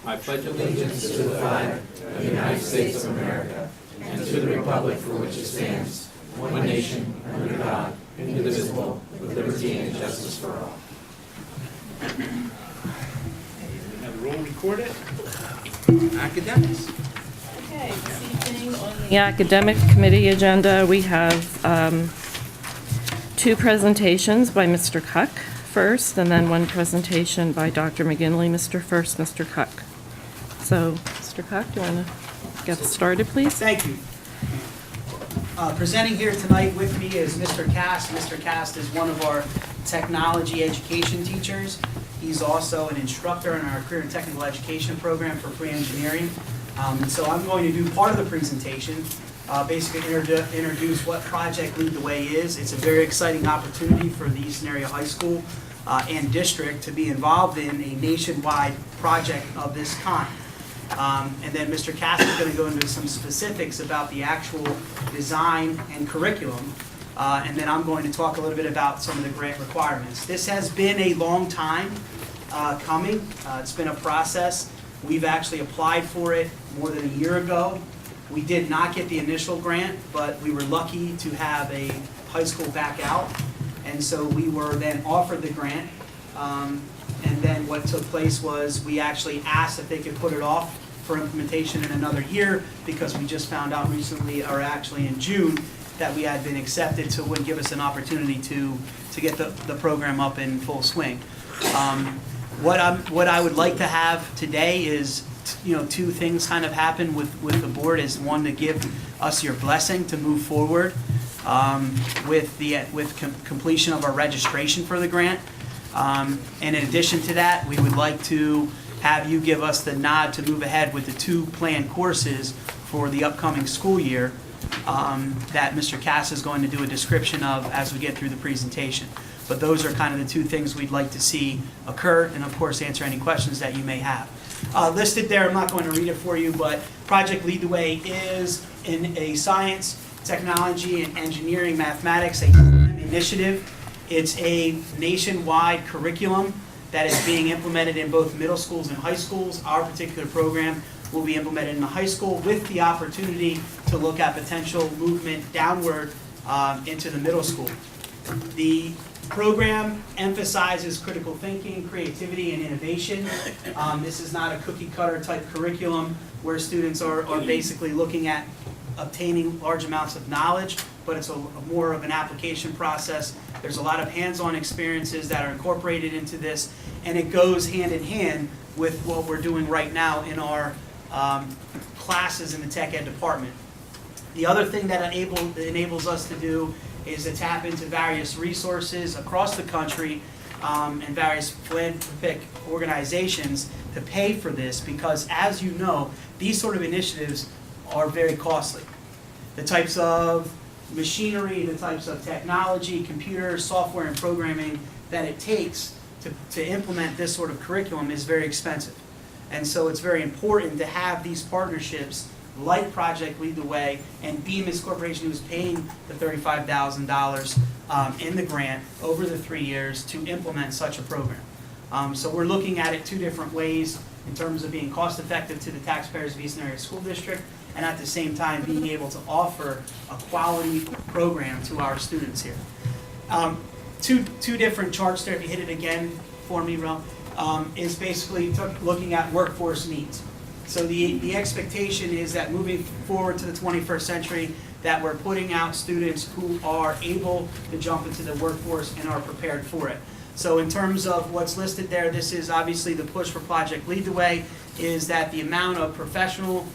I pledge allegiance to the flag of the United States of America and to the republic for which it stands, one nation, under God, indivisible, with liberty and justice for all. We have the roll recorded. Academics. Okay, this evening on the Academic Committee agenda, we have two presentations by Mr. Cuck first, and then one presentation by Dr. McGinley. Mr. First, Mr. Cuck. So, Mr. Cuck, do you want to get started, please? Thank you. Presenting here tonight with me is Mr. Cast. Mr. Cast is one of our technology education teachers. He's also an instructor in our career and technical education program for pre-engineering. And so I'm going to do part of the presentation, basically introduce what Project Lead the Way is. It's a very exciting opportunity for the Eastern Area High School and district to be involved in a nationwide project of this kind. And then Mr. Cass is going to go into some specifics about the actual design and curriculum. And then I'm going to talk a little bit about some of the grant requirements. This has been a long time coming. It's been a process. We've actually applied for it more than a year ago. We did not get the initial grant, but we were lucky to have a high school back out. And so we were then offered the grant. And then what took place was we actually asked if they could put it off for implementation in another year, because we just found out recently, or actually in June, that we had been accepted, so it would give us an opportunity to get the program up in full swing. What I would like to have today is, two things kind of happen with the board. Is one, to give us your blessing to move forward with completion of our registration for the grant. And in addition to that, we would like to have you give us the nod to move ahead with the two planned courses for the upcoming school year that Mr. Cass is going to do a description of as we get through the presentation. But those are kind of the two things we'd like to see occur, and of course answer any questions that you may have. Listed there, I'm not going to read it for you, but Project Lead the Way is in a science, technology, and engineering mathematics, initiative. It's a nationwide curriculum that is being implemented in both middle schools and high schools. Our particular program will be implemented in the high school with the opportunity to look at potential movement downward into the middle school. The program emphasizes critical thinking, creativity, and innovation. This is not a cookie cutter type curriculum where students are basically looking at obtaining large amounts of knowledge, but it's more of an application process. There's a lot of hands-on experiences that are incorporated into this, and it goes hand in hand with what we're doing right now in our classes in the tech ed department. The other thing that enables us to do is to tap into various resources across the country and various philanthropic organizations to pay for this, because as you know, these sort of initiatives are very costly. The types of machinery, the types of technology, computers, software, and programming that it takes to implement this sort of curriculum is very expensive. And so it's very important to have these partnerships like Project Lead the Way and Bemis Corporation, who's paying the $35,000 in the grant over the 3 years to implement such a program. So we're looking at it two different ways in terms of being cost effective to the taxpayers of Eastern Area School District, and at the same time being able to offer a quality program to our students here. Two different charts there, if you hit it again for me, Ron, is basically looking at workforce needs. So the expectation is that moving forward to the 21st century, that we're putting out students who are able to jump into the workforce and are prepared for it. So in terms of what's listed there, this is obviously the push for Project Lead the Way, is that the amount of professional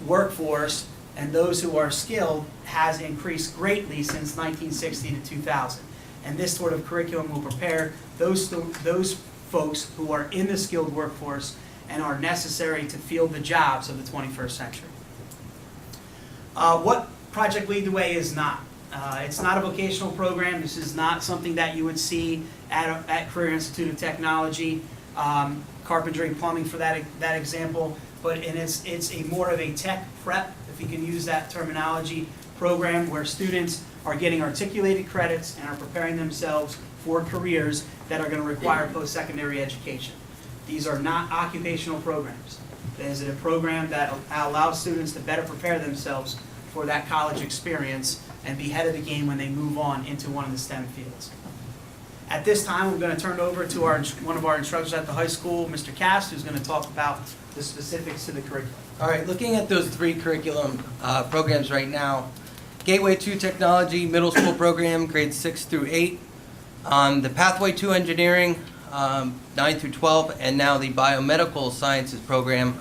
workforce and those who are skilled has increased greatly since 1960 to 2000. And this sort of curriculum will prepare those folks who are in the skilled workforce and are necessary to field the jobs of the 21st century. What Project Lead the Way is not. It's not a vocational program. This is not something that you would see at Career Institute of Technology, carpentry, plumbing for that example. But it's a more of a tech prep, if you can use that terminology, program where students are getting articulated credits and are preparing themselves for careers that are going to require post-secondary education. These are not occupational programs. It is a program that allows students to better prepare themselves for that college experience and be ahead of the game when they move on into one of the STEM fields. At this time, we're going to turn it over to one of our instructors at the high school, Mr. Cast, who's going to talk about the specifics to the curriculum. All right, looking at those three curriculum programs right now, Gateway to Technology Middle School Program, grades 6 through 8, the Pathway to Engineering, 9 through 12, and now the Biomedical Sciences Program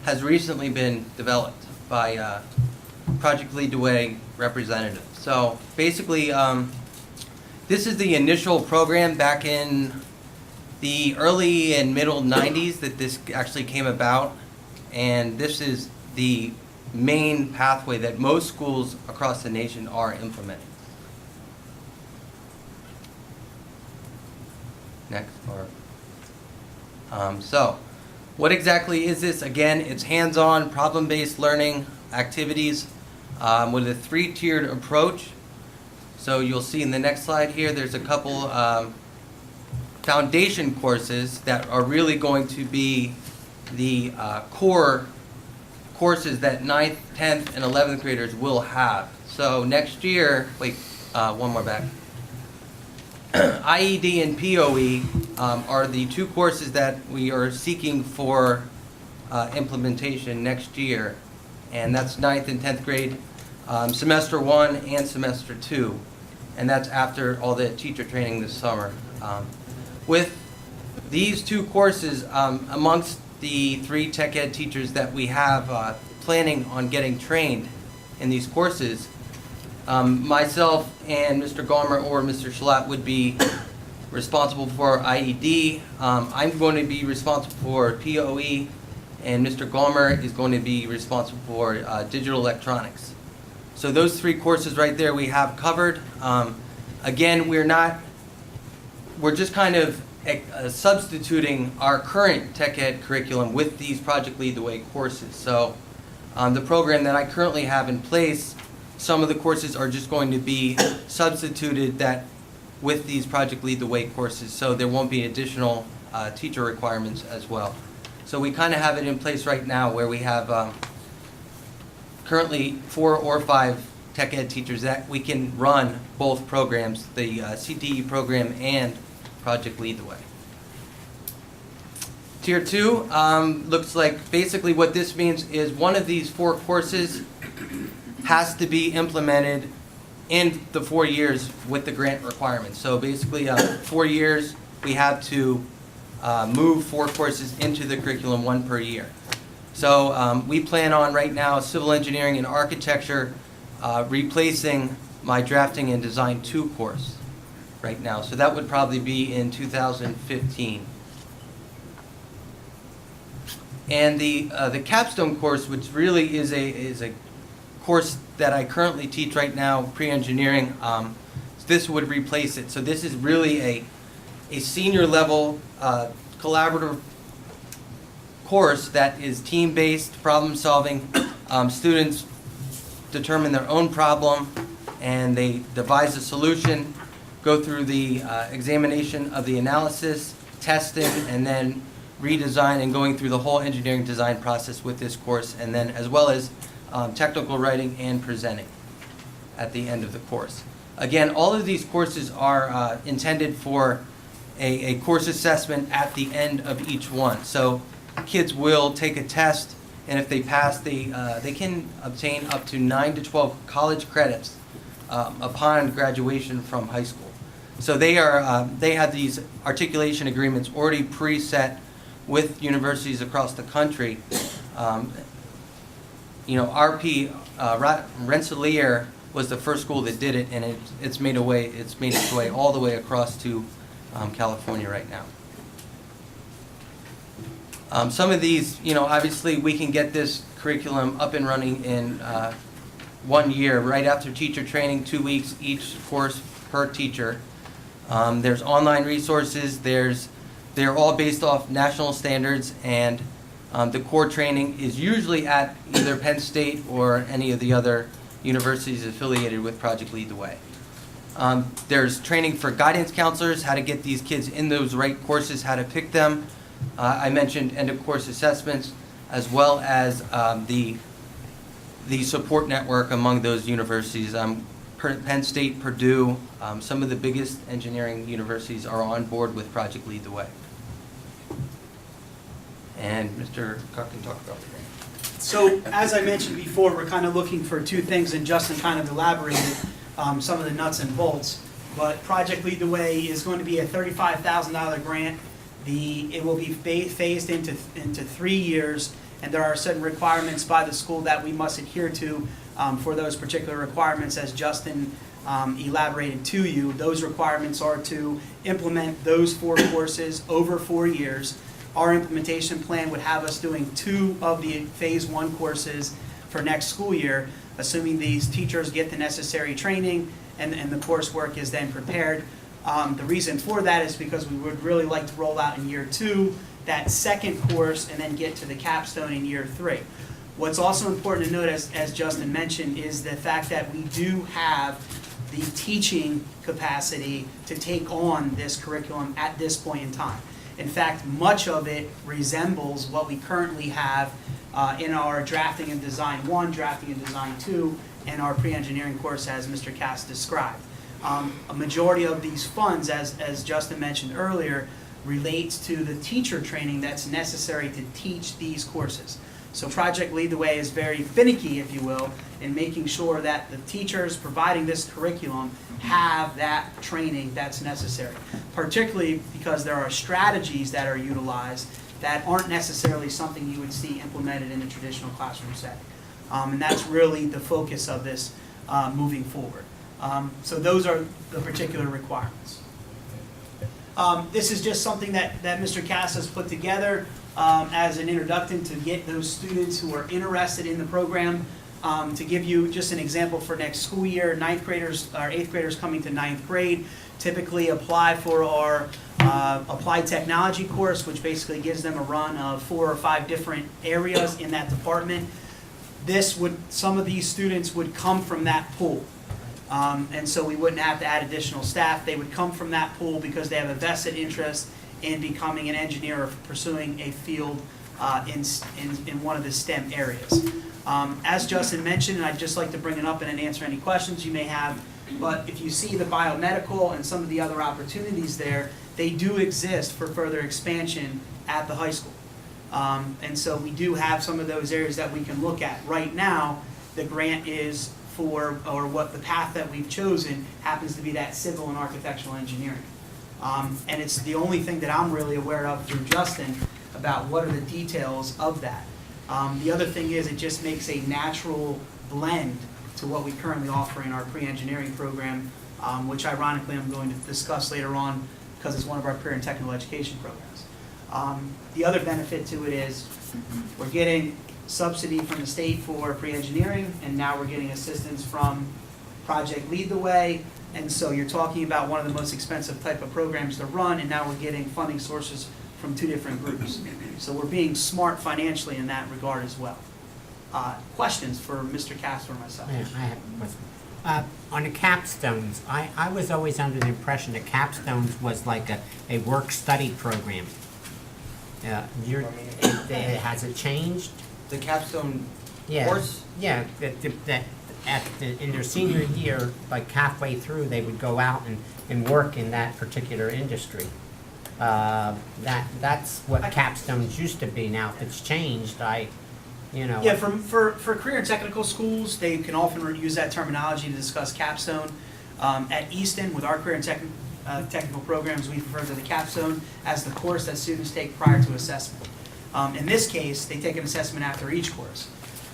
has recently been developed by Project Lead the Way representative. So basically, this is the initial program back in the early and middle 90s that this actually came about, and this is the main pathway that most schools across the nation are implementing. Next. So, what exactly is this? Again, it's hands-on, problem-based learning activities with a three-tiered approach. So you'll see in the next slide here, there's a couple foundation courses that are really going to be the core courses that 9th, 10th, and 11th graders will have. So next year, one more back. IED and POE are the two courses that we are seeking for implementation next year, and that's 9th and 10th grade, semester 1 and semester 2, and that's after all the teacher training this summer. With these two courses, amongst the 3 tech ed teachers that we have planning on getting trained in these courses, myself and Mr. Garmer or Mr. Schlatt would be responsible for IED. I'm going to be responsible for POE, and Mr. Garmer is going to be responsible for digital electronics. So those 3 courses right there we have covered. Again, we're just kind of substituting our current tech ed curriculum with these Project Lead the Way courses. So the program that I currently have in place, some of the courses are just going to be substituted with these Project Lead the Way courses, so there won't be additional teacher requirements as well. So we kind of have it in place right now where we have currently 4 or 5 tech ed teachers that we can run both programs, the CTE program and Project Lead the Way. Tier 2 looks like basically what this means is one of these 4 courses has to be implemented in the 4 years with the grant requirements. So basically 4 years we have to move 4 courses into the curriculum, 1 per year. So we plan on right now civil engineering and architecture replacing my drafting and design 2 course right now. So that would probably be in 2015. And the capstone course, which really is a course that I currently teach right now, pre-engineering, this would replace it. So this is really a senior level collaborative course that is team-based problem solving. Students determine their own problem and they devise a solution, go through the examination of the analysis, testing, and then redesign and going through the whole engineering design process with this course, and then as well as technical writing and presenting at the end of the course. Again, all of these courses are intended for a course assessment at the end of each one. So kids will take a test, and if they pass, they can obtain up to 9 to 12 college credits upon graduation from high school. So they have these articulation agreements already preset with universities across the country. RP Rensselaer was the first school that did it, and it's made its way all the way across to California right now. Some of these, obviously we can get this curriculum up and running in 1 year, right after teacher training, 2 weeks each course per teacher. There's online resources. They're all based off national standards, and the core training is usually at either Penn State or any of the other universities affiliated with Project Lead the Way. There's training for guidance counselors, how to get these kids in those right courses, how to pick them. I mentioned end-of-course assessments, as well as the support network among those universities. Penn State, Purdue, some of the biggest engineering universities are on board with Project Lead the Way. And Mr. Cook can talk about the grant. So, as I mentioned before, we're kind of looking for two things, and Justin kind of elaborated some of the nuts and bolts. But Project Lead the Way is going to be a $35,000 grant. It will be phased into 3 years, and there are certain requirements by the school that we must adhere to for those particular requirements, as Justin elaborated to you. Those requirements are to implement those 4 courses over 4 years. Our implementation plan would have us doing 2 of the phase 1 courses for next school year, assuming these teachers get the necessary training and the coursework is then prepared. The reason for that is because we would really like to roll out in year 2 that second course and then get to the capstone in year 3. What's also important to note, as Justin mentioned, is the fact that we do have the teaching capacity to take on this curriculum at this point in time. In fact, much of it resembles what we currently have in our Drafting and Design 1, Drafting and Design 2, and our pre-engineering course, as Mr. Cass described. A majority of these funds, as Justin mentioned earlier, relates to the teacher training that's necessary to teach these courses. So Project Lead the Way is very finicky, if you will, in making sure that the teachers providing this curriculum have that training that's necessary, particularly because there are strategies that are utilized that aren't necessarily something you would see implemented in a traditional classroom setting. And that's really the focus of this moving forward. So those are the particular requirements. This is just something that Mr. Cass has put together as an introduction to get those students who are interested in the program. To give you just an example for next school year, 9th graders or 8th graders coming to 9th grade typically apply for our Applied Technology course, which basically gives them a run of 4 or 5 different areas in that department. Some of these students would come from that pool. And so we wouldn't have to add additional staff. They would come from that pool because they have a vested interest in becoming an engineer or pursuing a field in one of the STEM areas. As Justin mentioned, and I'd just like to bring it up and answer any questions you may have, but if you see the biomedical and some of the other opportunities there, they do exist for further expansion at the high school. And so we do have some of those areas that we can look at. Right now, the grant is for, or what the path that we've chosen happens to be that civil and architectural engineering. And it's the only thing that I'm really aware of through Justin about what are the details of that. The other thing is it just makes a natural blend to what we currently offer in our pre-engineering program, which ironically I'm going to discuss later on because it's one of our career and technical education programs. The other benefit to it is we're getting subsidy from the state for pre-engineering, and now we're getting assistance from Project Lead the Way, and so you're talking about one of the most expensive type of programs to run, and now we're getting funding sources from 2 different groups. So we're being smart financially in that regard as well. Questions for Mr. Castor or myself? Yeah, I have a question. On the capstones, I was always under the impression that capstones was like a work-study program. Has it changed? The capstone Yeah. course? Yeah, that in their senior year, like halfway through, they would go out and work in that particular industry. That's what capstones used to be. Now, if it's changed, Yeah, for career and technical schools, they can often use that terminology to discuss capstone. At Easton, with our career and technical programs, we refer to the capstone as the course that students take prior to assessment. In this case, they take an assessment after each course.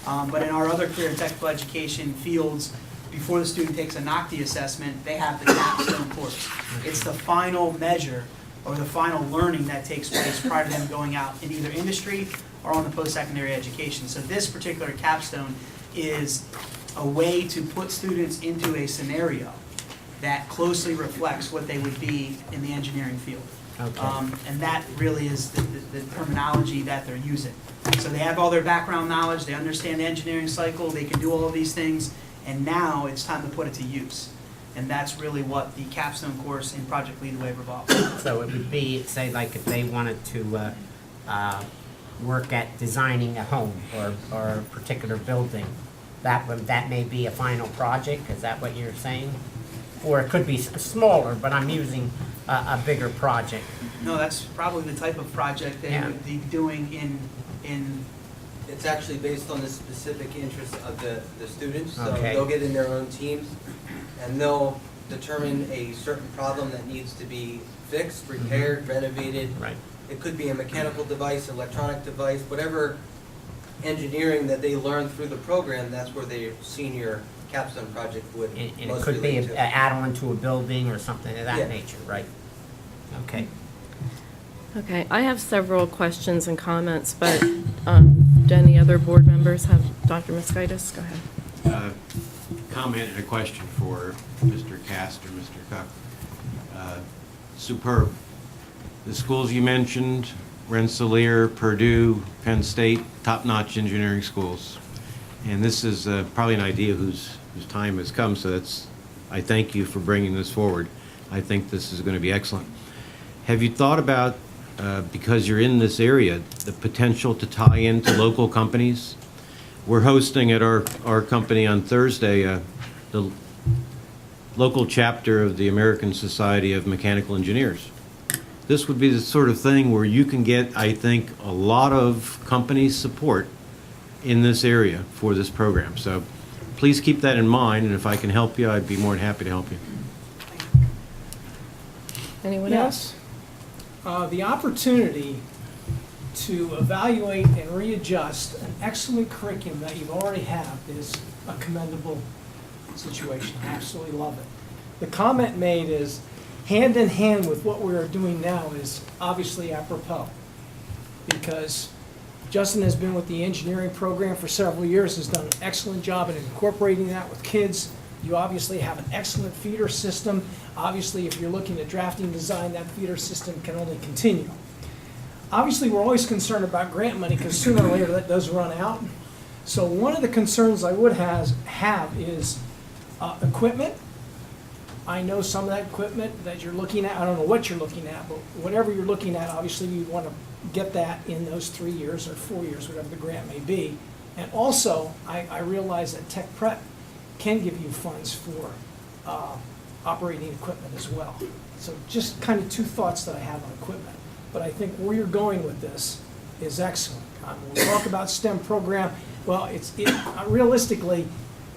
But in our other career and technical education fields, before the student takes a NOCTI assessment, they have the capstone course. It's the final measure or the final learning that takes place prior to them going out in either industry or on the post-secondary education. So this particular capstone is a way to put students into a scenario that closely reflects what they would be in the engineering field. Okay. And that really is the terminology that they're using. So they have all their background knowledge, they understand the engineering cycle, they can do all of these things, and now it's time to put it to use. And that's really what the capstone course in Project Lead the Way revolves. So it would be, say, like if they wanted to work at designing a home or a particular building, that may be a final project, is that what you're saying? Or it could be smaller, but I'm using a bigger project. No, that's probably the type of project they Yeah. would be doing in, It's actually based on the specific interests of the students. So Okay. they'll get in their own teams, and they'll determine a certain problem that needs to be fixed, repaired, renovated. Right. It could be a mechanical device, electronic device, whatever engineering that they learn through the program, that's where their senior capstone project would And it most could be relate an to. add-on to a building or something of Yeah. that nature, right? Okay. Okay, I have several questions and comments, but do any other board members have, Dr. Mosquitis, go ahead. Comment and a question for Mr. Cast or Mr. Cook. Superb. The schools you mentioned, Rensselaer, Purdue, Penn State, top-notch engineering schools. And this is probably an idea whose time has come, so I thank you for bringing this forward. I think this is going to be excellent. Have you thought about, because you're in this area, the potential to tie into local companies? We're hosting at our company on Thursday the local chapter of the American Society of Mechanical Engineers. This would be the sort of thing where you can get, I think, a lot of company support in this area for this program. So please keep that in mind, and if I can help you, I'd be more than happy to help you. Anyone else? Yes. The opportunity to evaluate and readjust an excellent curriculum that you already have is a commendable situation. I absolutely love it. The comment made is hand in hand with what we are doing now is obviously apropos, because Justin has been with the engineering program for several years, has done an excellent job in incorporating that with kids. You obviously have an excellent feeder system. Obviously, if you're looking at drafting design, that feeder system can only continue. Obviously, we're always concerned about grant money because sooner or later that does run out. So one of the concerns I would have is equipment. I know some of that equipment that you're looking at, I don't know what you're looking at, but whatever you're looking at, obviously you want to get that in those 3 years or 4 years, whatever the grant may be. And also, I realize that Tech Prep can give you funds for operating equipment as well. So just kind of two thoughts that I have on equipment. But I think where you're going with this is excellent. When we talk about STEM program, well, realistically,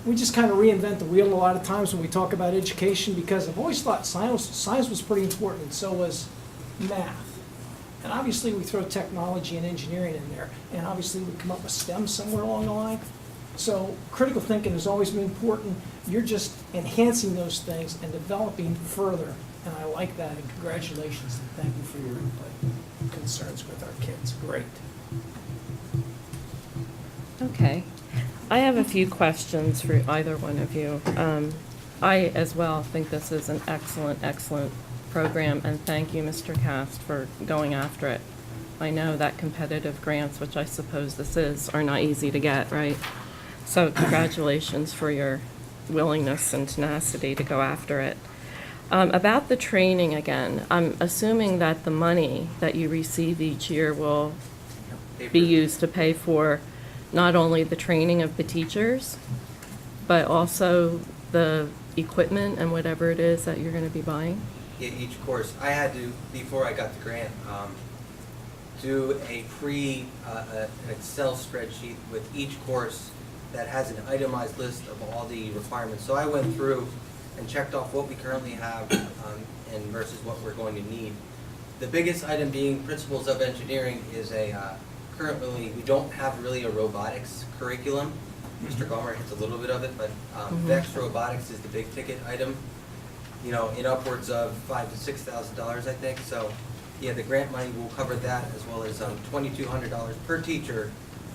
we just kind of reinvent the wheel a lot of times when we talk about education, because I've always thought science was pretty important, and so was math. And obviously, we throw technology and engineering in there, and obviously we come up with STEM somewhere along the line. So critical thinking has always been important. You're just enhancing those things and developing further, and I like that, and congratulations, and thank you for your input and concerns with our kids. Great. Okay. I have a few questions for either one of you. I, as well, think this is an excellent, excellent program, and thank you, Mr. Cast, for going after it. I know that competitive grants, which I suppose this is, are not easy to get, right? So congratulations for your willingness and tenacity to go after it. About the training again, I'm assuming that the money that you receive each year will be used to pay for not only the training of the teachers, but also the equipment and whatever it is that you're going to be buying? Yeah, each course, I had to, before I got the grant, do an Excel spreadsheet with each course that has an itemized list of all the requirements. So I went through and checked off what we currently have and versus what we're going to need. The biggest item being principles of engineering is currently we don't have really a robotics curriculum. Mr. Gomer hits a little bit of it, but VEX robotics is the big ticket item, you know, in upwards of $5,000 to $6,000, I think. So yeah, the grant money will cover that, as well as $2,200 per teacher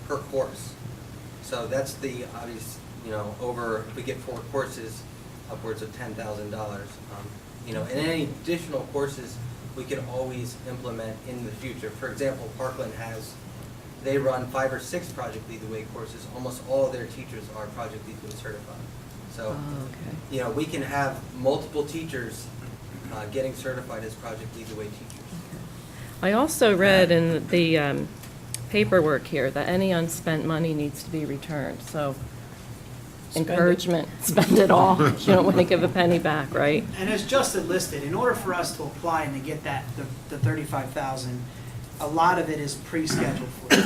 per course. So that's the obvious, you know, if we get 4 courses, upwards of $10,000. You know, and any additional courses we can always implement in the future. For example, Parkland they run 5 or 6 Project Lead the Way courses. Almost all of their teachers are Project Lead the Way certified. So, okay. you know, we can have multiple teachers getting certified as Project Lead the Way teachers. I also read in the paperwork here that any unspent money needs to be returned, so Spend it. encouragement, spend it all. You don't want to give a penny back, right? And as Justin listed, in order for us to apply and to get that, the 35,000, a lot of it is pre-scheduled for you.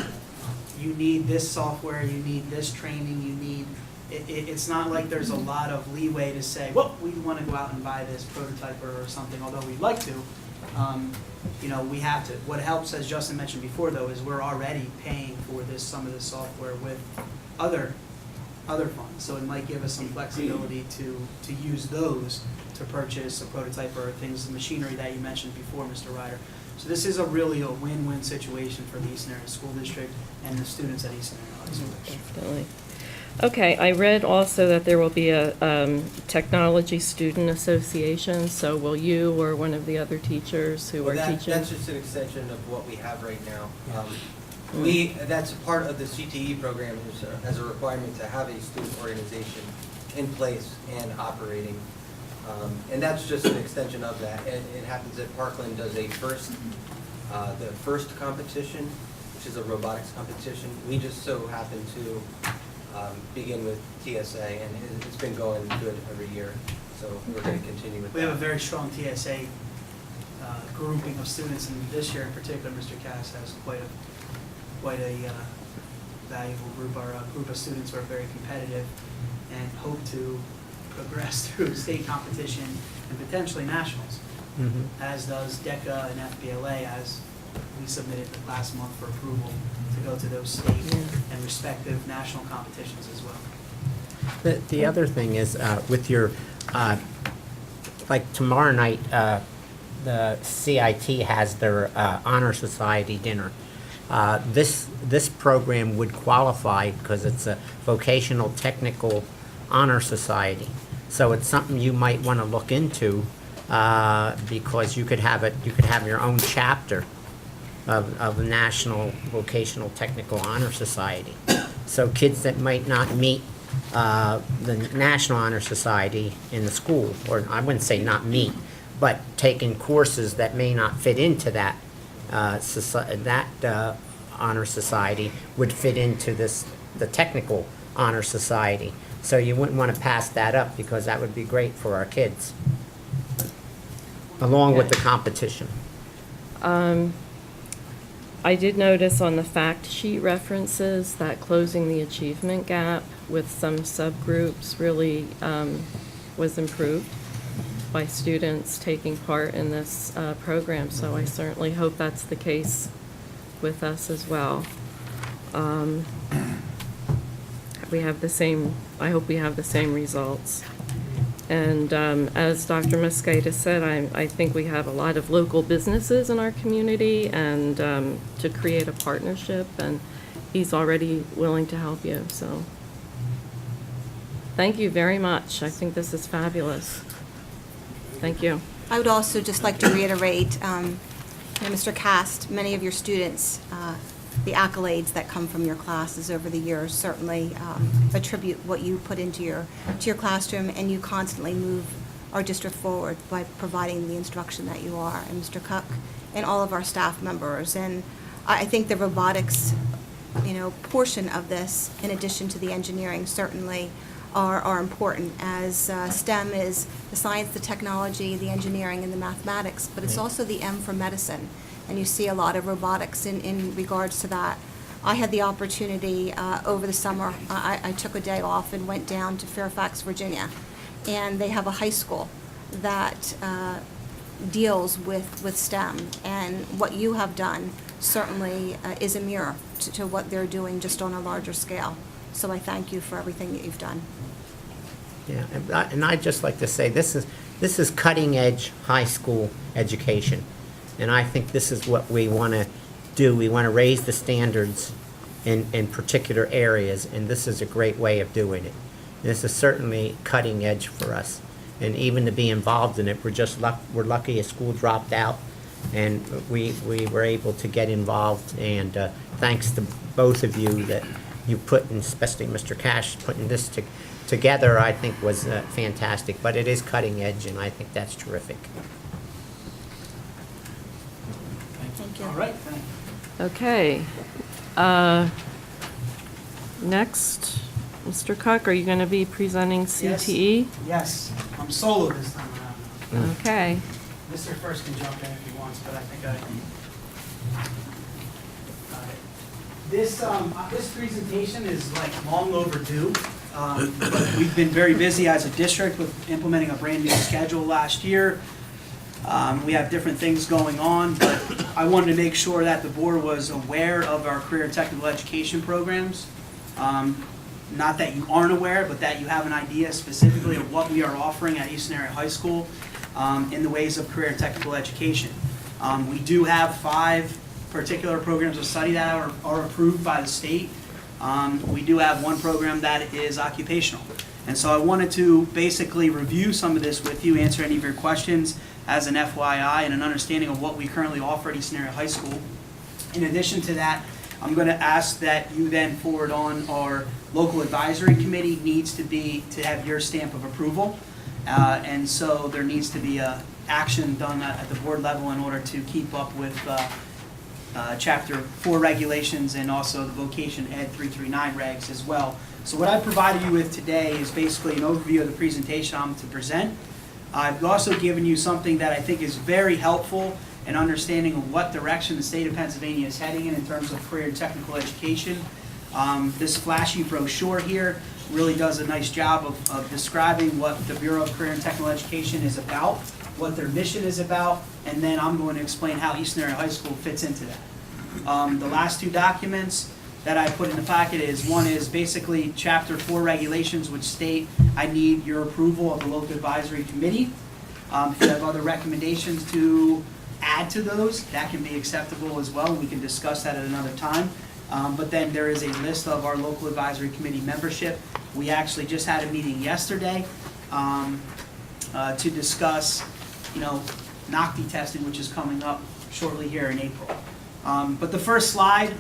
You need this software, you need this training, you need, it's not like there's a lot of leeway to say, well, we want to go out and buy this prototyper or something, although we'd like to. You know, we have to. What helps, as Justin mentioned before, though, is we're already paying for some of this software with other funds. So it might give us some flexibility to use those to purchase a prototype or things, the machinery that you mentioned before, Mr. Ryder. So this is really a win-win situation for the Eastern Area School District and the students at Eastern Area High School District. Definitely. Okay, I read also that there will be a technology student association, so will you or one of the other teachers who are teaching? That's just an extension of what we have right now. That's a part of the CTE program as a requirement to have a student organization in place and operating. And that's just an extension of that. And it happens that Parkland does the first competition, which is a robotics competition. We just so happen to begin with TSA, and it's been going good every year. So we're going to continue with that. We have a very strong TSA grouping of students, and this year in particular, Mr. Cass has quite a valuable group. Our group of students are very competitive and hope to progress through state competition and potentially nationals, as does DECA and FBLA, as we submitted last month for approval to go to those state and respective national competitions as well. The other thing is, with your, like tomorrow night, the CIT has their Honor Society dinner. This program would qualify because it's a vocational technical honor society. So it's something you might want to look into, because you could have your own chapter of the National Vocational Technical Honor Society. So kids that might not meet the National Honor Society in the school, or I wouldn't say not meet, but taking courses that may not fit into that honor society would fit into the technical honor society. So you wouldn't want to pass that up, because that would be great for our kids, along with the competition. I did notice on the fact sheet references that closing the achievement gap with some subgroups really was improved by students taking part in this program, so I certainly hope that's the case with us as well. I hope we have the same results. And as Dr. Mosqueda said, I think we have a lot of local businesses in our community, and to create a partnership, and he's already willing to help you, so. Thank you very much. I think this is fabulous. Thank you. I would also just like to reiterate, Mr. Cast, many of your students, the accolades that come from your classes over the years certainly attribute what you put into your classroom, and you constantly move our district forward by providing the instruction that you are, and Mr. Cook and all of our staff members. And I think the robotics, portion of this, in addition to the engineering, certainly are important, as STEM is the science, the technology, the engineering, and the mathematics, but it's also the M for medicine. And you see a lot of robotics in regards to that. I had the opportunity over the summer, I took a day off and went down to Fairfax, Virginia, and they have a high school that deals with STEM, and what you have done certainly is a mirror to what they're doing, just on a larger scale. So I thank you for everything that you've done. Yeah, and I'd just like to say, this is cutting-edge high school education. And I think this is what we want to do. We want to raise the standards in particular areas, and this is a great way of doing it. This is certainly cutting edge for us. And even to be involved in it, we're lucky a school dropped out, and we were able to get involved. And thanks to both of you that you put, and especially Mr. Cash, putting this together, I think was fantastic. But it is cutting edge, and I think that's terrific. Thank you. All Okay. Next, Mr. Cook, are you going to be presenting CTE? Yes, I'm solo this time around. Okay. Mr. First can jump in if he wants, but I think this presentation is like long overdue. But we've been very busy as a district with implementing a brand new schedule last year. We have different things going on, but I wanted to make sure that the board was aware of our career and technical education programs. Not that you aren't aware, but that you have an idea specifically of what we are offering at Eastern Area High School in the ways of career and technical education. We do have 5 particular programs of study that are approved by the state. We do have one program that is occupational. And so I wanted to basically review some of this with you, answer any of your questions as an FYI and an understanding of what we currently offer at Eastern Area High School. In addition to that, I'm going to ask that you then forward on our local advisory committee needs to have your stamp of approval. And so there needs to be action done at the board level in order to keep up with Chapter 4 regulations and also the Vocation Ed 339 regs as well. So what I've provided you with today is basically an overview of the presentation I'm to present. I've also given you something that I think is very helpful in understanding of what direction the state of Pennsylvania is heading in terms of career and technical education. This flashy brochure here really does a nice job of describing what the Bureau of Career and Technical Education is about, what their mission is about, and then I'm going to explain how Eastern Area High School fits into that. The last 2 documents that I put in the packet one is basically Chapter 4 regulations, which state I need your approval of the local advisory committee. If you have other recommendations to add to those, that can be acceptable as well. We can discuss that at another time. But then there is a list of our local advisory committee membership. We actually just had a meeting yesterday to discuss, NOCTI testing, which is coming up shortly here in April. But the first slide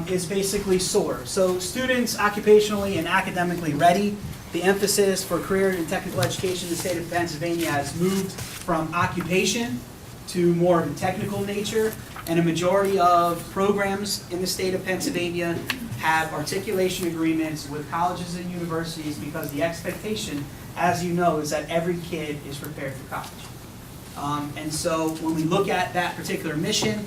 is basically SOAR. So students occupationally and academically ready. The emphasis for career and technical education in the state of Pennsylvania has moved from occupation to more of a technical nature, and a majority of programs in the state of Pennsylvania have articulation agreements with colleges and universities because the expectation, as you know, is that every kid is prepared for college. And so when we look at that particular mission,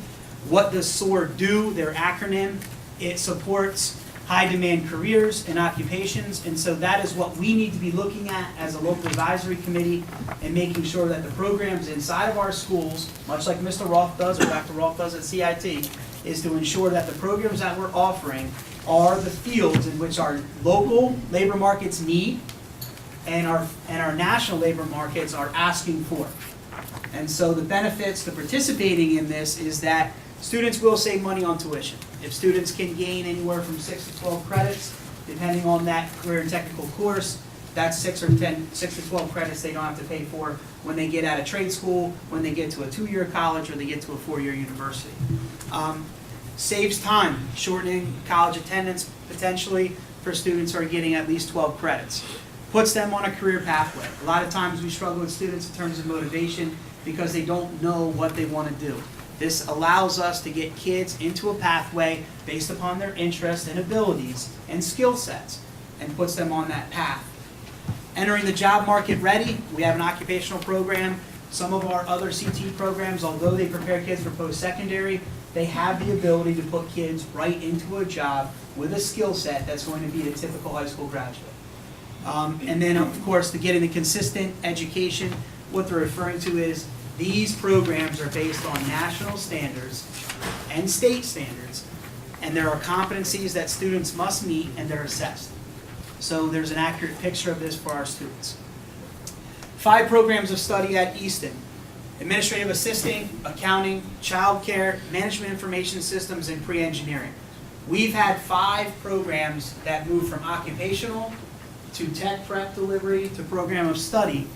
what does SOAR do? Their acronym, it supports high-demand careers and occupations, and so that is what we need to be looking at as a local advisory committee and making sure that the programs inside of our schools, much like Mr. Roth does or Dr. Roth does at CIT, is to ensure that the programs that we're offering are the fields in which our local labor markets need and our national labor markets are asking for. And so the benefits to participating in this is that students will save money on tuition. If students can gain anywhere from 6 to 12 credits, depending on that career and technical course, that's 6 to 12 credits they don't have to pay for when they get out of trade school, when they get to a 2-year college, or they get to a 4-year university. Saves time, shortening college attendance potentially for students who are getting at least 12 credits. Puts them on a career pathway. A lot of times we struggle with students in terms of motivation because they don't know what they want to do. This allows us to get kids into a pathway based upon their interests and abilities and skill sets and puts them on that path. Entering the job market ready, we have an occupational program. Some of our other CT programs, although they prepare kids for post-secondary, they have the ability to put kids right into a job with a skill set that's going to be the typical high school graduate. And then, of course, to get into consistent education, what they're referring to is these programs are based on national standards and state standards, and there are competencies that students must meet, and they're assessed. So there's an accurate picture of this for our students. 5 programs of study at Easton: administrative assisting, accounting, child care, management information systems, and pre-engineering. We've had 5 programs that move from occupational to tech prep delivery to program of study.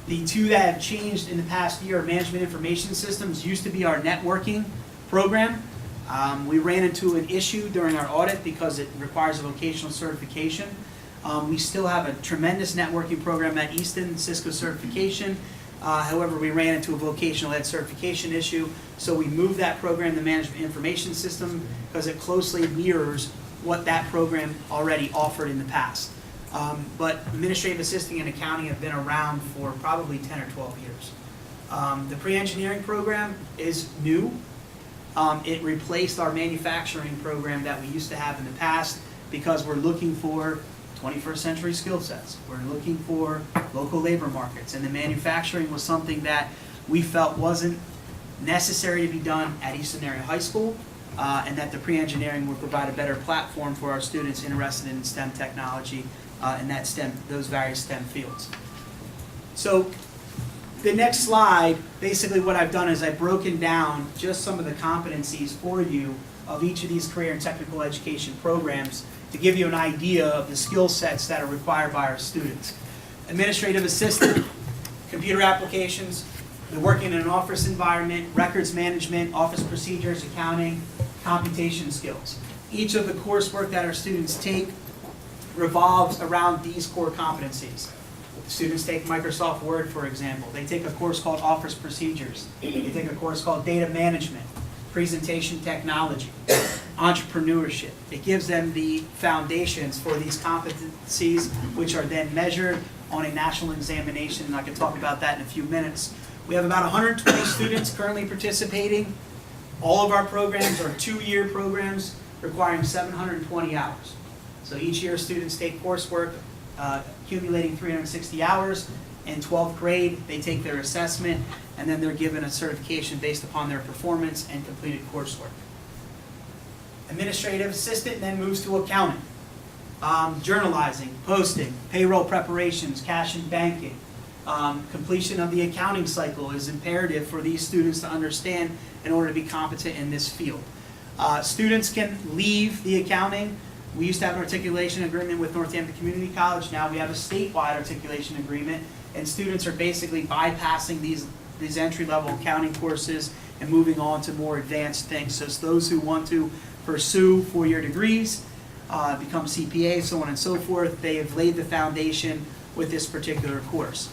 The 2 that have changed in the past year, management information systems, used to be our networking program. We ran into an issue during our audit because it requires a vocational certification. We still have a tremendous networking program at Easton, Cisco certification. However, we ran into a vocational ed certification issue, so we moved that program to Management Information System because it closely mirrors what that program already offered in the past. But administrative assisting and accounting have been around for probably 10 or 12 years. The pre-engineering program is new. It replaced our manufacturing program that we used to have in the past because we're looking for 21st century skill sets. We're looking for local labor markets, and the manufacturing was something that we felt wasn't necessary to be done at Eastern Area High School, and that the pre-engineering would provide a better platform for our students interested in STEM technology and those various STEM fields. So the next slide, basically what I've done is I've broken down just some of the competencies for you of each of these career and technical education programs to give you an idea of the skill sets that are required by our students. Administrative assistant, computer applications, the working in an office environment, records management, office procedures, accounting, computation skills. Each of the coursework that our students take revolves around these core competencies. Students take Microsoft Word, for example. They take a course called Office Procedures. They take a course called Data Management, Presentation Technology, Entrepreneurship. It gives them the foundations for these competencies, which are then measured on a national examination, and I can talk about that in a few minutes. We have about 120 students currently participating. All of our programs are 2-year programs requiring 720 hours. So each year students take coursework accumulating 360 hours. In 12th grade, they take their assessment, and then they're given a certification based upon their performance and completed coursework. Administrative assistant then moves to accounting, journalizing, posting, payroll preparations, cash and banking. Completion of the accounting cycle is imperative for these students to understand in order to be competent in this field. Students can leave the accounting. We used to have an articulation agreement with Northampton Community College. Now we have a statewide articulation agreement, and students are basically bypassing these entry-level accounting courses and moving on to more advanced things. So it's those who want to pursue 4-year degrees, become CPAs, so on and so forth, they have laid the foundation with this particular course.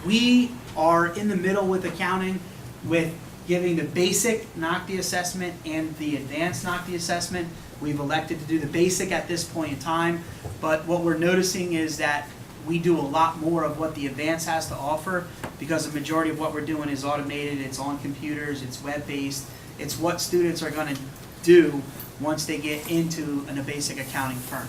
We are in the middle with accounting, with giving the basic NOCTI assessment and the advanced NOCTI assessment. We've elected to do the basic at this point in time, but what we're noticing is that we do a lot more of what the advanced has to offer because the majority of what we're doing is automated, it's on computers, it's web-based, it's what students are going to do once they get into a basic accounting firm.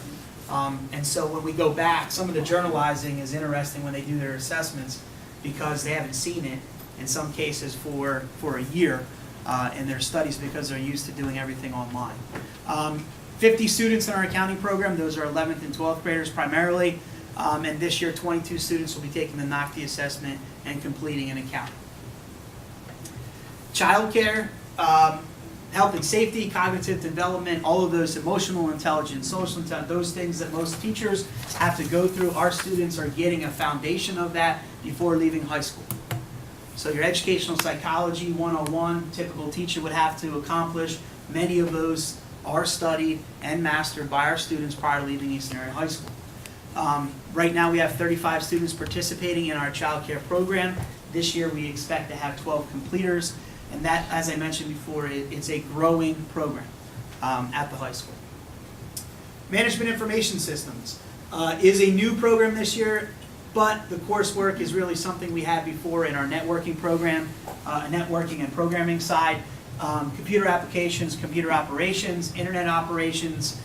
And so when we go back, some of the journalizing is interesting when they do their assessments because they haven't seen it in some cases for a year in their studies because they're used to doing everything online. 50 students in our accounting program, those are 11th and 12th graders primarily, and this year 22 students will be taking the NOCTI assessment and completing an accounting. Childcare, health and safety, cognitive development, all of those, emotional intelligence, social intelligence, those things that most teachers have to go through, our students are getting a foundation of that before leaving high school. So your educational psychology 101, typical teacher would have to accomplish. Many of those are studied and mastered by our students prior to leaving Eastern Area High School. Right now we have 35 students participating in our child care program. This year we expect to have 12 completers, and that, as I mentioned before, it's a growing program at the high school. Management Information Systems is a new program this year, but the coursework is really something we had before in our networking program, networking and programming side. Computer applications, computer operations, internet operations.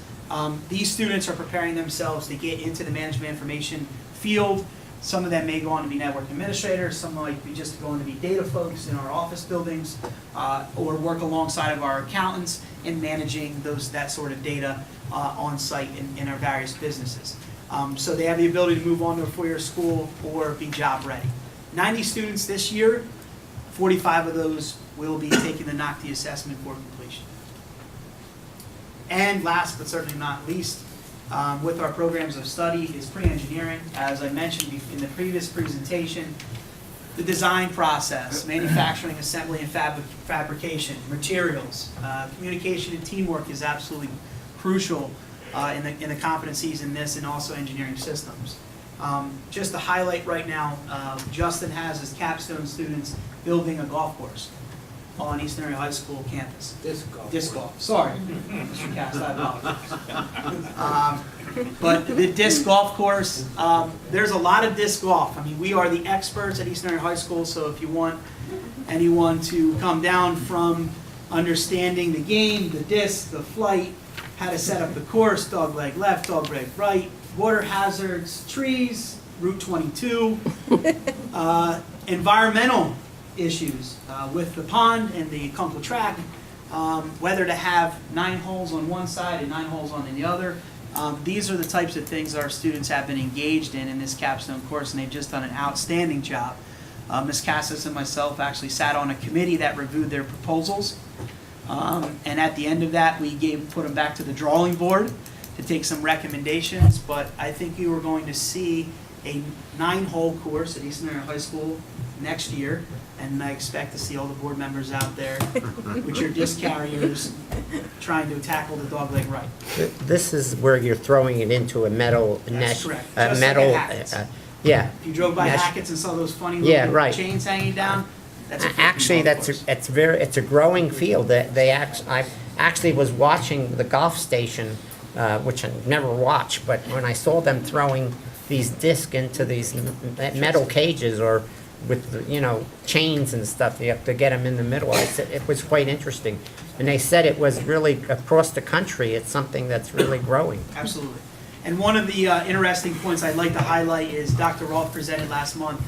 These students are preparing themselves to get into the management information field. Some of them may go on to be network administrators, some might be just going to be data folks in our office buildings, or work alongside of our accountants in managing that sort of data on site in our various businesses. So they have the ability to move on to a 4-year school or be job ready. 90 students this year, 45 of those will be taking the NOCTI assessment for completion. And last but certainly not least, with our programs of study is pre-engineering. As I mentioned in the previous presentation, the design process, manufacturing, assembly, and fabrication, materials, communication and teamwork is absolutely crucial in the competencies in this, and also engineering systems. Just to highlight right now, Justin has his capstone students building a golf course on Eastern Area High School campus. Disc golf, sorry, Mr. Cass, I apologize. But the disc golf course, there's a lot of disc golf. I mean, we are the experts at Eastern Area High School, so if you want anyone to come down from understanding the game, the disc, the flight, how to set up the course, dog leg left, dog leg right, water hazards, trees, Route 22, environmental issues with the pond and the Kunkel track, whether to have 9 holes on one side and 9 holes on the other. These are the types of things our students have been engaged in this capstone course, and they've just done an outstanding job. Ms. Cassis and myself actually sat on a committee that reviewed their proposals, and at the end of that, we put them back to the drawing board to take some recommendations, but I think you are going to see a 9-hole course at Eastern Area High School next year, and I expect to see all the board members out there with your disc carriers trying to tackle the dog leg right. This is where you're throwing it into a metal That's mesh, correct. a Just metal, like a Hackett's. yeah. If you drove by Mesh. Hackett's and saw those funny Yeah, little right. chains hanging down, that's a freaking Actually, golf course. it's a growing field. I actually was watching the golf station, which I never watch, but when I saw them throwing these discs into these metal cages or with, chains and stuff, you have to get them in the middle. I said, it was quite interesting. And they said it was really across the country, it's something that's really growing. Absolutely. And one of the interesting points I'd like to highlight is Dr. Roth presented last month.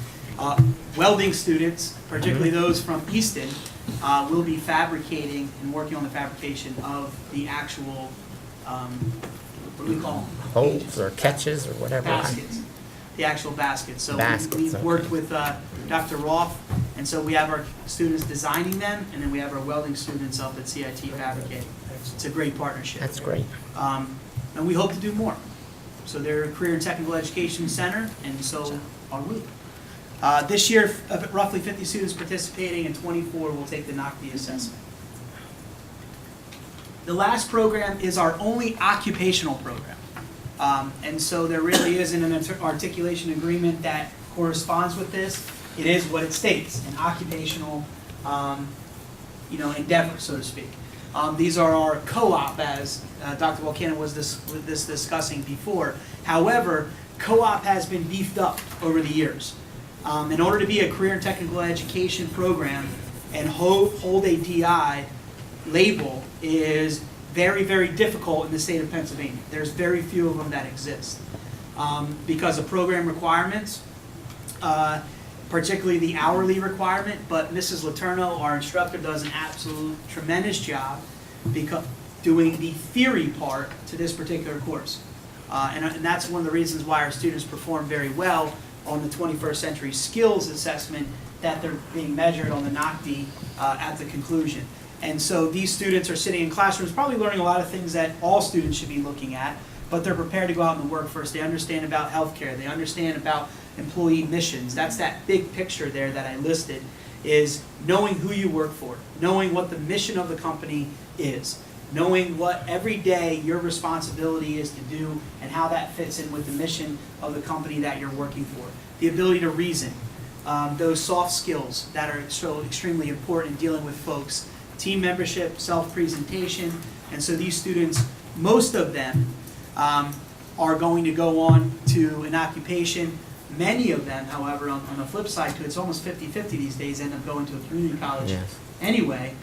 Welding students, particularly those from Easton, will be fabricating and working on the fabrication of the actual, what do we call them? Holes Cages. or catches or whatever. Baskets, the actual baskets. So Baskets, we've okay. worked with Dr. Roth, and so we have our students designing them, and then we have our welding students up at CIT fabricating. It's a great partnership. That's great. And we hope to do more. So they're a career and technical education center, and so are we. This year, roughly 50 students participating, and 24 will take the NOCD assessment. The last program is our only occupational program. And so there really isn't an articulation agreement that corresponds with this. It is what it states, an occupational endeavor, so to speak. These are our co-op, as Dr. Volcano was discussing before. However, co-op has been beefed up over the years. In order to be a career and technical education program and hold a DI label is very, very difficult in the state of Pennsylvania. There's very few of them that exist. Because of program requirements, particularly the hourly requirement, but Mrs. Letourneau, our instructor, does an absolute tremendous job doing the theory part to this particular course. And that's one of the reasons why our students perform very well on the 21st Century Skills Assessment that they're being measured on the NOCD at the conclusion. And so these students are sitting in classrooms probably learning a lot of things that all students should be looking at, but they're prepared to go out in the workforce. They understand about healthcare. They understand about employee missions. That's that big picture there that I listed, is knowing who you work for, knowing what the mission of the company is, knowing what every day your responsibility is to do and how that fits in with the mission of the company that you're working for. The ability to reason, those soft skills that are so extremely important in dealing with folks, team membership, self-presentation. And so these students, most of them are going to go on to an occupation. Many of them, however, on the flip side, it's almost 50-50 these days, end up going to a community college Yes. anyway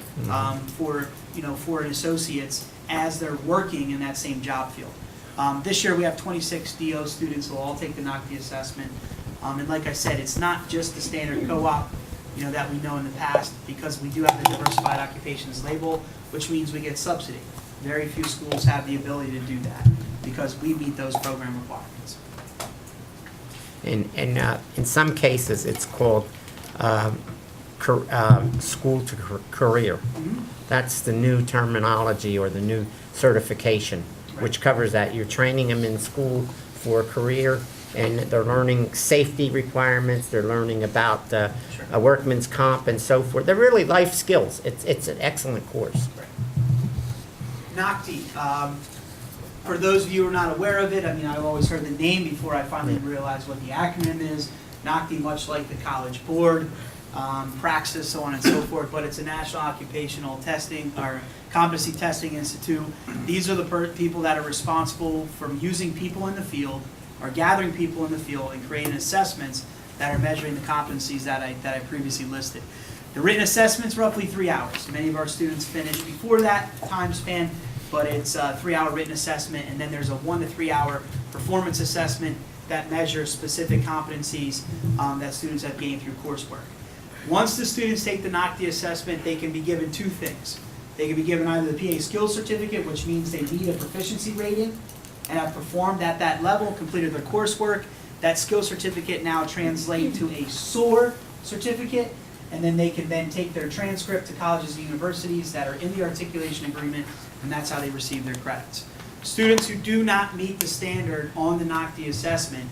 for an associate's as they're working in that same job field. This year we have 26 DO students who will all take the NOCD assessment. And like I said, it's not just the standard co-op that we know in the past, because we do have the diversified occupations label, which means we get subsidy. Very few schools have the ability to do that because we meet those program requirements. In some cases, it's called school to career. That's the new terminology or the new certification, which covers that. You're training them in school for a career, and they're learning safety requirements. They're learning about a workman's comp and so forth. They're really life skills. It's an excellent course. NOCD, For those of you who are not aware of it, I mean, I've always heard the name before I finally realized what the acronym is. NOCTI, much like the College Board, Praxis, so on and so forth, but it's a National Occupational Testing or Competency Testing Institute. These are the people that are responsible for using people in the field or gathering people in the field and creating assessments that are measuring the competencies that I previously listed. The written assessment's roughly 3 hours. Many of our students finish before that time span, but it's a 3-hour written assessment, and then there's a 1 to 3 hour performance assessment that measures specific competencies that students have gained through coursework. Once the students take the NOCTI assessment, they can be given 2 things. They can be given either the PA Skills Certificate, which means they meet a proficiency rating and have performed at that level, completed their coursework. That skill certificate now translates to a SOAR certificate, and then they can then take their transcript to colleges and universities that are in the articulation agreement, and that's how they receive their credits. Students who do not meet the standard on the NOCTI assessment,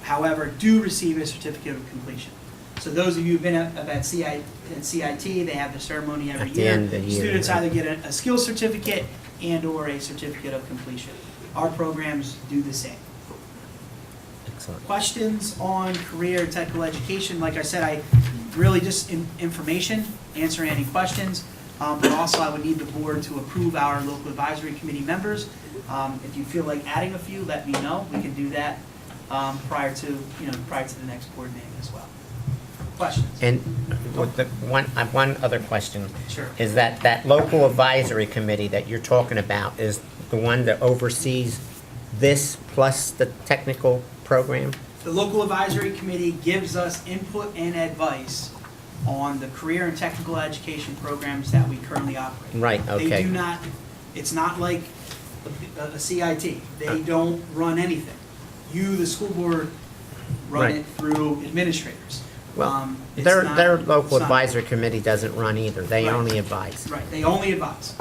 however, do receive a certificate of completion. So those of you who've been at CIT, they have the ceremony every At the year. end of the year, Students right. either get a skills certificate and/or a certificate of completion. Our programs do the same. Excellent. Questions on career and technical education? Like I said, I really just information, answering any questions. But also I would need the board to approve our local advisory committee members. If you feel like adding a few, let me know. We can do that prior to the next board meeting as well. Questions? And with the one other question. Sure. Is that local advisory committee that you're talking about is the one that oversees this plus the technical program? The local advisory committee gives us input and advice on the career and technical education programs that we currently operate. Right, okay. They do not, it's not like a CIT. They don't run anything. You, the school board, run Right. it through administrators. Well, It's their not- local it's not- advisory committee doesn't run either. They Right. only advise. Right, they only advise.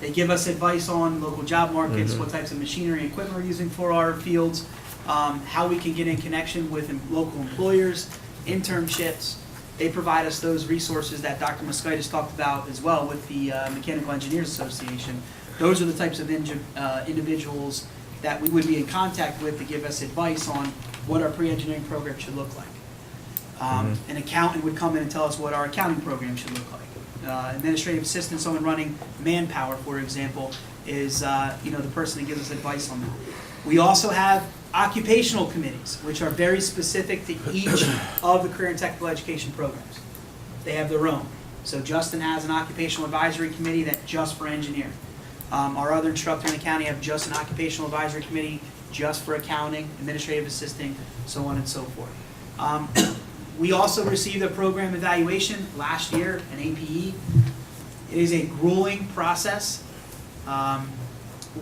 They give us advice on local job markets, Mhm. what types of machinery and equipment we're using for our fields, how we can get in connection with local employers, internships. They provide us those resources that Dr. Mosquitis talked about as well with the Mechanical Engineers Association. Those are the types of individuals that we would be in contact with to give us advice on what our pre-engineering program should look like. An accountant would come in and tell us what our accounting program should look like. Administrative assistant, someone running Manpower, for example, is the person that gives us advice on that. We also have occupational committees, which are very specific to each of the career and technical education programs. They have their own. So Justin has an occupational advisory committee that's just for engineering. Our other instructor in the county have just an occupational advisory committee just for accounting, administrative assisting, so on and so forth. We also received a program evaluation last year, an APE. It is a grueling process.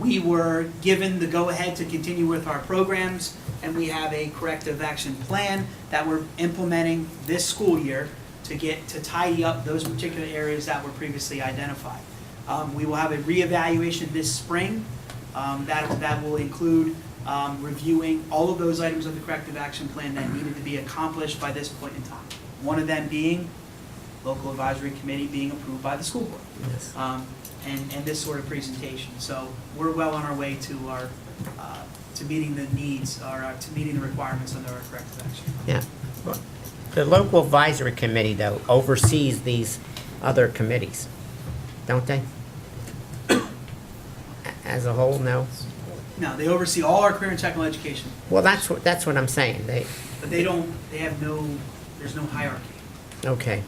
We were given the go-ahead to continue with our programs, and we have a corrective action plan that we're implementing this school year to tidy up those particular areas that were previously identified. We will have a reevaluation this spring that will include reviewing all of those items of the corrective action plan that needed to be accomplished by this point in time. One of them being local advisory committee being approved by the school board. Yes. And this sort of presentation. So we're well on our way to our, to meeting the needs, or to meeting the requirements under our corrective action. Yeah. Well, the local advisory committee, though, oversees these other committees, don't they? As a whole, no? No, they oversee all our career and technical education, Well, that's what I'm saying. but they have there's no hierarchy Okay,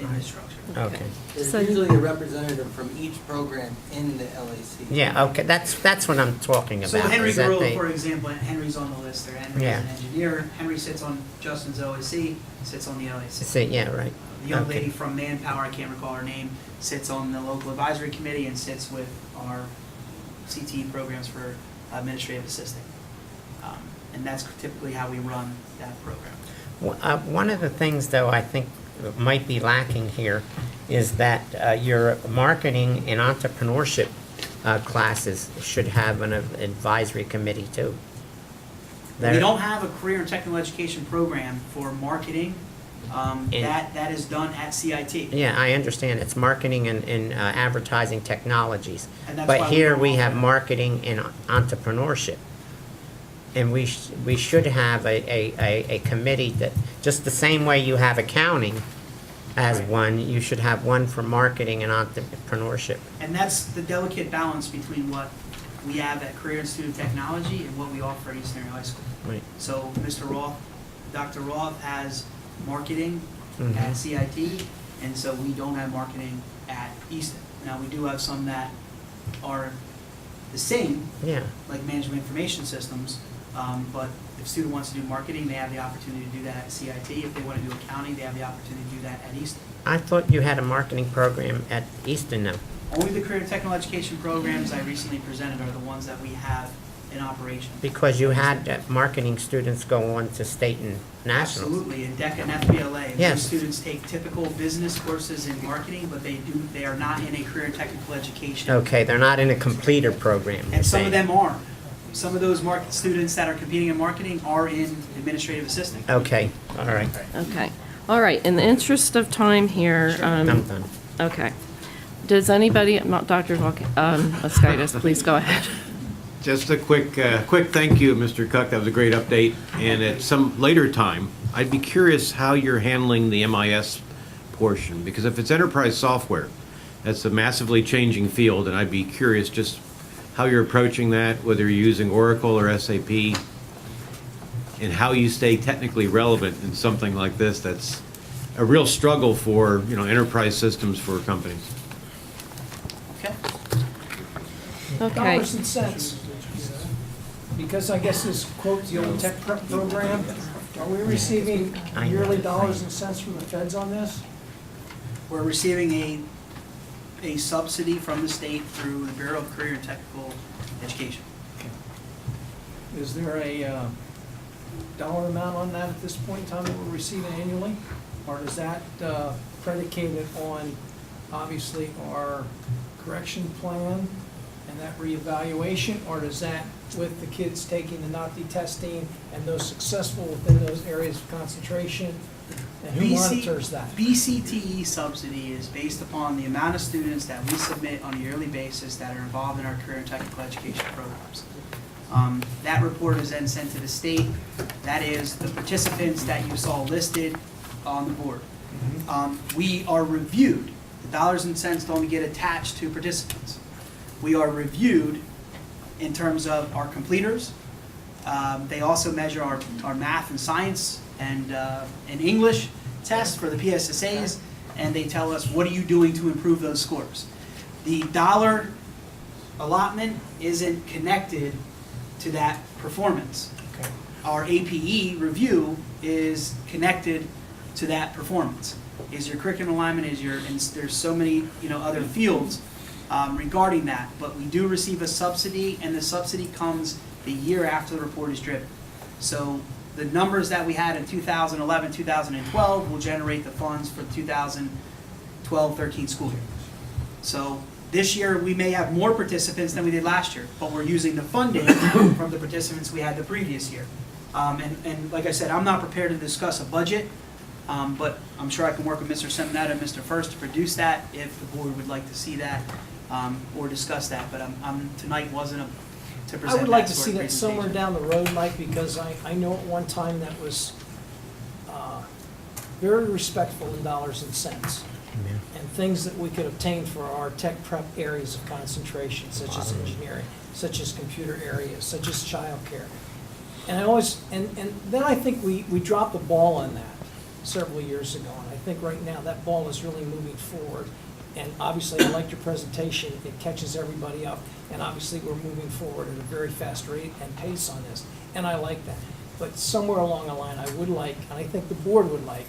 in this structure. okay. There's So- usually a representative from each program in the LAC. Yeah, okay, that's what I'm talking about. So Henry is that Gorilla, they- for example, Henry's on the list there. Henry Yeah. is an engineer. Henry sits on Justin's OSC, sits on the LAC. See, yeah, right. The young Okay. lady from Manpower, I can't recall her name, sits on the local advisory committee and sits with our CTE programs for administrative assisting. And that's typically how we run that program. One of the things, though, I think might be lacking here is that your marketing and entrepreneurship classes should have an advisory committee, too. We don't have a career and technical education program for marketing That is done at CIT. Yeah, I understand. It's marketing and advertising technologies. And that's But why we here don't we offer have it. marketing and entrepreneurship. And we should have a committee that, just the same way you have accounting as Right. one, you should have one for marketing and entrepreneurship. And that's the delicate balance between what we have at Career and Student Technology and what we offer at Eastern Area High School. Right. So Mr. Roth, Dr. Roth has marketing Mhm. at CIT, and so we don't have marketing at Easton. Now, we do have some that are the same, Yeah. like management information systems, but if a student wants to do marketing, they have the opportunity to do that at CIT. If they want to do accounting, they have the opportunity to do that at Easton. I thought you had a marketing program at Easton now. Only the career and technical education programs I recently presented are the ones that we have in operation. Because you had marketing students go on to state and nationals. Absolutely, in DECA and FBLA. Those Yes. students take typical business courses in marketing, but they are not in a career and technical education. Okay, they're not in a completer program, you're And some of saying. them are. Some of those students that are competing in marketing are in administrative assistant. Okay, all right. Okay. All right, in the interest of time here. I'm done. Okay. Does anybody, Dr. Moskaitis, please go ahead. Just a quick thank you, Mr. Cook. That was a great update. And at some later time, I'd be curious how you're handling the MIS portion, because if it's enterprise software, that's a massively changing field, and I'd be curious just how you're approaching that, whether you're using Oracle or SAP, and how you stay technically relevant in something like this that's a real struggle for, enterprise systems for companies. Okay? Okay. Dollars and cents. Because I guess this quotes the old tech prep program. Are we receiving yearly dollars and cents from the feds on this? We're receiving a subsidy from the state through the Bureau of Career and Technical Education. Is there a dollar amount on that at this point in time that we're receiving annually? Or is that predicated on, obviously, our correction plan and that reevaluation? Or does that, with the kids taking the NOTI testing and those successful within those areas of concentration? And who monitors that? BCTE subsidy is based upon the amount of students that we submit on a yearly basis that are involved in our career and technical education programs. That report is then sent to the state. That is the participants that you saw listed on the board. We are reviewed. The dollars and cents don't get attached to participants. We are reviewed in terms of our completers. They also measure our math and science and English tests for the PSSAs, and they tell us, what are you doing to improve those scores? The dollar allotment isn't connected to that performance. Okay. Our APE review is connected to that performance. Is your curriculum alignment, and there's so many, other fields regarding that, but we do receive a subsidy, and the subsidy comes the year after the report is driven. So the numbers that we had in 2011, 2012 will generate the funds for the 2012-13 school year. So this year, we may have more participants than we did last year, but we're using the funding from the participants we had the previous year. And like I said, I'm not prepared to discuss a budget, but I'm sure I can work with Mr. Semineta and Mr. First to produce that if the board would like to see that or discuss that. But tonight wasn't to present that I would like to sort of see that somewhere presentation. down the road, Mike, because I know at one time that was very respectful in dollars and cents. And things that we could obtain for our tech prep areas of concentration, such as engineering, such as computer areas, such as childcare. And then I think we dropped the ball on that several years ago. And I think right now that ball is really moving forward. And obviously, I liked your presentation. It catches everybody up. And obviously, we're moving forward at a very fast rate and pace on this. And I like that. But somewhere along the line, I would like, and I think the board would like,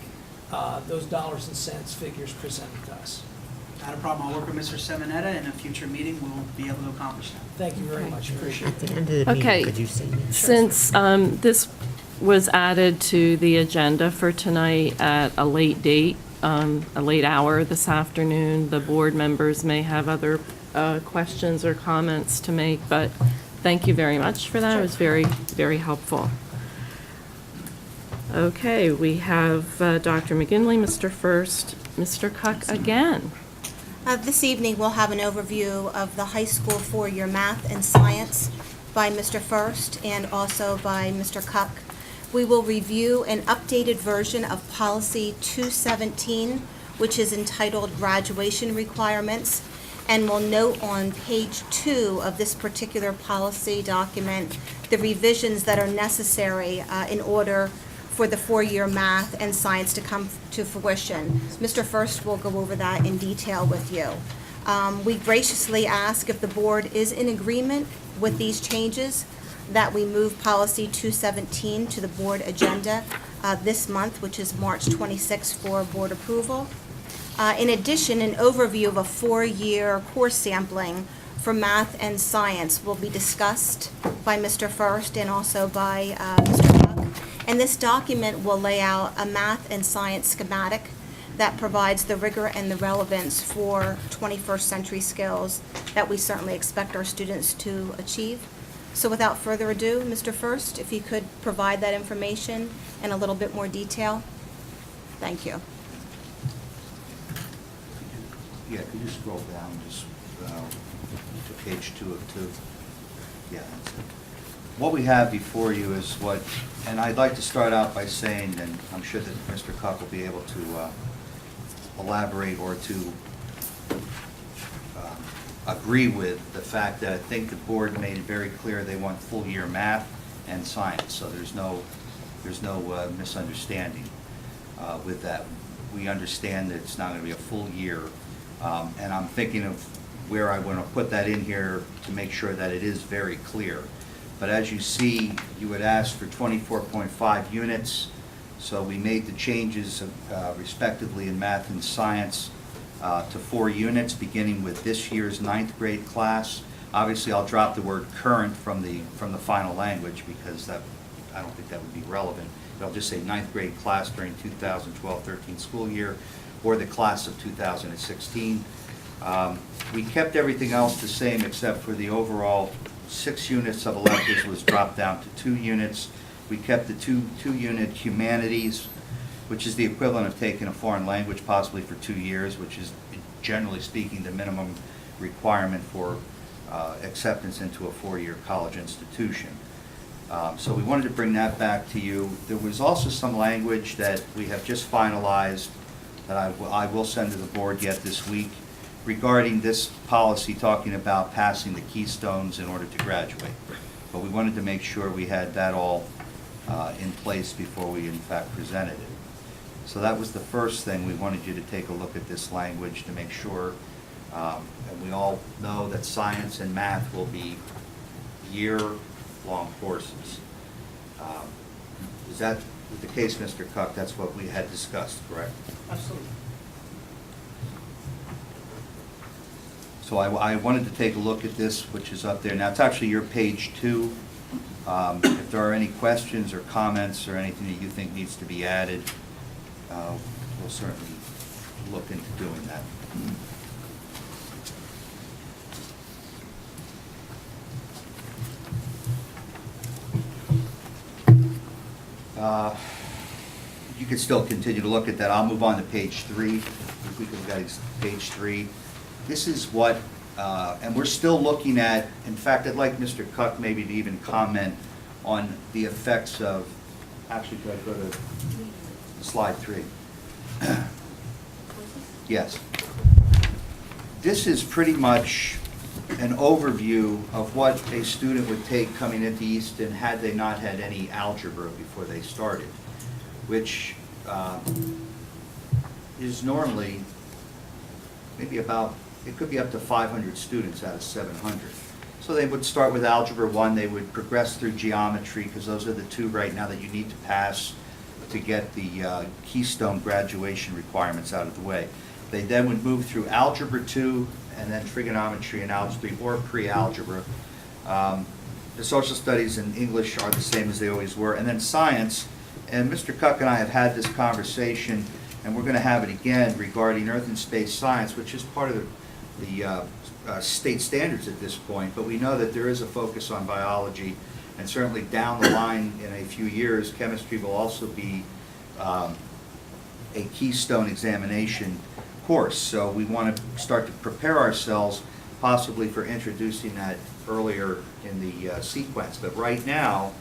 those dollars and cents figures presented to us. Not a problem. I'll work with Mr. Semineta. In a future meeting, we'll be able to accomplish that. Thank you very much. Appreciate At it. the end of the Okay. meeting, could you see me? Since this was added to the agenda for tonight at a late date, a late hour this afternoon, the board members may have other questions or comments to make, but thank you very much for that. It was very, very helpful. Okay, we have Dr. McGinley, Mr. First, Mr. Cuck again. This evening, we'll have an overview of the high school four-year math and science by Mr. First and also by Mr. Cuck. We will review an updated version of Policy 217, which is entitled Graduation Requirements, and we'll note on page 2 of this particular policy document the revisions that are necessary in order for the four-year math and science to come to fruition. Mr. First will go over that in detail with you. We graciously ask if the board is in agreement with these changes, that we move Policy 217 to the board agenda this month, which is March 26 for board approval. In addition, an overview of a four-year course sampling for math and science will be discussed by Mr. First and also by Mr. Buck. And this document will lay out a math and science schematic that provides the rigor and the relevance for 21st century skills that we certainly expect our students to achieve. So without further ado, Mr. First, if you could provide that information in a little bit more detail. Thank you. Yeah, could you scroll down just to page 2 of 2? Yeah, that's it. What we have before you is what, and I'd like to start out by saying, and I'm sure that Mr. Cuck will be able to elaborate or to agree with the fact that I think the board made it very clear they want full year math and science, so there's no misunderstanding with that. We understand that it's not going to be a full year, and I'm thinking of where I want to put that in here to make sure that it is very clear. But as you see, you would ask for 24.5 units, so we made the changes respectively in math and science to 4 units, beginning with this year's 9th grade class. Obviously, I'll drop the word current from the final language because I don't think that would be relevant. But I'll just say 9th grade class during 2012-13 school year, or the class of 2016. We kept everything else the same except for the overall 6 units of electives was dropped down to 2 units. We kept the two-unit humanities, which is the equivalent of taking a foreign language possibly for 2 years, which is generally speaking the minimum requirement for acceptance into a 4-year college institution. So we wanted to bring that back to you. There was also some language that we have just finalized that I will send to the board yet this week regarding this policy talking about passing the keystones in order to graduate. But we wanted to make sure we had that all in place before we in fact presented it. So that was the first thing. We wanted you to take a look at this language to make sure, and we all know that science and math will be year-long courses. Is that the case, Mr. Cuck? That's what we had discussed, correct? Absolutely. So I wanted to take a look at this, which is up there. Now, it's actually your page 2. If there are any questions or comments or anything that you think needs to be added, we'll certainly look into doing that. You can still continue to look at that. I'll move on to page 3. If we can look at page 3. This is what, and we're still looking at, in fact, I'd like Mr. Cuck maybe to even comment on the effects of, actually, could I go to slide 3? Yes. This is pretty much an overview of what a student would take coming into Easton had they not had any algebra before they started, which is normally maybe about, it could be up to 500 students out of 700. So they would start with Algebra 1, they would progress through geometry, because those are the 2 right now that you need to pass to get the Keystone graduation requirements out of the way. They then would move through Algebra 2, and then Trigonometry and Algebra 3, or pre-algebra. The social studies and English are the same as they always were, and then science. And Mr. Cuck and I have had this conversation, and we're going to have it again regarding earth and space science, which is part of the state standards at this point, but we know that there is a focus on biology And certainly down the line in a few years, chemistry will also be a keystone examination course. So we want to start to prepare ourselves possibly for introducing that earlier in the sequence. But right now,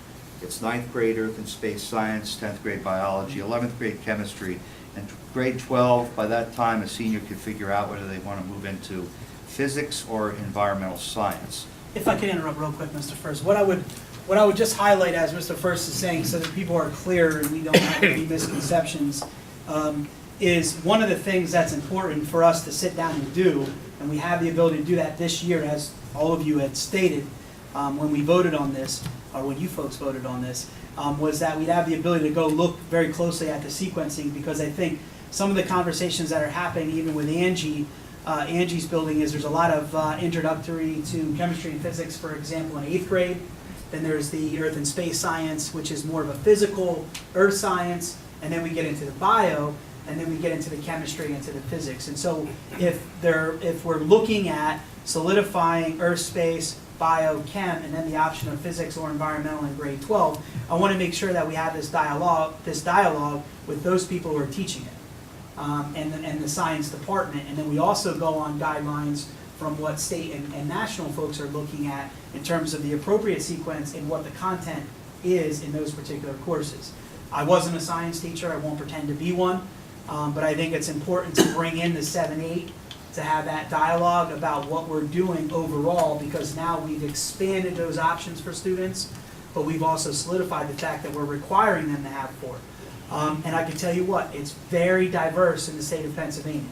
it's 9th grade Earth and Space Science, 10th grade Biology, 11th grade Chemistry, and grade 12, by that time, a senior could figure out whether they want to move into physics or environmental science. If I could interrupt real quick, Mr. First, what I would just highlight, as Mr. First is saying, so that people are clear and we don't have any misconceptions, is one of the things that's important for us to sit down and do, and we have the ability to do that this year, as all of you had stated when we voted on this, or when you folks voted on this, was that we'd have the ability to go look very closely at the sequencing, because I think some of the conversations that are happening, even with Angie, Angie's building, is there's a lot of introductory to chemistry and physics, for example, in 8th grade. Then there's the Earth and Space Science, which is more of a physical earth science, and then we get into the bio, and then we get into the chemistry and into the physics. And so if we're looking at solidifying earth, space, bio, chem, and then the option of physics or environmental in grade 12, I want to make sure that we have this dialogue with those people who are teaching it, and the science department. And then we also go on guidelines from what state and national folks are looking at in terms of the appropriate sequence and what the content is in those particular courses. I wasn't a science teacher, I won't pretend to be one, but I think it's important to bring in the 7-8 to have that dialogue about what we're doing overall, because now we've expanded those options for students, but we've also solidified the fact that we're requiring them to have 4. And I can tell you what, it's very diverse in the state of Pennsylvania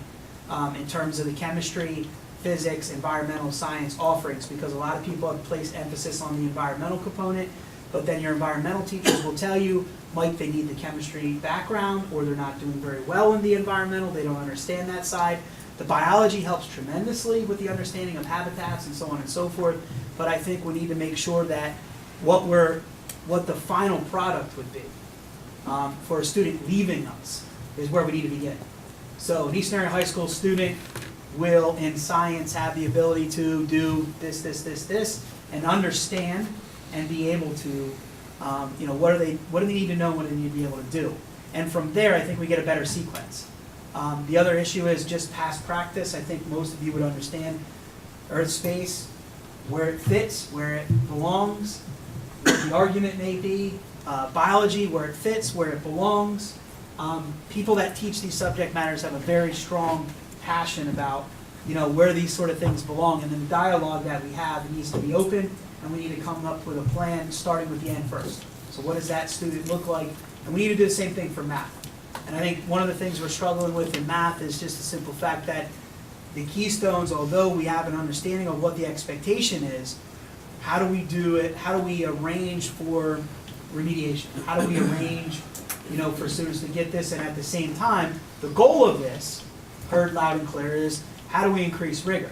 in terms of the chemistry, physics, environmental science offerings, because a lot of people have placed emphasis on the environmental component, but then your environmental teachers will tell you, Mike, they need the chemistry background, or they're not doing very well in the environmental, they don't understand that side. The biology helps tremendously with the understanding of habitats and so on and so forth, but I think we need to make sure that what the final product would be for a student leaving us is where we need to begin. So an Eastern Area High School student will, in science, have the ability to do this, and understand and be able to, what do they need to know, what do they need to be able to do. And from there, I think we get a better sequence. The other issue is just past practice. I think most of you would understand Earth, space, where it fits, where it belongs, what the argument may be. Biology, where it fits, where it belongs. People that teach these subject matters have a very strong passion about, where these sort of things belong. And then the dialogue that we have needs to be open, and we need to come up with a plan starting with the end first. So what does that student look like? And we need to do the same thing for math. And I think one of the things we're struggling with in math is just the simple fact that the keystones, although we have an understanding of what the expectation is, how do we do it? How do we arrange for remediation? How do we arrange, for students to get this? And at the same time, the goal of this, heard loud and clear, is how do we increase rigor?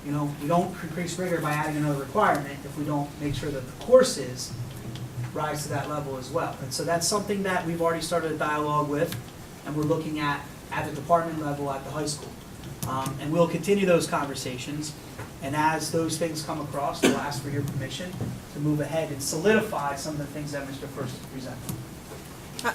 We don't increase rigor by adding another requirement if we don't make sure that the courses rise to that level as well. And so that's something that we've already started a dialogue with, and we're looking at the department level at the high school. And we'll continue those conversations, and as those things come across, we'll ask for your permission to move ahead and solidify some of the things that Mr. First has presented.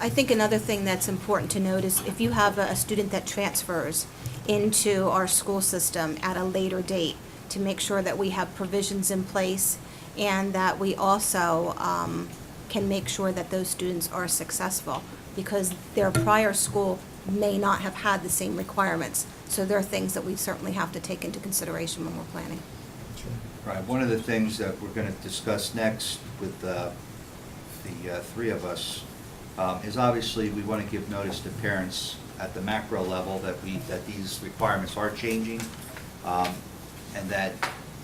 I think another thing that's important to note is if you have a student that transfers into our school system at a later date, to make sure that we have provisions in place and that we also can make sure that those students are successful, because their prior school may not have had the same requirements. So there are things that we certainly have to take into consideration when we're planning. Right. One of the things that we're going to discuss next with the 3 of us is obviously we want to give notice to parents at the macro level that these requirements are changing, and that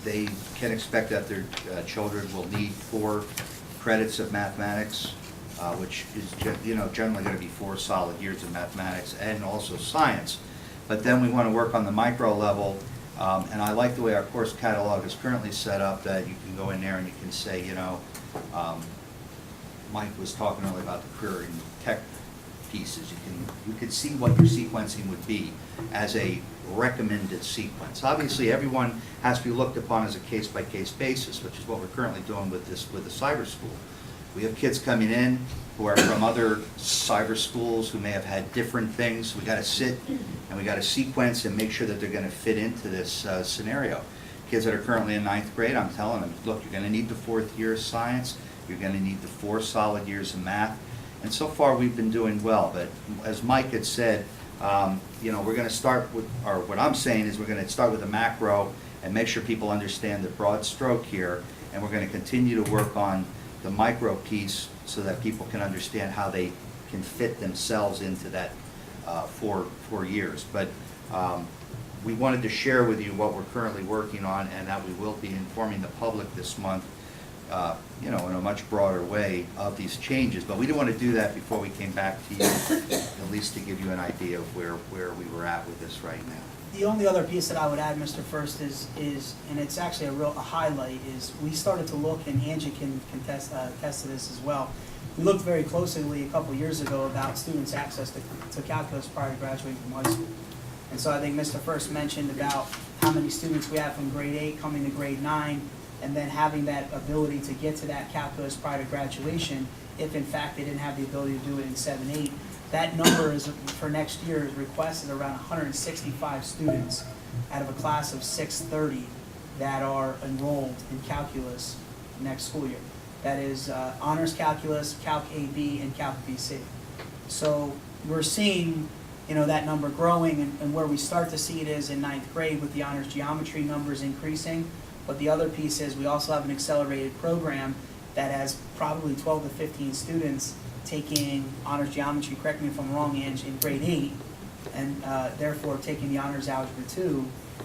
they can expect that their children will need 4 credits of mathematics, which is generally going to be 4 solid years of mathematics, and also science. But then we want to work on the micro level, and I like the way our course catalog is currently set up, that you can go in there and you can say, Mike was talking earlier about the career and tech pieces. You can see what your sequencing would be as a recommended sequence. Obviously, everyone has to be looked upon as a case-by-case basis, which is what we're currently doing with the cyber school. We have kids coming in who are from other cyber schools who may have had different things. We got to sit and we got to sequence and make sure that they're going to fit into this scenario. Kids that are currently in 9th grade, I'm telling them, look, you're going to need the 4th year of science, you're going to need the 4 solid years of math, and so far we've been doing well. But as Mike had said, you know, we're going to start with, or what I'm saying is we're going to start with the macro and make sure people understand the broad stroke here, and we're going to continue to work on the micro piece so that people can understand how they can fit themselves into that 4 years. But we wanted to share with you what we're currently working on, and that we will be informing the public this month, you know, in a much broader way of these changes. But we didn't want to do that before we came back to you, at least to give you an idea of where we were at with this right now. The only other piece that I would add, Mr. First, is and it's actually a highlight, is we started to look, and Angie can attest to this as well. We looked very closely a couple years ago about students' access to calculus prior to graduating from high school. And so I think Mr. First mentioned about how many students we have from grade 8 coming to grade 9, and then having that ability to get to that calculus prior to graduation, if in fact they didn't have the ability to do it in 7-8. That number is, for next year, is requested around 165 students out of a class of 630 that are enrolled in calculus next school year. That is honors calculus, Calc AB, and Calc BC. So we're seeing, you know, that number growing, and where we start to see it is in 9th grade with the honors geometry numbers increasing. But the other piece is we also have an accelerated program that has probably 12 to 15 students taking honors geometry, correct me if I'm wrong, Ange, in grade 8, and therefore taking the honors algebra 2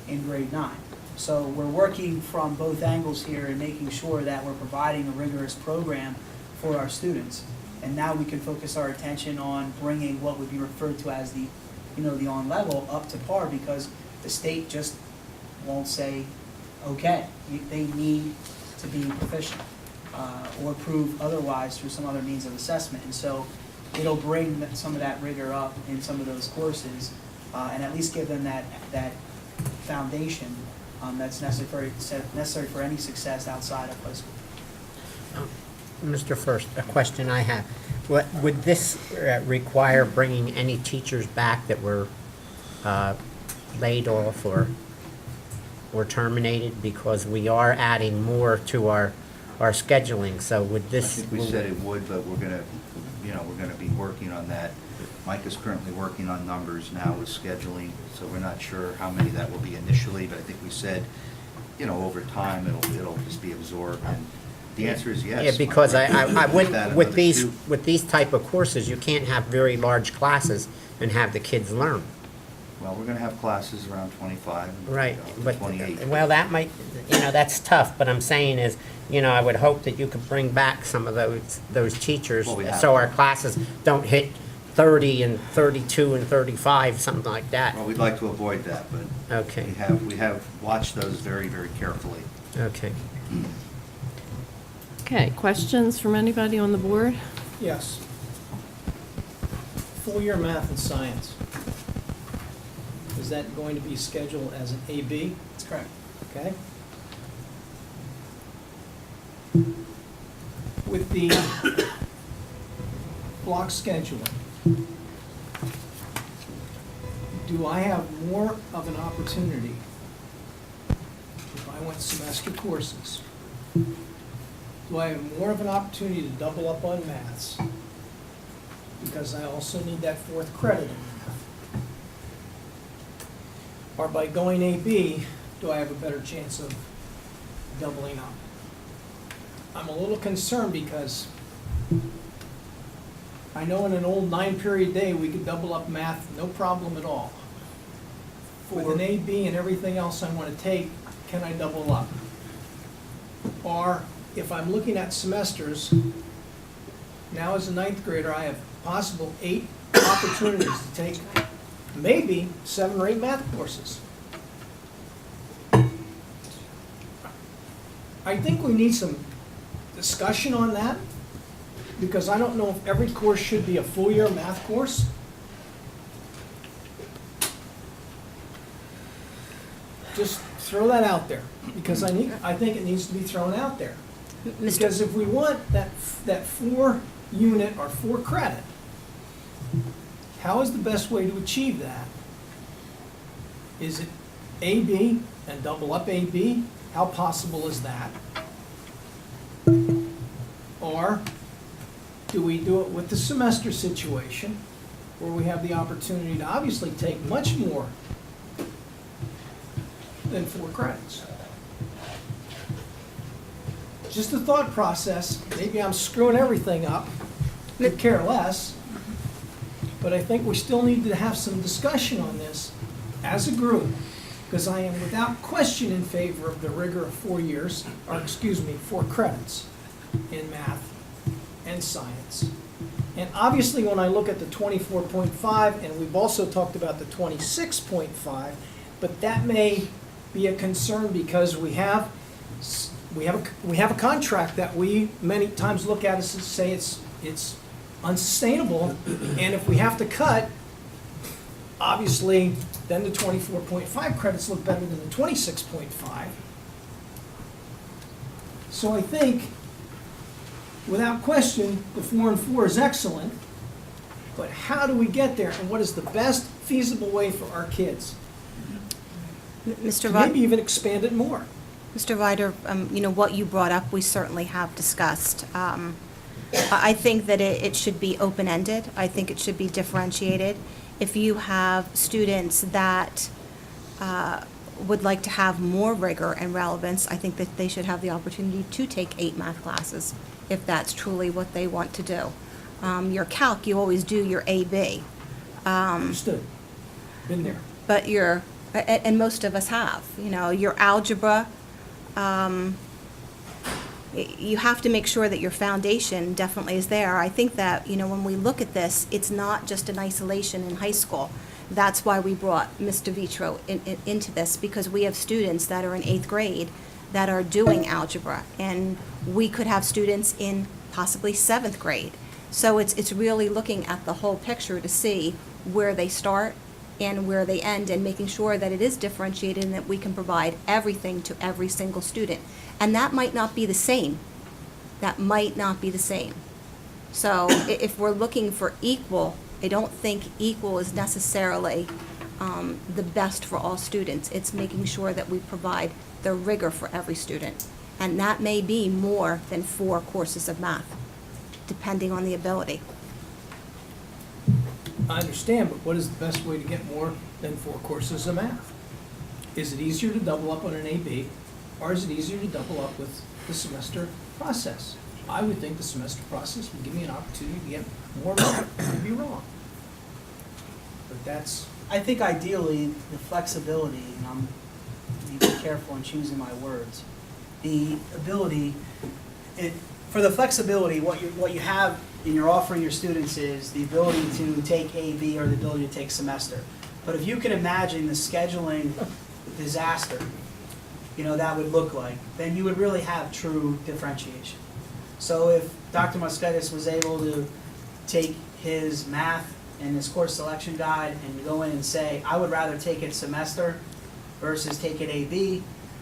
in grade 9. So we're working from both angles here and making sure that we're providing a rigorous program for our students. And now we can focus our attention on bringing what would be referred to as the, you know, the on level up to par, because the state just won't say, okay, they need to be proficient. Or prove otherwise through some other means of assessment. And so it'll bring some of that rigor up in some of those courses, and at least give them that foundation that's necessary for any success outside of high school. Mr. First, a question I have. Would this require bringing any teachers back that were laid off or terminated? Because we are adding more to our scheduling, so would this... I think we said it would, but we're gonna, you know, we're gonna be working on that. Mike is currently working on numbers now with scheduling, so we're not sure how many that will be initially, but I think we said, you know, over time, it'll just be absorbed, and the answer is yes. Yeah, because I That with another these, 2. with these type of courses, you can't have very large classes and have the kids learn. Well, we're gonna have classes around 25, Right, but, 28. well, that might, you know, that's tough, but I'm saying is, you know, I would hope that you could bring back some of those teachers, Well, we have. so our classes don't hit 30 and 32 and 35, something like that. Well, we'd like to avoid that, but Okay, we have watched those very, very carefully. okay. Okay, questions from anybody on the board? Yes. Full year math and science. Is that going to be scheduled as an AB? That's correct. Okay. With the block scheduling, do I have more of an opportunity if I went semester courses? Do I have more of an opportunity to double up on maths? Because I also need that 4th credit in math. Or by going AB, do I have a better chance of doubling up? I'm a little concerned because I know in an old 9-period day, we could double up math, no problem at all. With an AB and everything else I want to take, can I double up? Or if I'm looking at semesters, now as a 9th grader, I have possible 8 opportunities to take maybe 7 or 8 math courses. I think we need some discussion on that, because I don't know if every course should be a full year math course. just throw that out there, because I think it needs to be thrown out there. Mr. Because if we want that 4 unit or 4 credit, how is the best way to achieve that? Is it AB and double up AB? How possible is that? Or do we do it with the semester situation, where we have the opportunity to obviously take much more than 4 credits? Just a thought process. Maybe I'm screwing everything up, could care less, but I think we still need to have some discussion on this as a group, because I am without question in favor of the rigor of 4 years, or 4 credits in math and science. And obviously, when I look at the 24.5, and we've also talked about the 26.5, but that may be a concern because we have a contract that we many times look at as to say it's unsustainable, and if we have to cut, obviously, then the 24.5 credits look better than the 26.5. So I think, without question, the 4 and 4 is excellent, but how do we get there, and what is the best feasible way for our kids? Mr. Maybe even expand it more. Mr. Ryder, what you brought up, we certainly have discussed. I think that it should be open-ended. I think it should be differentiated. If you have students that would like to have more rigor and relevance, I think that they should have the opportunity to take 8 math classes, if that's truly what they want to do. Your calc, you always do your AB. Understood. Been there. But and most of us have, your algebra, you have to make sure that your foundation definitely is there. I think that, when we look at this, it's not just in isolation in high school. That's why we brought Ms. DeVitro into this, because we have students that are in 8th grade that are doing algebra, and we could have students in possibly 7th grade. So it's really looking at the whole picture to see where they start and where they end, and making sure that it is differentiated and that we can provide everything to every single student. And that might not be the same. That might not be the same. So if we're looking for equal, I don't think equal is necessarily the best for all students. It's making sure that we provide the rigor for every student. And that may be more than 4 courses of math, depending on the ability. I understand, but what is the best way to get more than 4 courses of math? Is it easier to double up on an AB, or is it easier to double up with the semester process? I would think the semester process would give me an opportunity to get more math. I could be wrong. But that's... I think ideally, the flexibility, and I'm being careful in choosing my words, the ability, for the flexibility, what you have and you're offering your students is the ability to take AB or the ability to take semester. But if you can imagine the scheduling disaster, that would look like, then you would really have true differentiation. So if Dr. Mosketis was able to take his math and his course selection guide and go in and say, I would rather take it semester versus take it AB,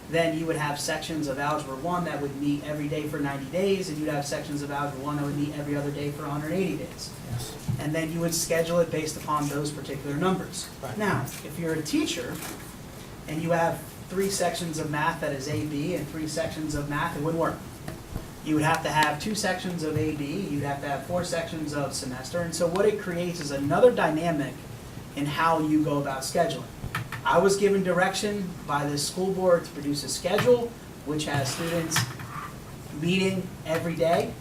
then you would have sections of Algebra 1 that would meet every day for 90 days, and you'd have sections of Algebra 1 that would meet every other day for 180 days. Yes. And then you would schedule it based upon those particular numbers. Right. Now, if you're a teacher and you have 3 sections of math that is AB and 3 sections of math, it wouldn't work. You would have to have 2 sections of AB, you'd have to have 4 sections of semester, and so what it creates is another dynamic in how you go about scheduling. I was given direction by the school board to produce a schedule which has students meeting every day,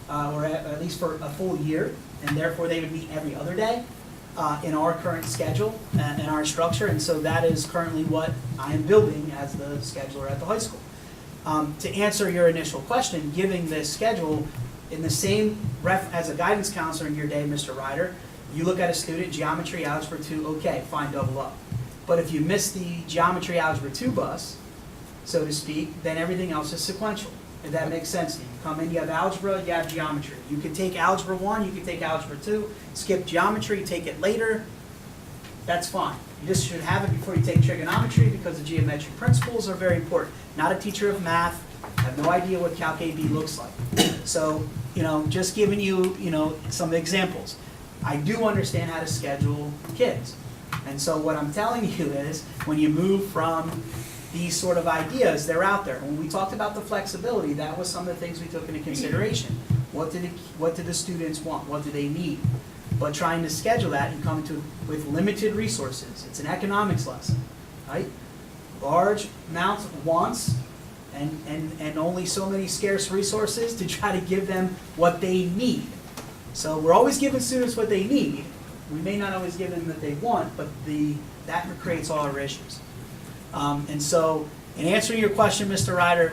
or at least for a full year, and therefore they would meet every other day in our current schedule and in our structure, and so that is currently what I am building as the scheduler at the high school. To answer your initial question, giving this schedule in the same as a guidance counselor in your day, Mr. Ryder, you look at a student, geometry, algebra 2, okay, fine, double up. But if you miss the geometry algebra 2 bus, so to speak, then everything else is sequential, if that makes sense to you. You come in, you have algebra, you have geometry. You can take algebra 1, you can take algebra 2, skip geometry, take it later, that's fine. You just should have it before you take trigonometry because the geometric principles are very important. Not a teacher of math, I have no idea what Calc AB looks like. So, just giving you, some examples. I do understand how to schedule kids. And so what I'm telling you is, when you move from these sort of ideas, they're out there. When we talked about the flexibility, that was some of the things we took into consideration. What did the students want? What do they need? But trying to schedule that, you come into with limited resources. It's an economics lesson, right? Large amounts of wants and only so many scarce resources to try to give them what they need. So we're always giving students what they need. We may not always give them what they want, but that creates all our issues. And so, in answering your question, Mr. Ryder,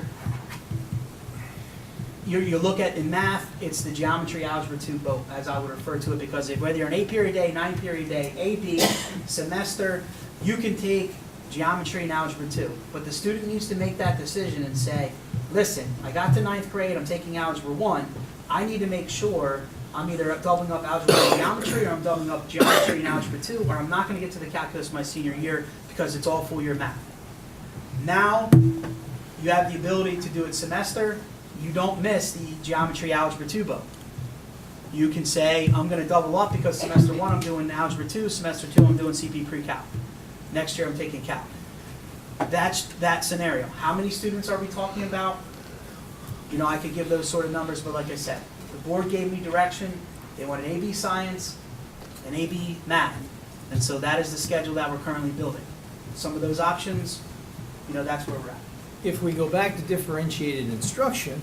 you look at, in math, it's the geometry algebra 2 boat, as I would refer to it, because whether you're an 8-period day, 9-period day, AP, semester, you can take geometry and algebra 2. But the student needs to make that decision and say, listen, I got to 9th grade, I'm taking algebra 1, I need to make sure I'm either doubling up algebra and geometry, or I'm doubling up geometry and algebra 2, or I'm not going to get to the calculus my senior year because it's all full year math. Now, you have the ability to do it semester. You don't miss the geometry algebra 2 boat. You can say, I'm going to double up because semester 1 I'm doing algebra 2, semester 2 I'm doing CP pre-calc. Next year I'm taking calc. That's that scenario. How many students are we talking about? I could give those sort of numbers, but like I said, the board gave me direction. They want an AB science, an AB math. And so that is the schedule that we're currently building. Some of those options, that's where we're at. If we go back to differentiated instruction,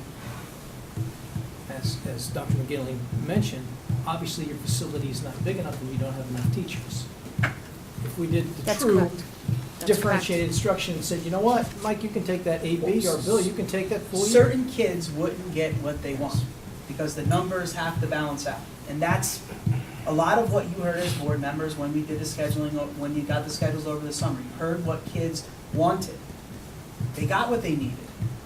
as Dr. McGinley mentioned, obviously your facility is not big enough and you don't have enough teachers. If we did the That's true correct. That's differentiated instruction and said, you know what, Mike, you can take that AB, or Bill, you can take that full year. Certain kids wouldn't get what they want because the numbers have to balance out. And that's a lot of what you heard as board members when we did the scheduling, when you got the schedules over the summer. You heard what kids wanted. They got what they needed.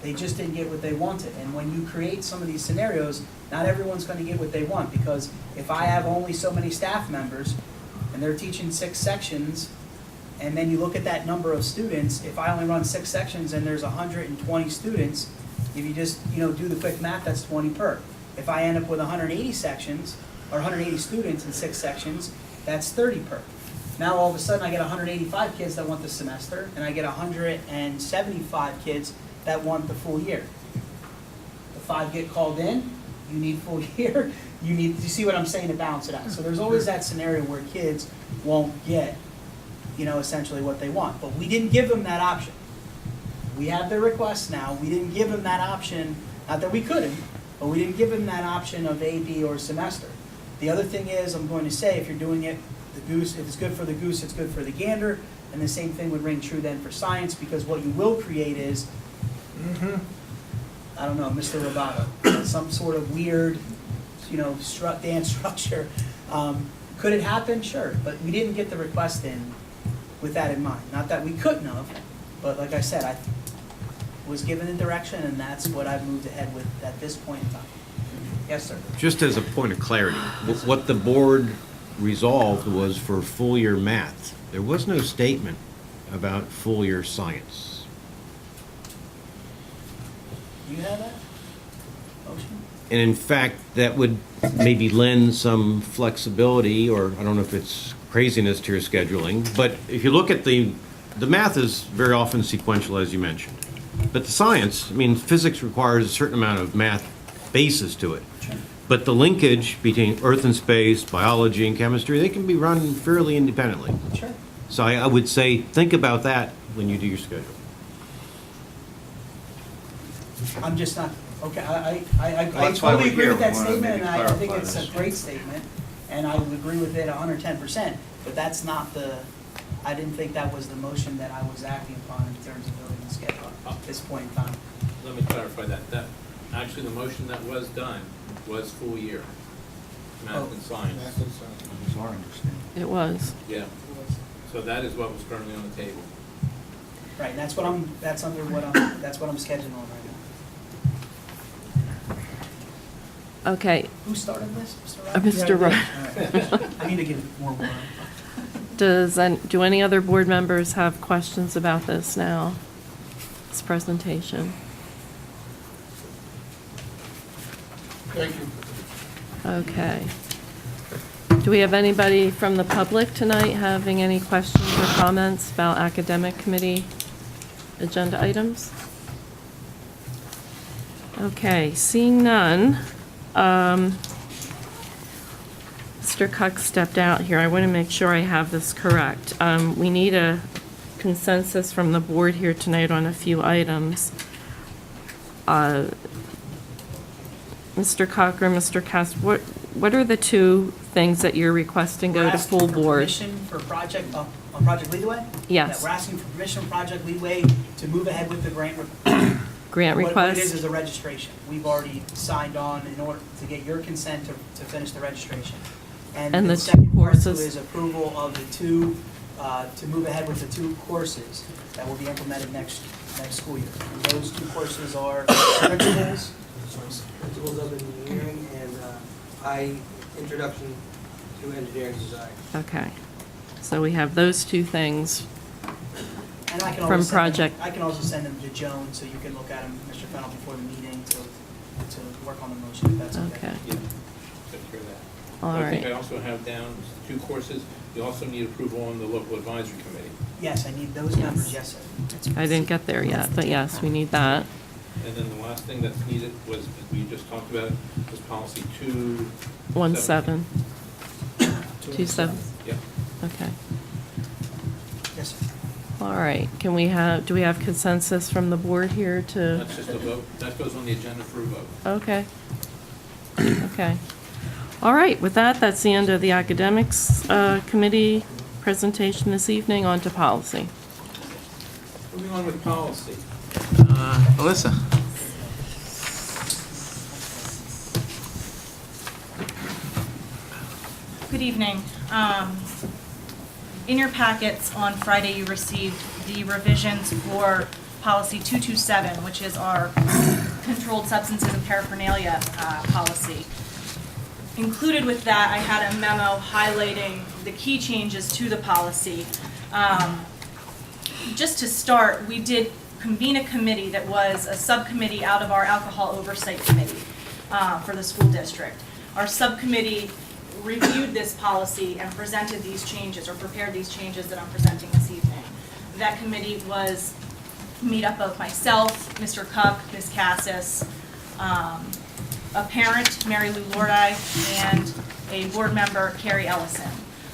They just didn't get what they wanted. And when you create some of these scenarios, not everyone's going to get what they want, because if I have only so many staff members and they're teaching 6 sections, and then you look at that number of students, if I only run 6 sections and there's 120 students, if you just do the quick math, that's 20 per. If I end up with 180 sections or 180 students in 6 sections, that's 30 per. Now all of a sudden I get 185 kids that want the semester, and I get 175 kids that want the full year. The 5 get called in, you need full year, you see what I'm saying, to balance it out. So there's always that scenario where kids won't get, essentially what they want. But we didn't give them that option. We have their requests now, we didn't give them that option, not that we couldn't, but we didn't give them that option of AB or semester. The other thing is, I'm going to say, if you're doing it, the goose, if it's good for the goose, it's good for the gander, and the same thing would ring true then for science, because what you will create is, I don't know, Mr. Roboto, some sort of weird, dance structure. Could it happen? Sure, but we didn't get the request in with that in mind. Not that we couldn't have, but like I said, I was given the direction, and that's what I've moved ahead with at this point in time. Yes, sir. Just as a point of clarity, what the board resolved was for full year math. There was no statement about full year science. You have that motion? And in fact, that would maybe lend some flexibility, or I don't know if it's craziness to your scheduling, but if you look at the math is very often sequential, as you mentioned. But the science, physics requires a certain amount of math basis to it. Sure. But the linkage between earth and space, biology and chemistry, they can be run fairly independently. Sure. So I would say, think about that when you do your schedule. I'm just not, okay, I that's why totally we're agree here. with that We wanna statement, maybe and I think clarify it's this. a great statement, and I would agree with it 110%, but that's not I didn't think that was the motion that I was acting upon in terms of building the schedule at this point in time. Let me clarify that. Actually, the motion that was done was full year, math and science. That was our understanding. It was. Yeah. So that is what was currently on the table. Right, and that's what I'm scheduling on right now. Okay, Who started this, Mr. Wright? Mr. Wright. All right. I need to give more warm. Do any other board members have questions about this now? This presentation? Thank you. Okay. Do we have anybody from the public tonight having any questions or comments about academic committee agenda items? Okay, seeing none, Mr. Cuck stepped out here. I want to make sure I have this correct. We need a consensus from the board here tonight on a few items. Mr. Cocker, Mr. Cass, what are the two things that you're requesting go to full board? We're asking for permission for Project Leadway? Yes. Yeah, we're asking for permission from Project Leadway to move ahead with the grant. Grant What it request? is a registration. We've already signed on in order to get your consent to finish the registration. And the the second two part courses? is approval of the two, to move ahead with the two courses that will be implemented next school year. And those two courses are principles Principles of Engineering and Introduction to Engineering Design. Okay. So we have those two things. And I can From always project. I can also send them to Joan, so you can look at them, Mr. Fennell, before the meeting to work on the motion, if that's okay. Okay. Yeah, take care of that. All I think I right. also have down two courses. You also need approval on the local advisory committee. Yes, I need those members, yes, sir. I didn't get there yet, but yes, we need that. And then the last thing that's needed was, as we just talked about, was policy 17. 27. Yeah. Okay. Yes, sir. All right. Do we have consensus from the board here to? That's just a vote. That goes on the agenda for a vote. Okay. Okay. All right. With that, that's the end of the academics committee presentation this evening. On to policy. Moving on with policy. Alyssa. Good evening. In your packets on Friday, you received the revisions for policy 227, which is our controlled substances and paraphernalia policy. Included with that, I had a memo highlighting the key changes to the policy. Just to start, we did convene a committee that was a subcommittee out of our alcohol oversight committee for the school district. Our subcommittee reviewed this policy and presented these changes, or prepared these changes that I'm presenting this evening. That committee was made up of myself, Mr. Cuck, Ms. Cassis, a parent, Mary Lou Lordi, and a board member, Carrie Ellison.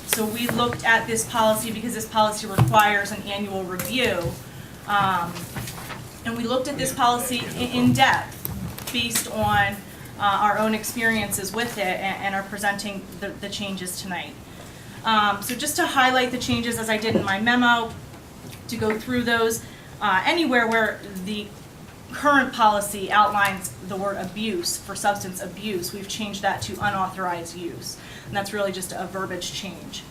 So we looked at this policy because this policy requires an annual review. And we looked at this policy in depth based on our own experiences with it and are presenting the changes tonight. So just to highlight the changes as I did in my memo, to go through those, anywhere where the current policy outlines the word abuse for substance abuse, we've changed that to unauthorized use. And that's really just a verbiage change.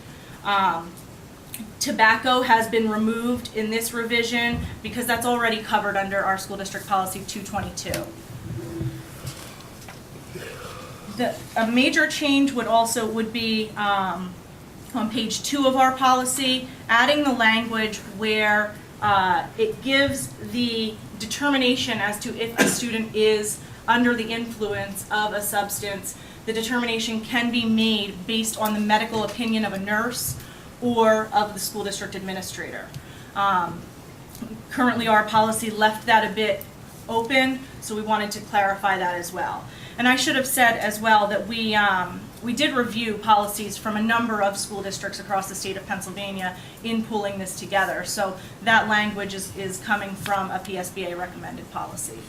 Tobacco has been removed in this revision because that's already covered under our school district policy 222. A major change would be on page 2 of our policy, adding the language where it gives the determination as to if a student is under the influence of a substance. The determination can be made based on the medical opinion of a nurse or of the school district administrator. Currently, our policy left that a bit open, so we wanted to clarify that as well. And I should have said as well that we did review policies from a number of school districts across the state of Pennsylvania in pulling this together. So that language is coming from a PSBA recommended policy.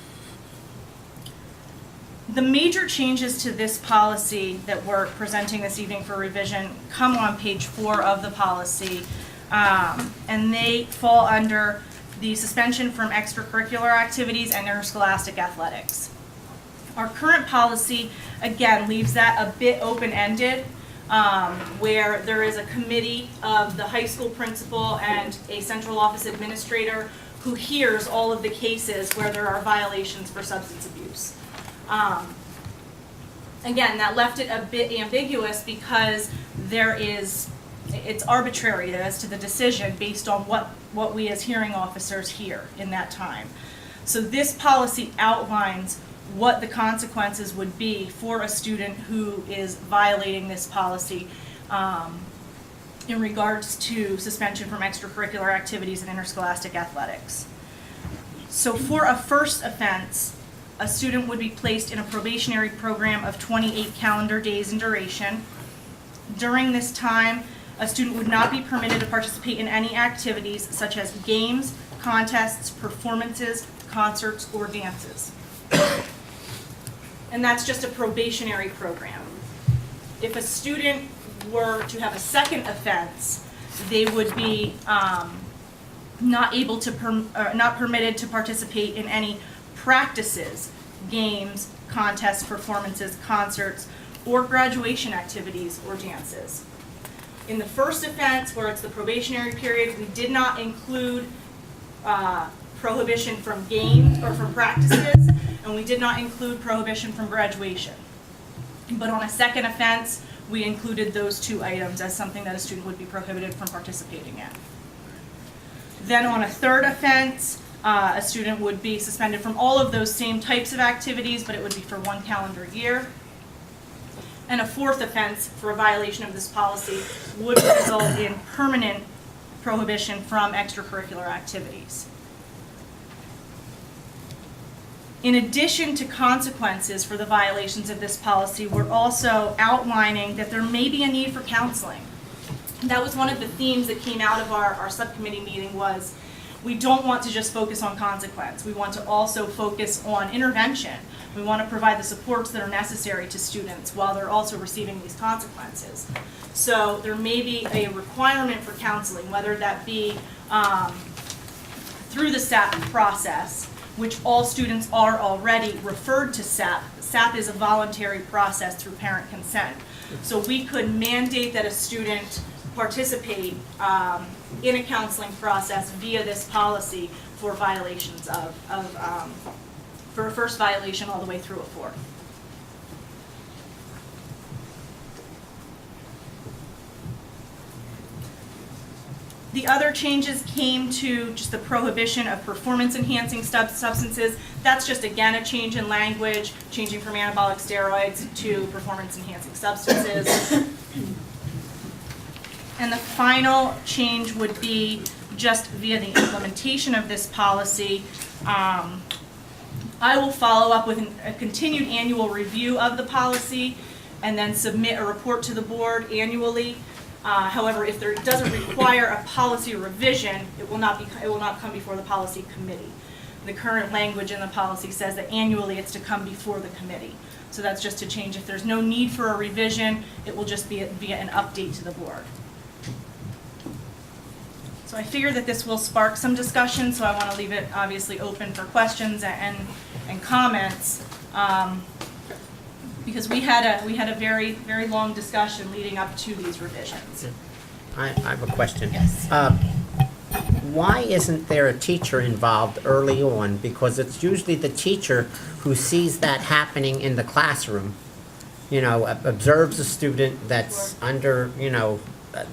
The major changes to this policy that we're presenting this evening for revision come on page 4 of the policy, and they fall under the suspension from extracurricular activities and interscholastic athletics. Our current policy, again, leaves that a bit open-ended, where there is a committee of the high school principal and a central office administrator who hears all of the cases where there are violations for substance abuse. Again, that left it a bit ambiguous because there is it's arbitrary as to the decision based on what we as hearing officers hear in that time. So this policy outlines what the consequences would be for a student who is violating this policy in regards to suspension from extracurricular activities and interscholastic athletics. So for a first offense, a student would be placed in a probationary program of 28 calendar days in duration. During this time, a student would not be permitted to participate in any activities such as games, contests, performances, concerts, or dances. And that's just a probationary program. If a student were to have a second offense, they would be not permitted to participate in any practices, games, contests, performances, concerts, or graduation activities or dances. In the first offense, where it's the probationary period, we did not include prohibition from games or from practices, and we did not include prohibition from graduation. But on a second offense, we included those two items as something that a student would be prohibited from participating in. Then on a third offense, a student would be suspended from all of those same types of activities, but it would be for 1 calendar year. And a fourth offense for a violation of this policy would result in permanent prohibition from extracurricular activities. In addition to consequences for the violations of this policy, we're also outlining that there may be a need for counseling. That was one of the themes that came out of our subcommittee meeting was we don't want to just focus on consequence. We want to also focus on intervention. We want to provide the supports that are necessary to students while they're also receiving these consequences. So there may be a requirement for counseling, whether that be through the SAP process, which all students are already referred to SAP. SAP is a voluntary process through parent consent. So we could mandate that a student participate in a counseling process via this policy for violations for a first violation all the way through a fourth. The other changes came to just the prohibition of performance-enhancing substances. That's just, again, a change in language, changing from anabolic steroids to performance-enhancing substances. And the final change would be just via the implementation of this policy. I will follow up with a continued annual review of the policy and then submit a report to the board annually. However, if there doesn't require a policy revision, it will not come before the policy committee. The current language in the policy says that annually it's to come before the committee. So that's just a change. If there's no need for a revision, it will just be via an update to the board. So I figure that this will spark some discussion, so I want to leave it obviously open for questions and comments. Because we had a very, very long discussion leading up to these revisions. I have a question. Yes. Why isn't there a teacher involved early on? Because it's usually the teacher who sees that happening in the classroom, observes a student that's under,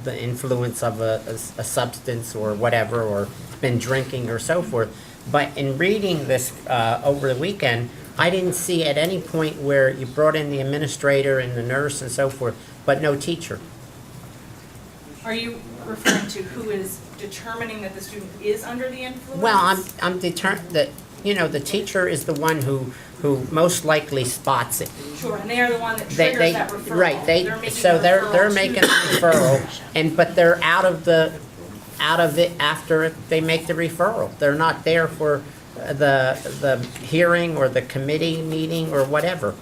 the influence of a substance or whatever, or been drinking or so forth. But in reading this over the weekend, I didn't see at any point where you brought in the administrator and the nurse and so forth, but no teacher. Are you referring to who is determining that the student is under the influence? Well, I'm determined that, the teacher is the one who most likely spots it. Sure, and they are the one that triggers that referral. Right, They're making they're making a referral, but they're out of it after they make the referral. They're not there for the hearing or the committee meeting or whatever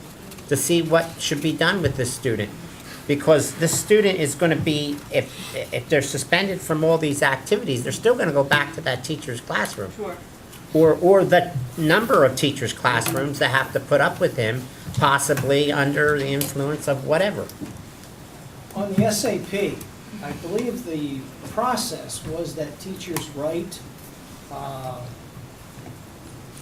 to see what should be done with this student. Because this student is going to be, if they're suspended from all these activities, they're still going to go back to that teacher's classroom. Sure. Or the number of teachers' classrooms that have to put up with him, possibly under the influence of whatever. On the SAP, I believe the process was that teachers write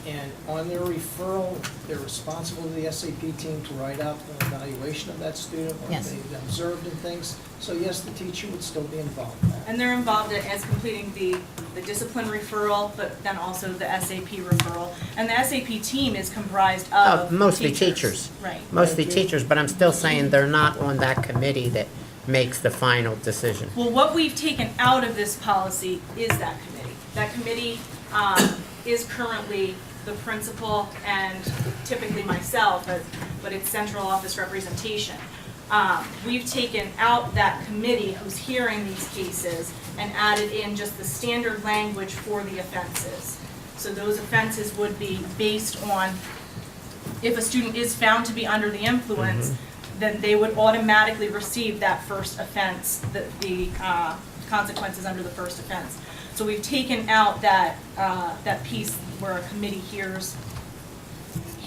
And on their referral, they're responsible to the SAP team to write up an evaluation of that student, what Yes. they've observed and things. So yes, the teacher would still be involved in that. And they're involved as completing the discipline referral, but then also the SAP referral. And the SAP team is comprised of Mostly teachers. Right. Mostly teachers, but I'm still saying they're not on that committee that makes the final decision. Well, what we've taken out of this policy is that committee. That committee is currently the principal and typically myself, but it's central office representation. We've taken out that committee who's hearing these cases and added in just the standard language for the offenses. So those offenses would be based on, if a student is found to be under the influence, then they would automatically receive that first offense, the consequences under the first offense. So we've taken out that piece where a committee hears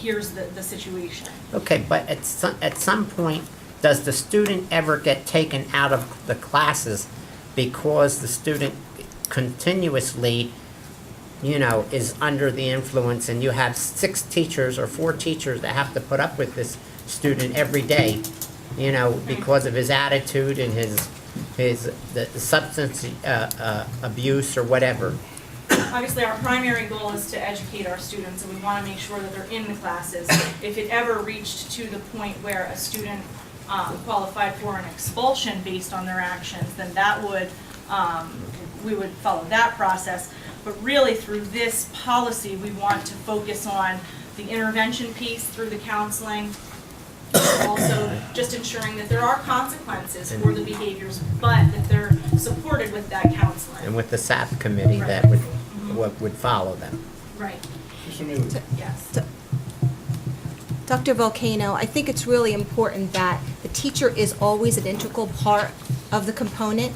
the situation. Okay, but at some point, does the student ever get taken out of the classes because the student continuously, is under the influence, and you have 6 teachers or 4 teachers that have to put up with this student every day, because of his attitude and the substance abuse or whatever? Obviously, our primary goal is to educate our students, and we want to make sure that they're in the classes. If it ever reached to the point where a student qualified for an expulsion based on their actions, then that would, we would follow that process. But really, through this policy, we want to focus on the intervention piece through the counseling, also just ensuring that there are consequences for the behaviors, but that they're supported with that counseling. And with the SAP committee that would follow them. Right. Yes. Dr. Volcano, I think it's really important that the teacher is always an integral part of the component,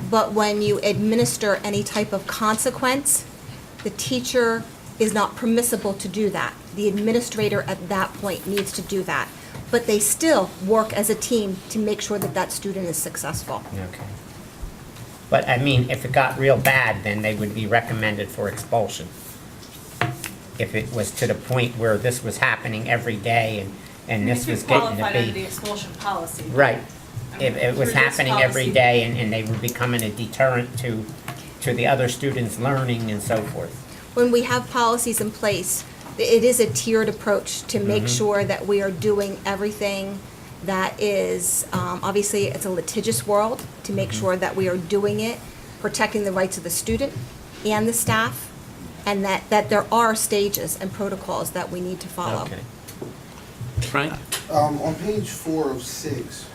but when you administer any type of consequence, the teacher is not permissible to do that. The administrator at that point needs to do that. But they still work as a team to make sure that that student is successful. Okay. But I mean, if it got real bad, then they would be recommended for expulsion. If it was to the point where this was happening every day and this was getting to Qualified under the be. expulsion policy. Right. I mean, If it was through this happening every policy- day and they were becoming a deterrent to the other students' learning and so forth. When we have policies in place, it is a tiered approach to make sure that we are doing everything that is, obviously, it's a litigious world, to make sure that we are doing it, protecting the rights of the student and the staff, and that there are stages and protocols that we need to follow. Okay. Frank? On page 4 of 6,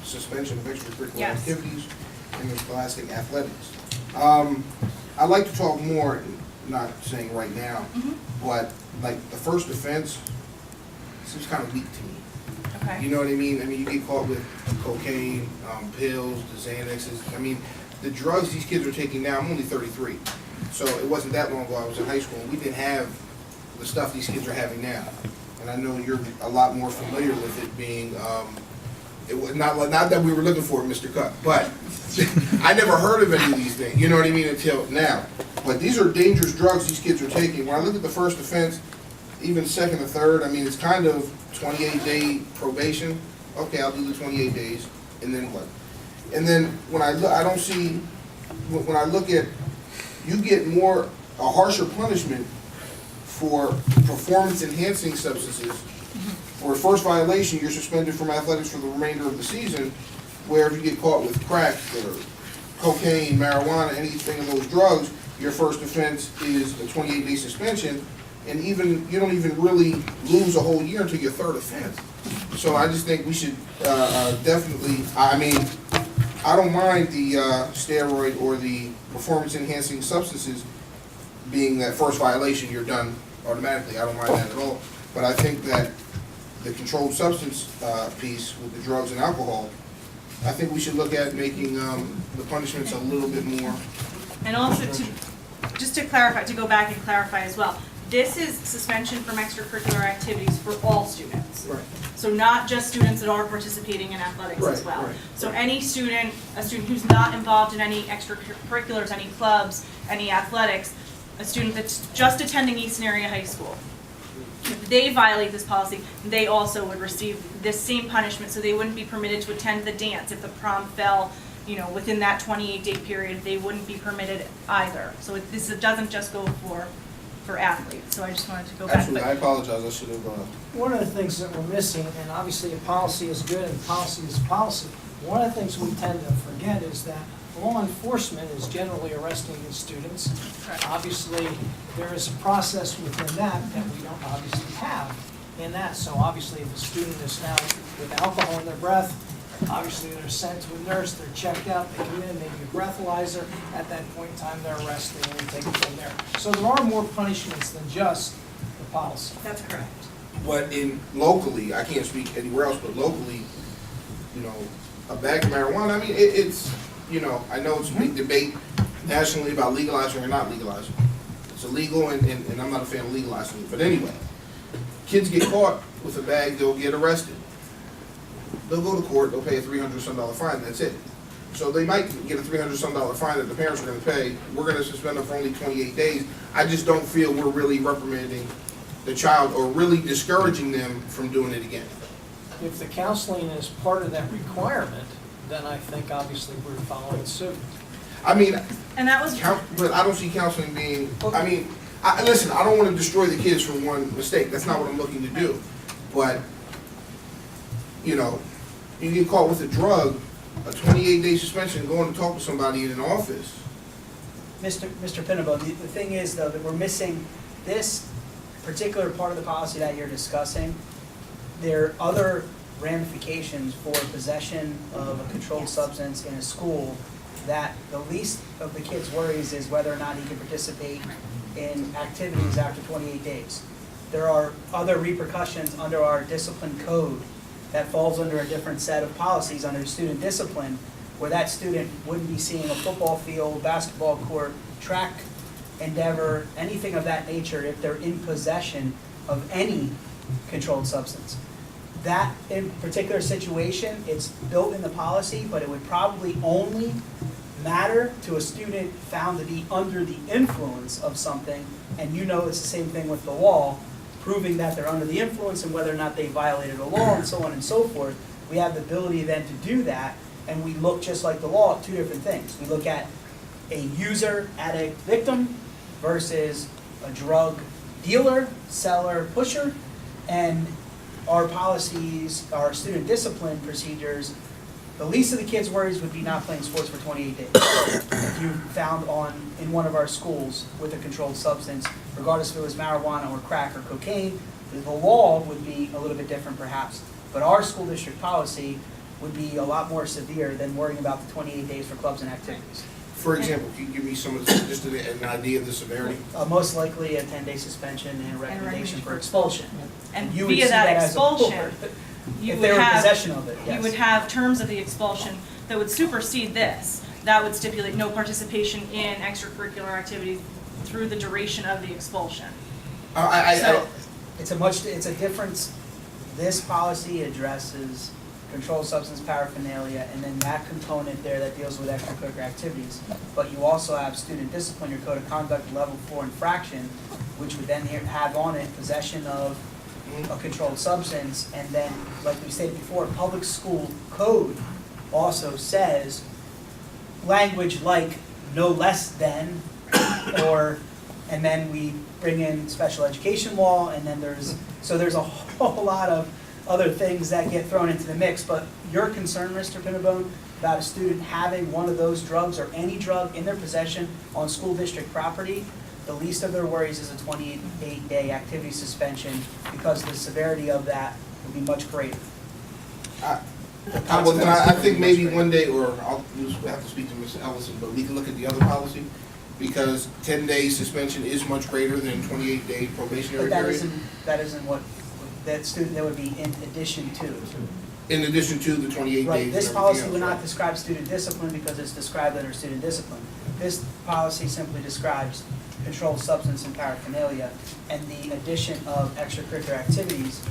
suspension of extracurricular Yes. activities and interscholastic athletics. I'd like to talk more, not saying right now, but like the first offense seems kind of weak to me. Okay. You know what I mean? I mean, you get caught with cocaine, pills, the Xanaxes. I mean, the drugs these kids are taking now, I'm only 33. So it wasn't that long ago I was in high school, and we didn't have the stuff these kids are having now. And I know you're a lot more familiar with it being, it was not that we were looking for it, Mr. Cup, but I never heard of any of these things, you know what I mean, until now. But these are dangerous drugs these kids are taking. When I look at the first offense, even second or third, I mean, it's kind of 28-day probation. Okay, I'll do the 28 days, and then what? And then when I look, I don't see, when I look at, you get a harsher punishment for performance-enhancing substances. For a first violation, you're suspended from athletics for the remainder of the season, where if you get caught with crack or cocaine, marijuana, anything of those drugs, your first offense is a 28-day suspension, and even you don't even really lose a whole year until your third offense. So I just think we should definitely, I mean, I don't mind the steroid or the performance-enhancing substances being that first violation, you're done automatically. I don't mind that at all. But I think that the controlled substance piece with the drugs and alcohol, I think we should look at making the punishments a little bit more. And also just to clarify, to go back and clarify as well, this is suspension from extracurricular activities for all students. Right. So not just students that are participating in athletics as Right, well. right. So any student, a student who's not involved in any extracurriculars, any clubs, any athletics, a student that's just attending Easton Area High School, if they violate this policy, they also would receive this same punishment, so they wouldn't be permitted to attend the dance. If the prom fell, within that 28-day period, they wouldn't be permitted either. So it doesn't just go for athletes, so I just wanted to go back. Absolutely, I apologize, I should have, One of the things that we're missing, and obviously a policy is good and policy is policy, one of the things we tend to forget is that law enforcement is generally arresting these students. Correct. Obviously, there is a process within that we don't obviously have in that. So obviously, if a student is found with alcohol in their breath, obviously they're sent to a nurse, they're checked out, they come in, maybe a breathalyzer. At that point in time, they're arrested and we take it from there. So there are more punishments than just the policy. That's correct. but locally, I can't speak anywhere else, but locally, a bag of marijuana, I mean, it's, I know it's a big debate nationally about legalizing or not legalizing. It's illegal, and I'm not a fan of legalizing it, but anyway, kids get caught with a bag, they'll get arrested. They'll go to court, they'll pay a $300-some fine, that's it. So they might get a $300-some fine that the parents are gonna pay. We're gonna suspend them for only 28 days. I just don't feel we're really reprimanding the child or really discouraging them from doing it again. If the counseling is part of that requirement, then I think obviously we're following suit. I mean, And that was, but I don't see counseling being, listen, I don't want to destroy the kids for one mistake. That's not what I'm looking to do. But, you get caught with a drug, a 28-day suspension, going to talk to somebody in an office. Mr. Pinnable, the thing is, though, that we're missing this particular part of the policy that you're discussing. There are other ramifications for possession of a controlled substance in a school that the least of the kids' worries is whether or not he can participate in activities after 28 days. There are other repercussions under our discipline code that falls under a different set of policies under student discipline, where that student wouldn't be seeing a football field, basketball court, track endeavor, anything of that nature if they're in possession of any controlled substance. That in particular situation, it's built in the policy, but it would probably only matter to a student found to be under the influence of something, and it's the same thing with the law, proving that they're under the influence and whether or not they violated a law and so on and so forth. We have the ability then to do that, and we look just like the law at two different things. We look at a user, addict, victim versus a drug dealer, seller, pusher, and our policies, our student discipline procedures, the least of the kids' worries would be not playing sports for 28 days. If you found in one of our schools with a controlled substance, regardless if it was marijuana or crack or cocaine, the law would be a little bit different perhaps. But our school district policy would be a lot more severe than worrying about the 28 days for clubs and activities. For example, can you give me just an idea of the severity? Most likely a 10-day suspension and a recommendation for expulsion. and You would via see that as a expulsion, board. you If would they were in have, possession of it, yes. you would have terms of the expulsion that would supersede this. That would stipulate no participation in extracurricular activities through the duration of the expulsion. It's a difference. This policy addresses controlled substance paraphernalia, and then that component there that deals with extracurricular activities. But you also have student discipline, your code of conduct level 4 infraction, which would then have on it possession of a controlled substance, and then, like we stated before, public school code also says language like no less than, and then we bring in special education law, and then there's a whole lot of other things that get thrown into the mix. But your concern, Mr. Pinnabone, about a student having one of those drugs or any drug in their possession on school district property, the least of their worries is a 28-day activity suspension, because the severity of that would be much greater. I think maybe one day, or I'll have to speak to Ms. Ellison, but we can look at the other policy, because 10 days suspension is much greater than 28-day probationary But period. that isn't what, that would be in addition to. In addition to the 28 days. Right, this and policy everything would else, not right? describe student discipline because it's described under student discipline. This policy simply describes controlled substance and paraphernalia and the addition of extracurricular activities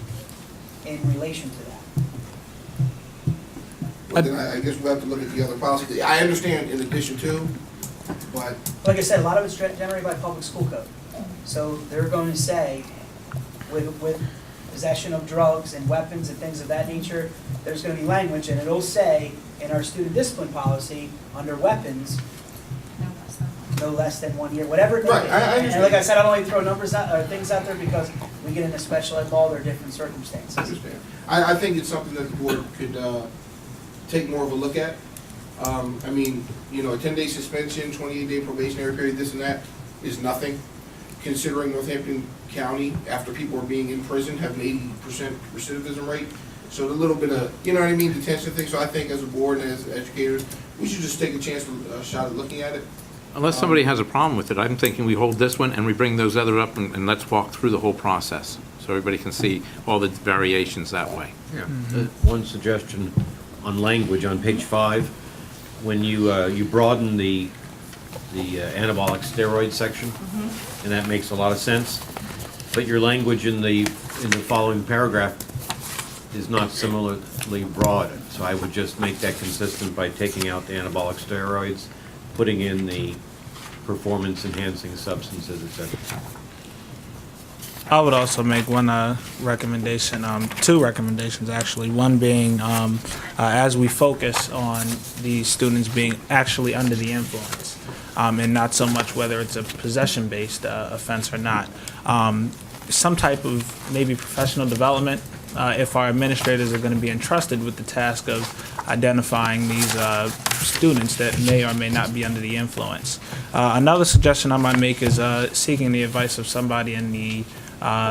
in relation to that. Well, then I guess we'll have to look at the other policy. I understand in addition to, But Like I said, a lot of it's generated by public school code. So they're going to say, with possession of drugs and weapons and things of that nature, there's going to be language, and it'll say in our student discipline policy, under weapons, no less than 1 year, whatever it may be. Right, I And like I said, I don't like to throw numbers out, or things out there, because we get into special ed law, there are different circumstances. I understand. I think it's something that the board could take more of a look at. I mean, you know, a 10-day suspension, 28-day probationary period, this and that, is nothing, considering Northampton County, after people are being in prison, have an 80% recidivism rate. So a little bit of, you know what I mean, detention thing. So I think as a board and as educators, we should just take a chance, a shot at looking at it. Unless somebody has a problem with it, I'm thinking we hold this one and we bring those other up and let's walk through the whole process so everybody can see all the variations that way. One suggestion on language on page 5, when you broaden the anabolic steroid section, and that makes a lot of sense, but your language in the following paragraph is not similarly broad, so I would just make that consistent by taking out the anabolic steroids, putting in the performance-enhancing substances, etc. I would also make one recommendation, two recommendations actually. One being, as we focus on these students being actually under the influence, and not so much whether it's a possession-based offense or not, some type of maybe professional development, if our administrators are going to be entrusted with the task of identifying these students that may or may not be under the influence. Another suggestion I might make is seeking the advice of somebody in the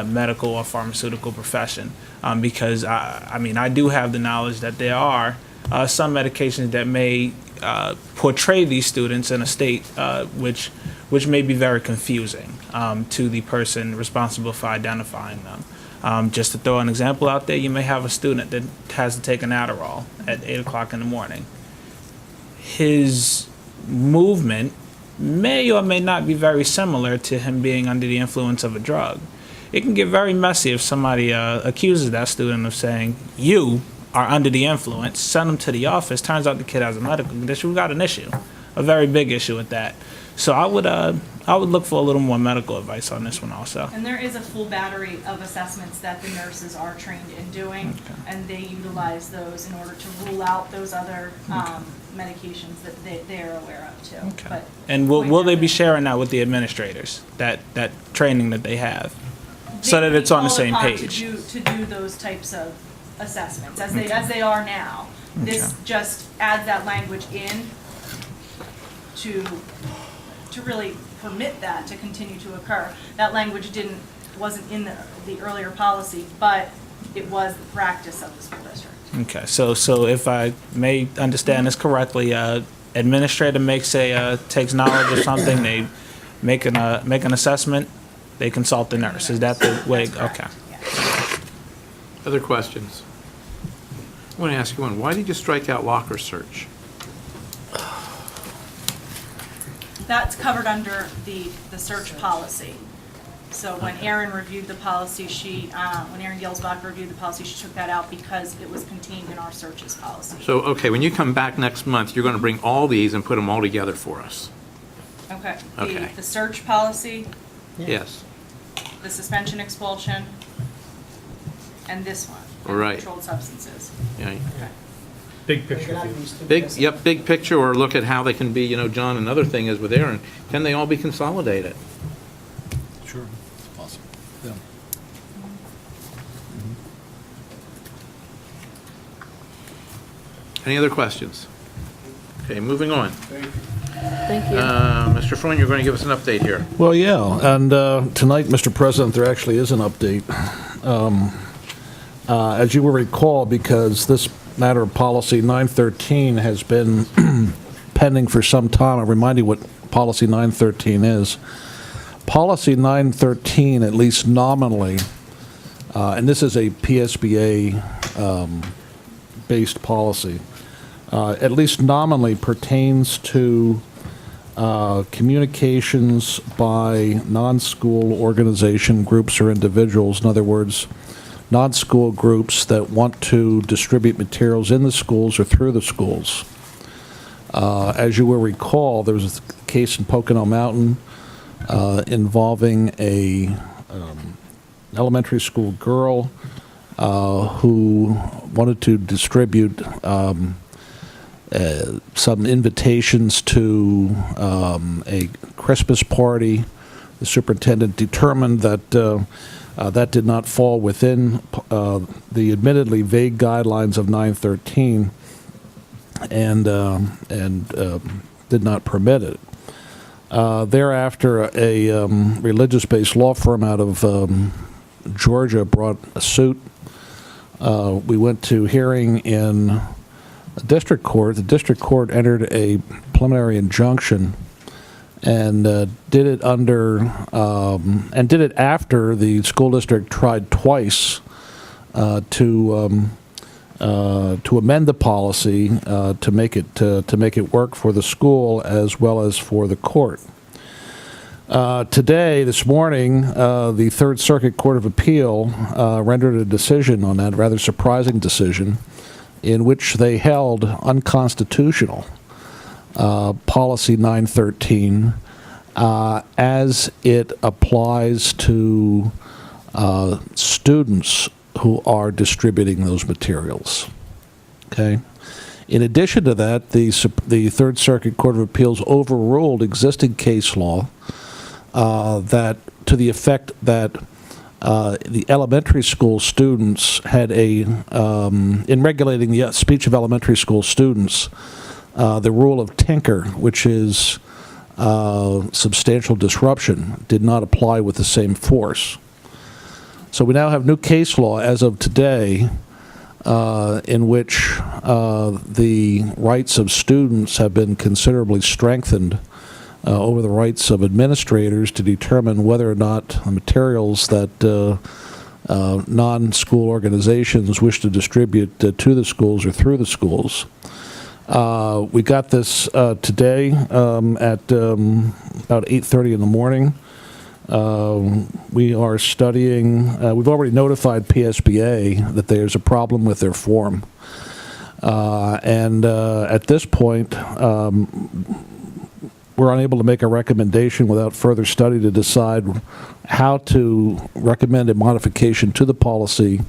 medical or pharmaceutical profession, because I mean, I do have the knowledge that there are some medications that may portray these students in a state which may be very confusing to the person responsible for identifying them. Just to throw an example out there, you may have a student that has to take an Adderall at 8 o'clock in the morning. His movement may or may not be very similar to him being under the influence of a drug. It can get very messy if somebody accuses that student of saying, you are under the influence, send him to the office. Turns out the kid has a medical condition. We've got an issue, a very big issue with that. So I would look for a little more medical advice on this one also. And there is a full battery of assessments that the nurses are trained in doing, and they utilize those in order to rule out those other medications that they are aware of too. Okay. But And will they be sharing that with the administrators, that training that they have, so that it's on the same page? To do those types of assessments, as they are now. This just adds that language in to really permit that to continue to occur. That language wasn't in the earlier policy, but it was the practice of the school district. Okay, so if I may understand this correctly, administrator takes knowledge of something, they make an assessment, they consult the nurse. Is that the way? Okay. Other questions? I want to ask you one. Why did you strike out locker search? That's covered under the search policy. So when Erin reviewed the policy, when Erin Gilsbach reviewed the policy, she took that out because it was contained in our searches policy. So, okay, when you come back next month, you're going to bring all these and put them all together for us? Okay. Okay. The search policy, Yes. the suspension expulsion, and this one. All right. Controlled substances. Yeah. Okay. Big picture view. Big picture, or look at how they can be, John, another thing is with Aaron, can they all be consolidated? Sure, it's possible. Yeah. Any other questions? Okay, moving on. Thank you. Mr. Freund, you're going to give us an update here. Well, yeah, and tonight, Mr. President, there actually is an update. As you will recall, because this matter of Policy 913 has been pending for some time, I'll remind you what Policy 913 is. Policy 913, at least nominally, and this is a PSBA-based policy, at least nominally pertains to communications by non-school organization groups or individuals. In other words, non-school groups that want to distribute materials in the schools or through the schools. As you will recall, there was a case in Pocono Mountain involving a elementary school girl who wanted to distribute some invitations to a Christmas party. The superintendent determined that that did not fall within the admittedly vague guidelines of 913 and did not permit it. Thereafter, a religious-based law firm out of Georgia brought a suit. We went to hearing in the district court. The district court entered a preliminary injunction and did it after the school district tried twice to amend the policy to make it work for the school as well as for the court. This morning, the Third Circuit Court of Appeal rendered a decision on that, rather surprising decision, in which they held unconstitutional Policy 913 as it applies to students who are distributing those materials. Okay? In addition to that, the Third Circuit Court of Appeals overruled existing case law that to the effect that the elementary school students had in regulating the speech of elementary school students, the rule of tinker, which is substantial disruption, did not apply with the same force. So we now have new case law as of today in which the rights of students have been considerably strengthened over the rights of administrators to determine whether or not the materials that non-school organizations wish to distribute to the schools or through the schools. We got this today at about 8:30 in the morning. We are studying, we've already notified PSBA that there's a problem with their form. And at this point, we're unable to make a recommendation without further study to decide how to recommend a modification to the policy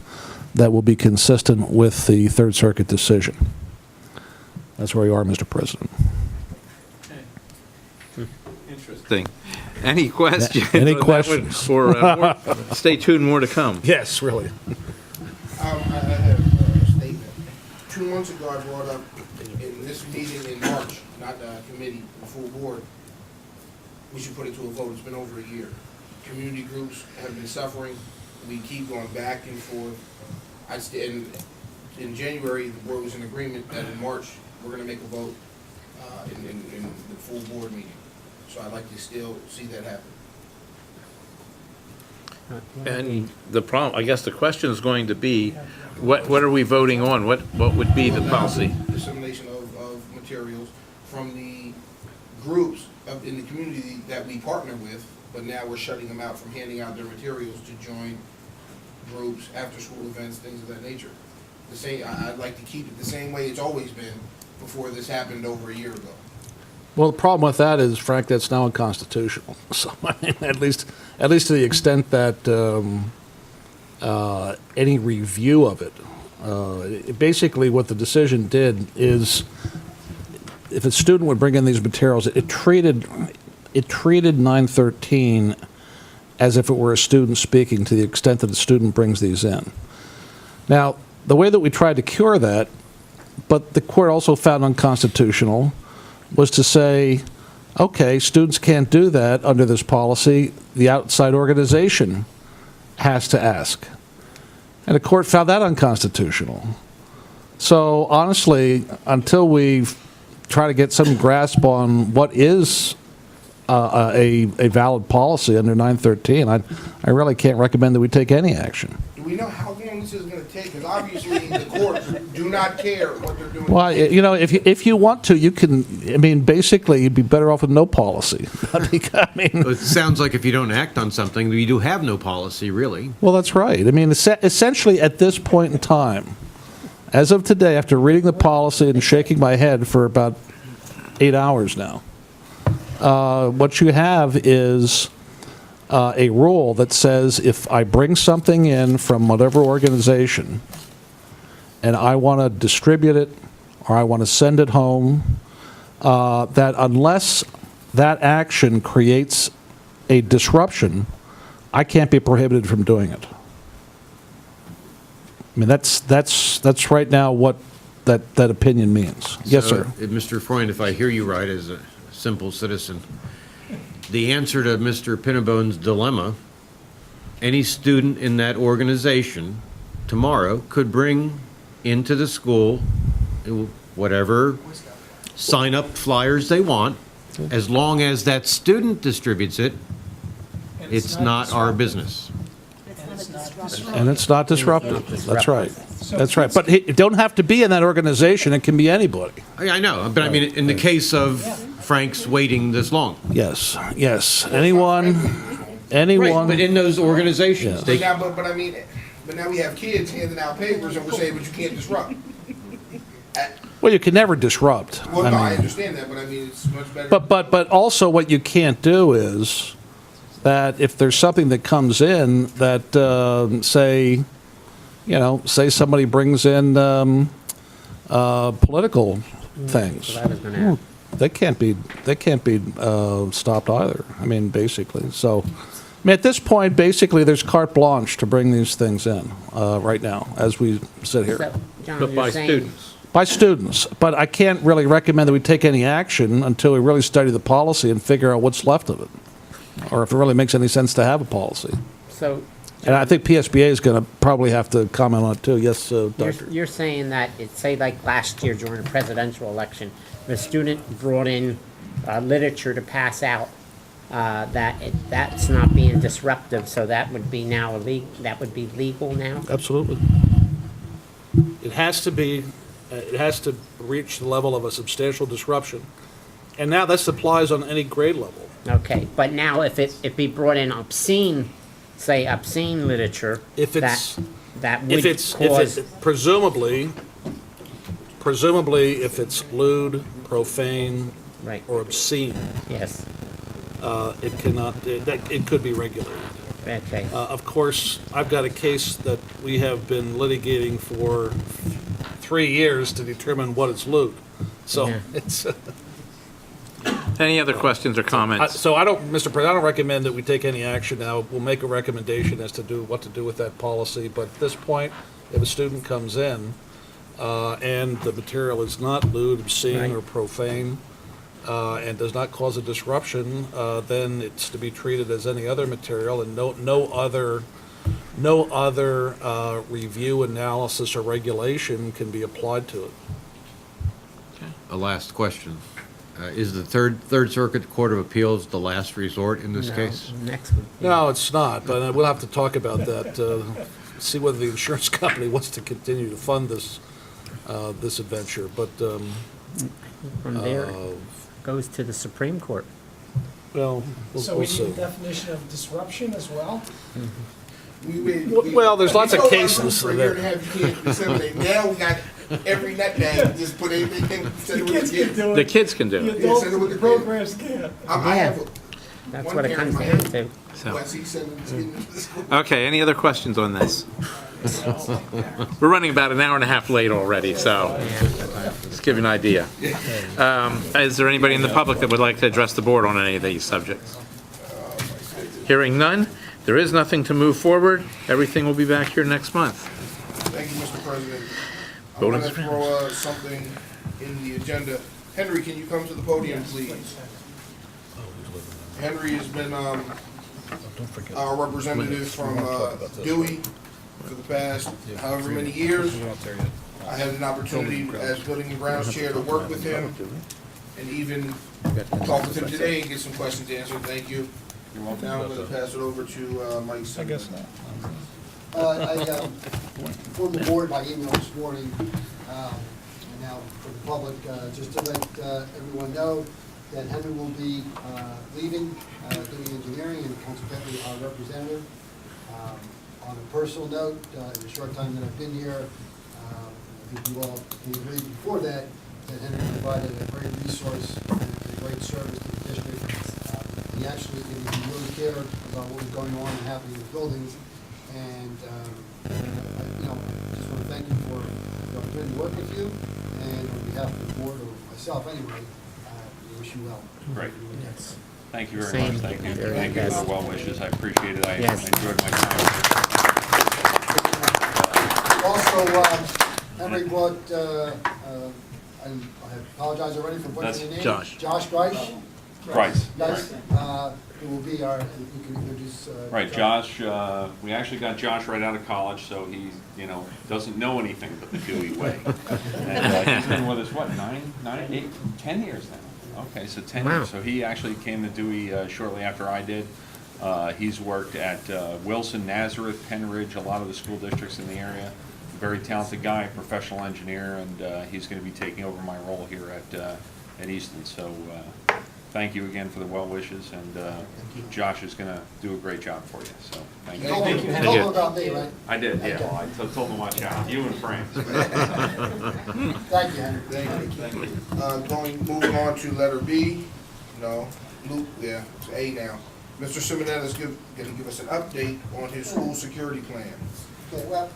that will be consistent with the Third Circuit decision. That's where we are, Mr. President. Interesting. Any questions? Any questions? Or stay tuned, more to come. Yes, really. I have a statement. 2 months ago, I brought up in this meeting in March, not the committee, the full board, we should put it to a vote. It's been over a year. Community groups have been suffering. We keep going back and forth. In January, the board was in agreement that in March, we're going to make a vote in the full board meeting. So I'd like to still see that happen. And the problem, I guess the question is going to be, what are we voting on? What would be the policy? Dissemination of materials from the groups in the community that we partner with, but now we're shutting them out from handing out their materials to join groups, after-school events, things of that nature. I'd like to keep it the same way it's always been before this happened over a year ago. Well, the problem with that is, Frank, that's now unconstitutional. So, I mean, at least to the extent that any review of it, basically what the decision did is, if a student would bring in these materials, it treated 913 as if it were a student speaking to the extent that the student brings these in. Now, the way that we tried to cure that, but the court also found unconstitutional, was to say, okay, students can't do that under this policy. The outside organization has to ask. And the court found that unconstitutional. So honestly, until we try to get some grasp on what is a valid policy under 913, I really can't recommend that we take any action. Do we know how long this is going to take? Because obviously the courts do not care what they're doing. Well, you know, if you want to, you can. I mean, basically, you'd be better off with no policy. I mean, It sounds like if you don't act on something, you do have no policy, really. well, that's right. I mean, essentially, at this point in time, as of today, after reading the policy and shaking my head for about 8 hours now, what you have is a rule that says if I bring something in from whatever organization and I want to distribute it or I want to send it home, that unless that action creates a disruption, I can't be prohibited from doing it. I mean, that's right now what that opinion means. Yes, So, sir. Mr. Freund, if I hear you right as a simple citizen, the answer to Mr. Pinnabone's dilemma, any student in that organization tomorrow could bring into the school whatever sign-up flyers they want, as long as that student distributes it, it's not our business. And it's not disruptive. That's right. That's right. But it don't have to be in that organization. It can be anybody. I know, but I mean, in the case of Frank's waiting this long. Yes, yes. Anyone. Right, but in those organizations, Yeah. they, But I mean, but now we have kids handing out papers and we're saying, but you can't disrupt. Well, you can never disrupt. Well, no, I mean, understand that, but I mean, it's much better. but also what you can't do is that if there's something that comes in that, say somebody brings in political things. That was gonna happen. They can't be stopped either. I mean, basically. So, I mean, at this point, basically, there's carte blanche to bring these things in right now as we sit here. So, John, But you're by saying- students. By students, but I can't really recommend that we take any action until we really study the policy and figure out what's left of it, or if it really makes any sense to have a policy. So, And I think PSBA is going to probably have to comment on it too. Yes, Doctor. you're saying that, say like last year during the presidential election, the student brought in literature to pass out, that's not being disruptive, so that would be now that would be legal now? Absolutely. It has to be. It has to reach the level of a substantial disruption, and now this applies on any grade level. Okay, but now if he brought in obscene literature, If it's that would cause. Presumably, if it's lewd, profane, Right. or obscene, Yes, it cannot. It could be regulated. okay. Of course, I've got a case that we have been litigating for 3 years to determine what is lewd. So Yeah. it's. Any other questions or comments? So I don't, Mr. President, I don't recommend that we take any action now. We'll make a recommendation as to what to do with that policy. But at this point, if a student comes in and the material is not lewd, obscene, Right. or profane, and does not cause a disruption, then it's to be treated as any other material, and no other review, analysis, or regulation can be applied to it. a last question. Is the Third Circuit Court of Appeals the last resort in this No, case? Next would be. No, it's not, but we'll have to talk about that, see whether the insurance company wants to continue to fund this adventure, but, From there, it goes to the Supreme Court. well, So we'll we need see. a definition of disruption as well? Well, there's lots of We told cases For a year and a half, you can't disseminate. Now we got every nutbag, just put anything, send it with the kids. do The kids can do The it. Yeah, adults send it with the programs can't. I have That's one what it parent comes in down my to. So- Wes, he sent it to the school. Okay, any other questions on this? We're running about an hour and a half late already, so just give you an idea. Is there anybody in the public that would like to address the board on any of these subjects? Hearing none, there is nothing to move forward. Everything will be back here next month. Thank you, Mr. President. I'm Voting gonna is throw something in the agenda. Henry, can you come to the podium, please? Henry has been our representative from Dewey for the past however many years. I had an opportunity as Building and Grounds Chair to work with him and even talk with him today and get some questions answered. Thank you. Now I'm going to pass it over to Mike. I guess not. I informed the board by email this morning, and now for the public, just to let everyone know that Henry will be leaving Dewey Engineering and consequently our representative. On a personal note, in the short time that I've been here, I think you all can agree before that, that Henry provided a great resource and a great service to the district. He actually really cared about what was going on and happening in the buildings. And, just want to thank you for the opportunity to work with you. And on behalf of the board, or myself anyway, we wish you well. Great. Yes. Thank you very Same. much. Thank you. Very Thank you good. for the well wishes. I appreciate it. I Yes. enjoyed my time. Also, Henry brought, I apologize already for That's butchering the name. Josh. Josh Grice. Grice. Grice, who will be our, you can introduce. Right, Josh, we actually got Josh right out of college, so he, doesn't know anything but the Dewey way. And he's been with us, what, 10 years now? Okay, so 10 Wow. years. So he actually came to Dewey shortly after I did. He's worked at Wilson, Nazareth, Penridge, a lot of the school districts in the area. Very talented guy, professional engineer, and he's going to be taking over my role here at Easton. So thank you again for the well wishes, and Josh is going to do a great job for you. So thank you. You told him about me, right? I did, yeah. Well, I told him to watch out. You and Frank. Thank you, Henry. Thank you. Moving on to letter B. No, Luke, yeah, it's A now. Mr. Simonetta is going to give us an update on his school security plan. Okay, well,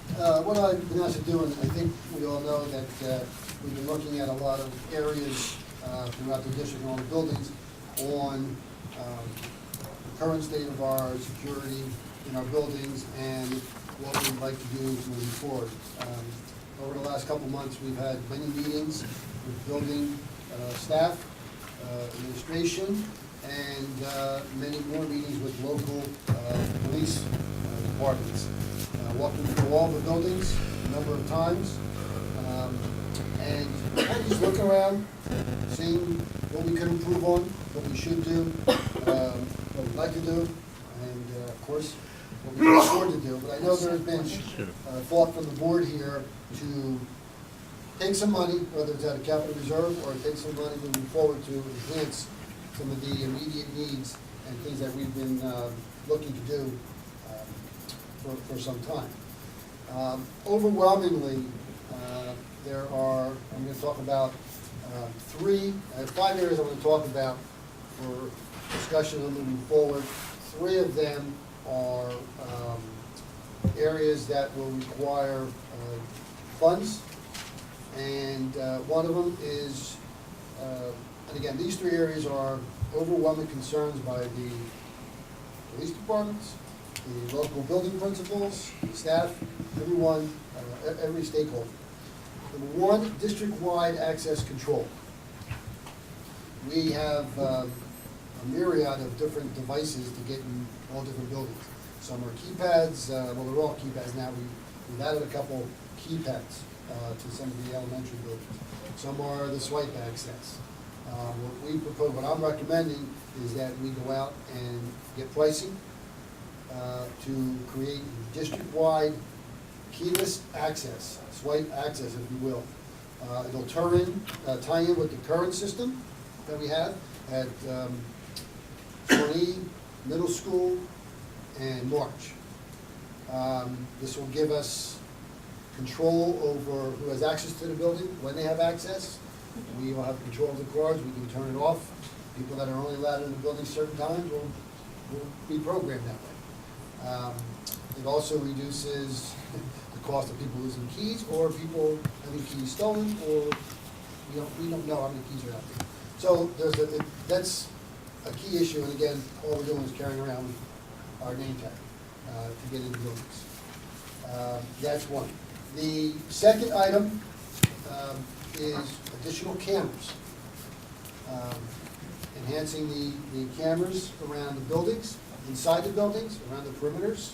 what I've been asked to do, and I think we all know that we've been looking at a lot of areas throughout the district and all the buildings on the current state of our security in our buildings and what we'd like to do moving forward. Over the last couple of months, we've had many meetings with building staff, administration, and many more meetings with local police departments. Walking through all the buildings a number of times, and just look around, seeing what we could improve on, what we should do, what we'd like to do, and of course, what we can afford to do. But I know there has been thought from the board here to take some money, whether it's out of capital reserve or take some money moving forward to enhance some of the immediate needs and things that we've been looking to do for some time. Overwhelmingly, there are, I'm going to talk about five areas I'm going to talk about for discussion on moving forward. Three of them are areas that will require funds, and one of them is, and again, these three areas are overwhelming concerns by the police departments, the local building principals, staff, everyone, every stakeholder. Number one, district-wide access control. We have a myriad of different devices to get in all different buildings. Some are keypads, well, they're all keypads now. We've added a couple keypads to some of the elementary buildings. Some are the swipe access. What I'm recommending is that we go out and get pricing to create district-wide keyless access, swipe access, if you will. It'll tie in with the current system that we have at Shawnee Middle School and March. This will give us control over who has access to the building, when they have access. We will have control of the cards, we can turn it off. People that are only allowed in the building certain times will be programmed that way. It also reduces the cost of people losing keys or people having keys stolen, or we don't know how many keys are out there. So that's a key issue, and again, all we're doing is carrying around our name tag to get into buildings. That's one. The second item is additional cameras. Enhancing the cameras around the buildings, inside the buildings, around the perimeters.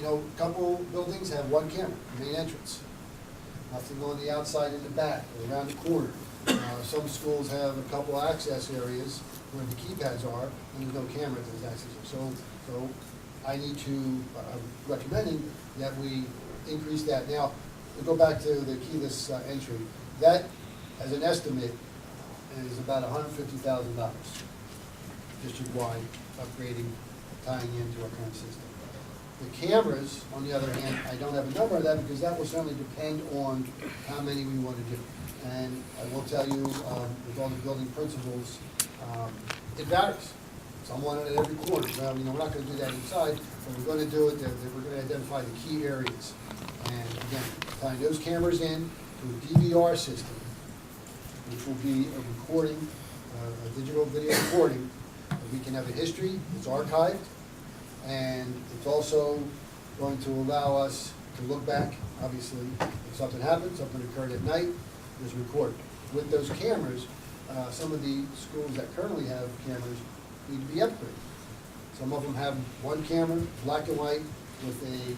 A couple buildings have one camera, the main entrance. Nothing on the outside in the back or around the corner. Some schools have a couple access areas where the keypads are, and there's no camera to those access areas. So I'm recommending that we increase that. Now, to go back to the keyless entry, that, as an estimate, is about $150,000 district-wide upgrading, tying into our current system. The cameras, on the other hand, I don't have a number of that because that will certainly depend on how many we want to do. And I will tell you, with all the building principals, it varies. Some want it at every corner. Well, we're not going to do that inside, but we're going to do it, we're going to identify the key areas. And again, tying those cameras in to a DVR system, which will be a recording, a digital video recording. We can have a history, it's archived, and it's also going to allow us to look back. Obviously, if something happened, something occurred at night, it's recorded. With those cameras, some of the schools that currently have cameras need to be upgraded. Some of them have one camera, black and white, with a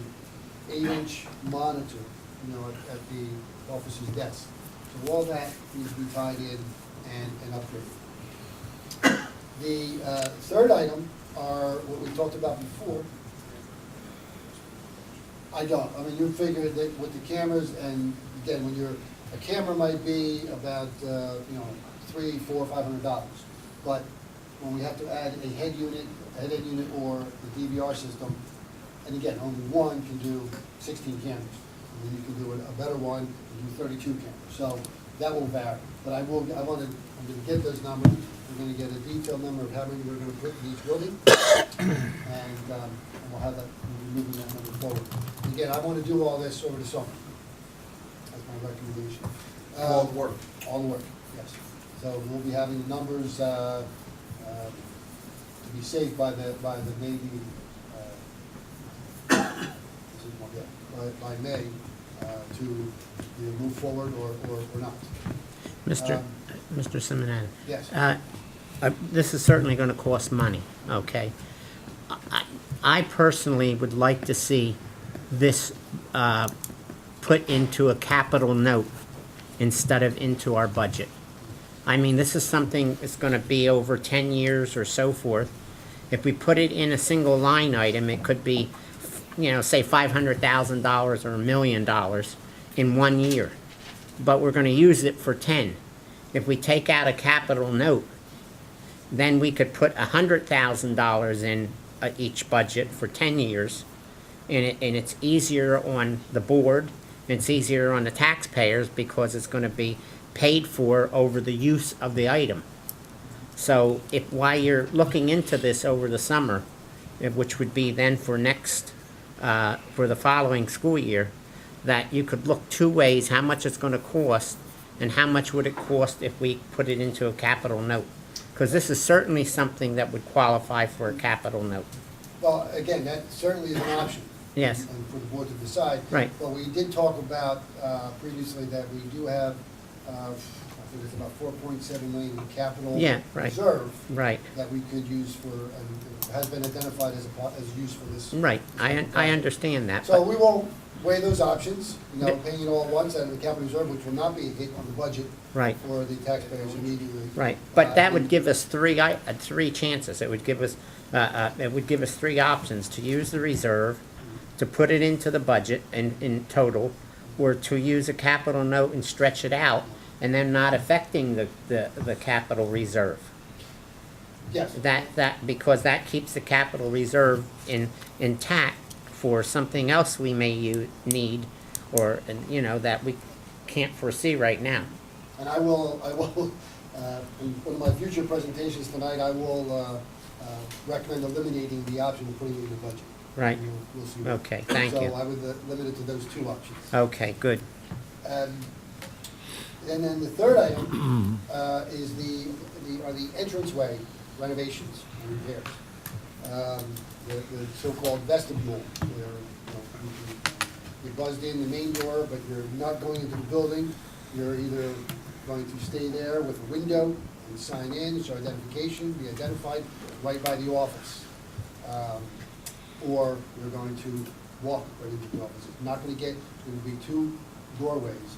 8-inch monitor, at the officer's desk. So all that needs to be tied in and upgraded. The third item are what we talked about before. You figure that with the cameras, and again, a camera might be about, $300, $400, $500. But when we have to add a head unit or the DVR system, and again, only one can do 16 cameras. And then you can do a better one and do 32 cameras. So that will vary. But I'm going to get those numbers. We're going to get a detailed number of how many we're going to put in each building. And we'll have that, we'll be moving that number forward. And again, I want to do all this over the summer. That's my recommendation. All the work. All the work, yes. So we'll be having the numbers to be safe by maybe by May to either move forward or not. Mr. Simonetta? Yes. This is certainly going to cost money, okay? I personally would like to see this put into a capital note instead of into our budget. I mean, this is something that's going to be over 10 years or so forth. If we put it in a single line item, it could be, say $500,000 or $1 million in 1 year. But we're going to use it for 10. If we take out a capital note, then we could put $100,000 in each budget for 10 years, and it's easier on the board, and it's easier on the taxpayers because it's going to be paid for over the use of the item. So while you're looking into this over the summer, which would be then for the following school year, that you could look two ways, how much it's going to cost and how much would it cost if we put it into a capital note. Because this is certainly something that would qualify for a capital note. Well, again, that certainly is an option. Yes. And for the board to decide. Right. But we did talk about previously that we do have, I think it's about 4.7 million in capital reserve. Right. That we could use for, and it has been identified as use for this. Right. I understand that. So we won't weigh those options, paying it all at once out of the capital reserve, which will not be a hit on the budget. Right. For the taxpayers immediately. Right, but that would give us three chances. It would give us three options: to use the reserve, to put it into the budget in total, or to use a capital note and stretch it out, and then not affecting the capital reserve. Yes. Because that keeps the capital reserve intact for something else we may need, or that we can't foresee right now. And I will, in one of my future presentations tonight, I will recommend eliminating the option of putting it in the budget. Right. We'll see. Okay, thank you. So I would limit it to those two options. Okay, good. And then the third item is the entranceway renovations and repairs. The so-called vestibule, where you're buzzed in the main door, but you're not going into the building. You're either going to stay there with a window and sign in, show identification, be identified right by the office. Or you're going to walk right into the office. It's not going to there will be two doorways,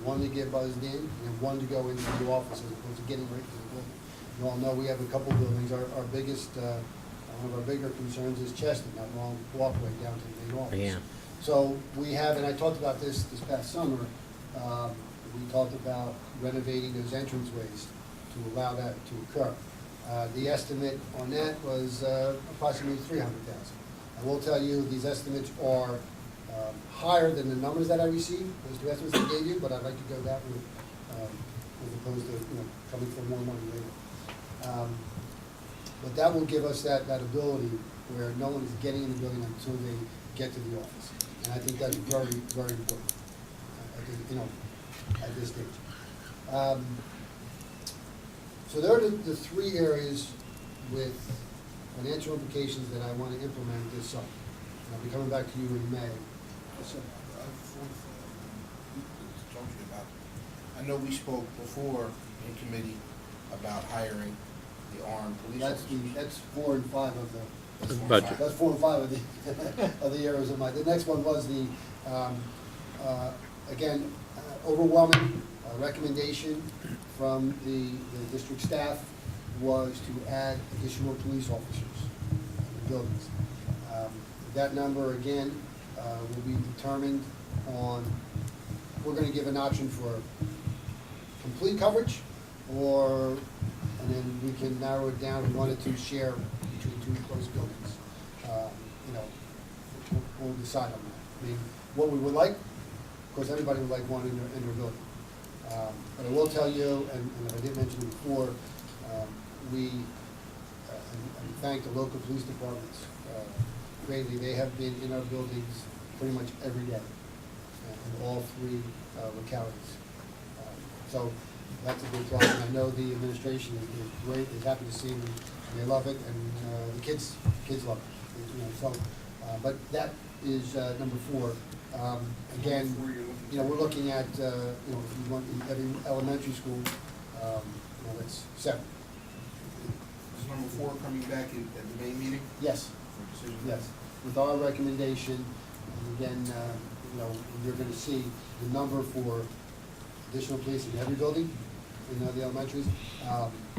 one to get buzzed in and one to go into the office as opposed to getting right to the building. You all know we have a couple buildings. Our biggest, one of our bigger concerns is Cheston, that long walkway down to the main office. Yeah. So we have, and I talked about this past summer, we talked about renovating those entranceways to allow that to occur. The estimate on that was approximately $300,000. I will tell you, these estimates are higher than the numbers that I received, those two estimates I gave you, but I'd like to go that route as opposed to, coming for more money later. But that will give us that ability where no one is getting in the building until they get to the office. And I think that's very, very important, at this stage. So there are the three areas with financial implications that I want to implement this summer. And I'll be coming back to you in May. I know we spoke before in committee about hiring the armed police officers. That's 4 and 5 of the Budget. That's 4 and 5 of the of the areas of my. The next one was the again overwhelming recommendation from the district staff was to add additional police officers in the buildings. That number again will be determined on. We're going to give an option for complete coverage, and then we can narrow it down. We wanted to share between two close buildings. We'll decide on that. I mean, what we would like, of course, everybody would like one in their building. But I will tell you, and I did mention it before, we thank the local police departments greatly. They have been in our buildings pretty much every day in all three localities. So that's a big plus, and I know the administration is great, is happy to see them, and they love it, and the kids love it. But that is number 4. Again, we're looking at, if you want in every elementary school, that's 7. Is number 4 coming back at the May meeting? Yes. For decision? Yes, with our recommendation, and again, you're going to see the number for additional police in every building in the elementaries,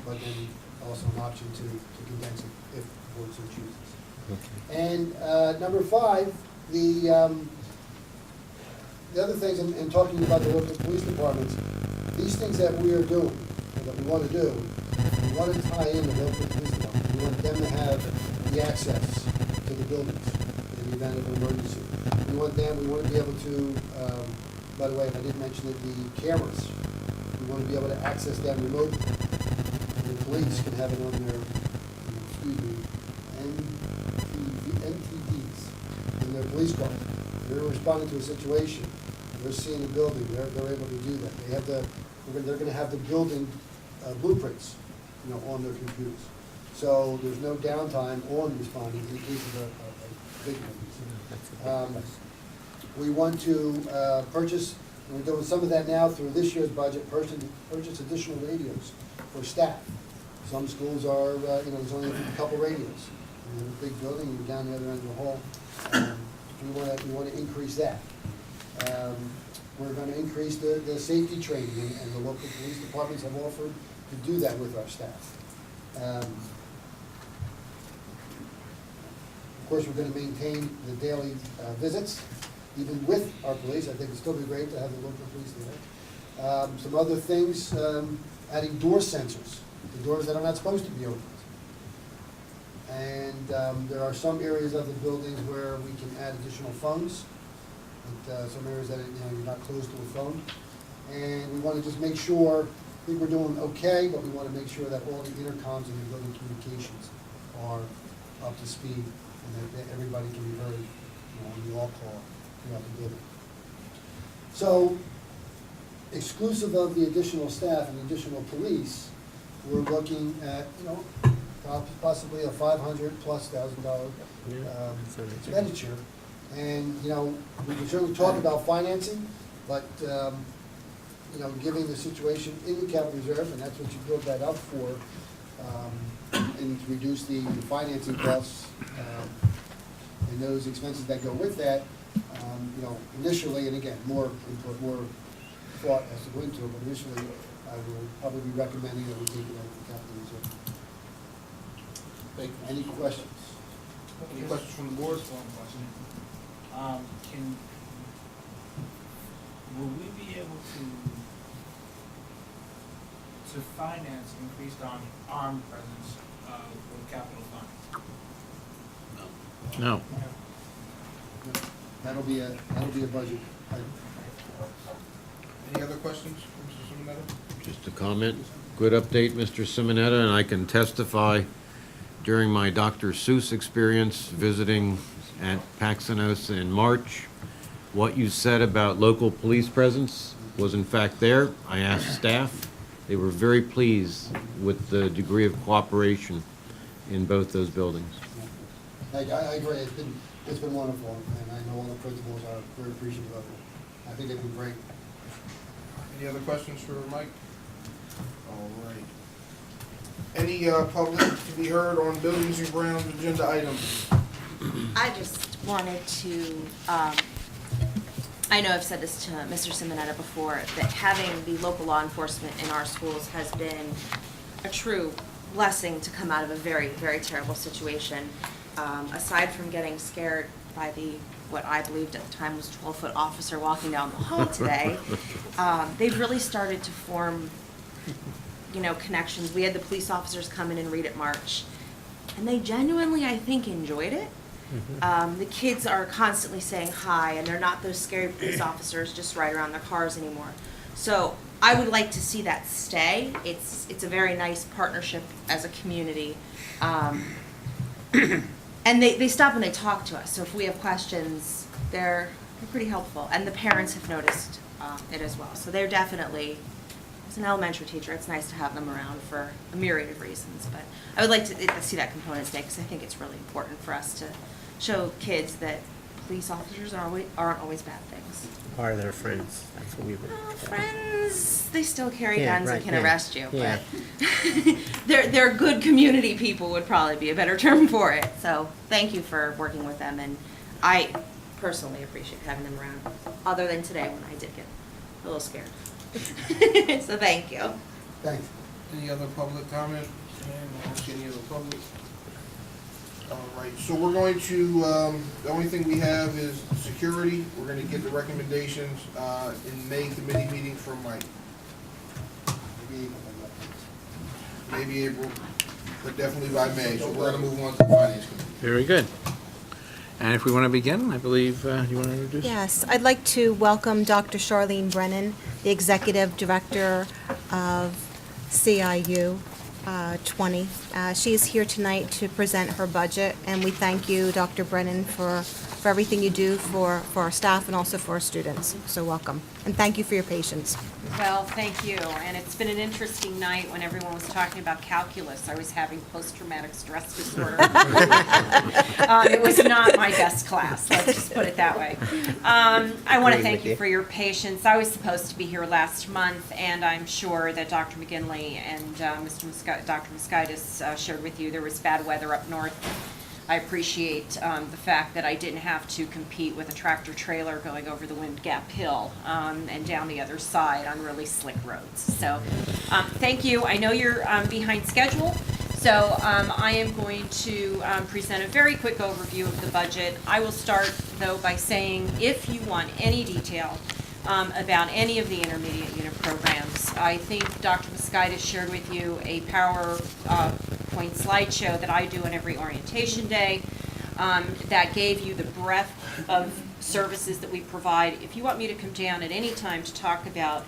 but then also an option to condense it if the board so chooses. Okay. And number 5, the other things, in talking about the local police departments, these things that we are doing, and that we want to do, we want to tie in the local police department. We want them to have the access to the buildings in the event of an emergency. We want to be able to, by the way, I did mention that the cameras, we want to be able to access them remotely. The police can have it on their, NTDs in their police car. They're responding to a situation. They're seeing the building. They're able to do that. They're going to have the building blueprints, on their computers. So there's no downtime on responding in case of a big emergency. We want to purchase, and we're doing some of that now through this year's budget, purchase additional radios for staff. Some schools are, there's only a couple radios. In a big building, you're down the other end of the hall. We want to increase that. We're going to increase the safety training, and the local police departments have offered to do that with our staff. Of course, we're going to maintain the daily visits, even with our police. I think it'd still be great to have the local police there. Some other things, adding door sensors, the doors that are not supposed to be opened. And there are some areas of the buildings where we can add additional phones, but some areas that you're not close to a phone. And we want to just make sure, I think we're doing okay, but we want to make sure that all the intercoms and the building communications are up to speed, and that everybody can be heard on the all call throughout the building. So, exclusive of the additional staff and additional police, we're looking at, possibly a $500,000+ expenditure. And, we can certainly talk about financing, but, given the situation in the capital reserve, and that's what you build that up for, and to reduce the financing costs, and those expenses that go with that, initially, and again, more input, more thought has to go into it, but initially, I will probably be recommending that we take it out of the capital reserve. Thank you. Any questions? Any questions from the board? Just one question. Will we be able to finance increased armed presence with capital funds? No. No. That'll be a budget item. Any other questions, Mr. Simonetta? Just a comment. Good update, Mr. Simonetta, and I can testify during my Dr. Seuss experience visiting at Paxanos in March, what you said about local police presence was in fact there. I asked staff. They were very pleased with the degree of cooperation in both those buildings. I agree, it's been wonderful, and I know all the principals are very appreciative of it. I think it'd be great. Any other questions for Mike? All right. Any public to be heard on buildings and grounds agenda items? I just wanted to, I know I've said this to Mr. Simonetta before, that having the local law enforcement in our schools has been a true blessing to come out of a very, very terrible situation. Aside from getting scared by what I believed at the time was 12-foot officer walking down the hall today, they've really started to form, connections. We had the police officers come in and read at March, and they genuinely, I think, enjoyed it. The kids are constantly saying hi, and they're not those scary police officers just right around their cars anymore. So I would like to see that stay. It's a very nice partnership as a community. And they stop and they talk to us. So if we have questions, they're pretty helpful. And the parents have noticed it as well. So they're definitely, as an elementary teacher, it's nice to have them around for a myriad of reasons. But I would like to see that component stay because I think it's really important for us to show kids that police officers aren't always bad things. Are their friends? That's what we would. Friends, they still carry Yeah, guns right, and can yeah. arrest you. Yeah. But they're good community people would probably be a better term for it. So thank you for working with them, and I personally appreciate having them around. Other than today when I did get a little scared. So thank you. Thanks. Any other public comment? I don't see any other public. All right, so we're going to, the only thing we have is security. We're going to get the recommendations in May committee meeting from Mike. Maybe April, but definitely by May. So we're going to move on to the finance committee. Very good. And if we want to begin, I believe you want to introduce? Yes, I'd like to welcome Dr. Charlene Brennan, the Executive Director of CIU 20. She is here tonight to present her budget, and we thank you, Dr. Brennan, for everything you do for our staff and also for our students. So welcome, and thank you for your patience. Well, thank you, and it's been an interesting night when everyone was talking about calculus. I was having post-traumatic stress disorder. It was not my best class, let's just put it that way. I want to thank you for your patience. I was supposed to be here last month, and I'm sure that Dr. McGinley and Dr. Mosquitis shared with you there was bad weather up north. I appreciate the fact that I didn't have to compete with a tractor trailer going over the Wind Gap Hill and down the other side on really slick roads. So thank you. I know you're behind schedule, so I am going to present a very quick overview of the budget. I will start, though, by saying if you want any detail about any of the intermediate unit programs, I think Dr. Mosquitis shared with you a PowerPoint slideshow that I do on every orientation day that gave you the breadth of services that we provide. If you want me to come down at any time to talk about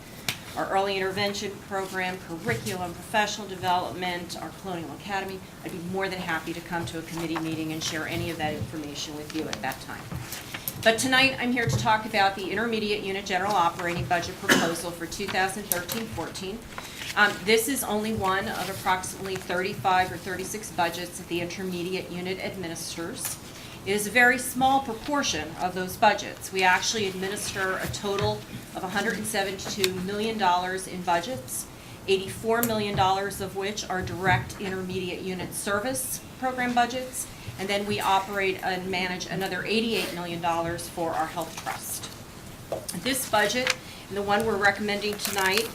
our early intervention program, curriculum, professional development, our Colonial Academy, I'd be more than happy to come to a committee meeting and share any of that information with you at that time. But tonight, I'm here to talk about the intermediate unit general operating budget proposal for 2013-14. This is only one of approximately 35 or 36 budgets that the intermediate unit administers. It is a very small proportion of those budgets. We actually administer a total of $172 million in budgets, $84 million of which are direct intermediate unit service program budgets, and then we operate and manage another $88 million for our health trust. This budget, and the one we're recommending tonight,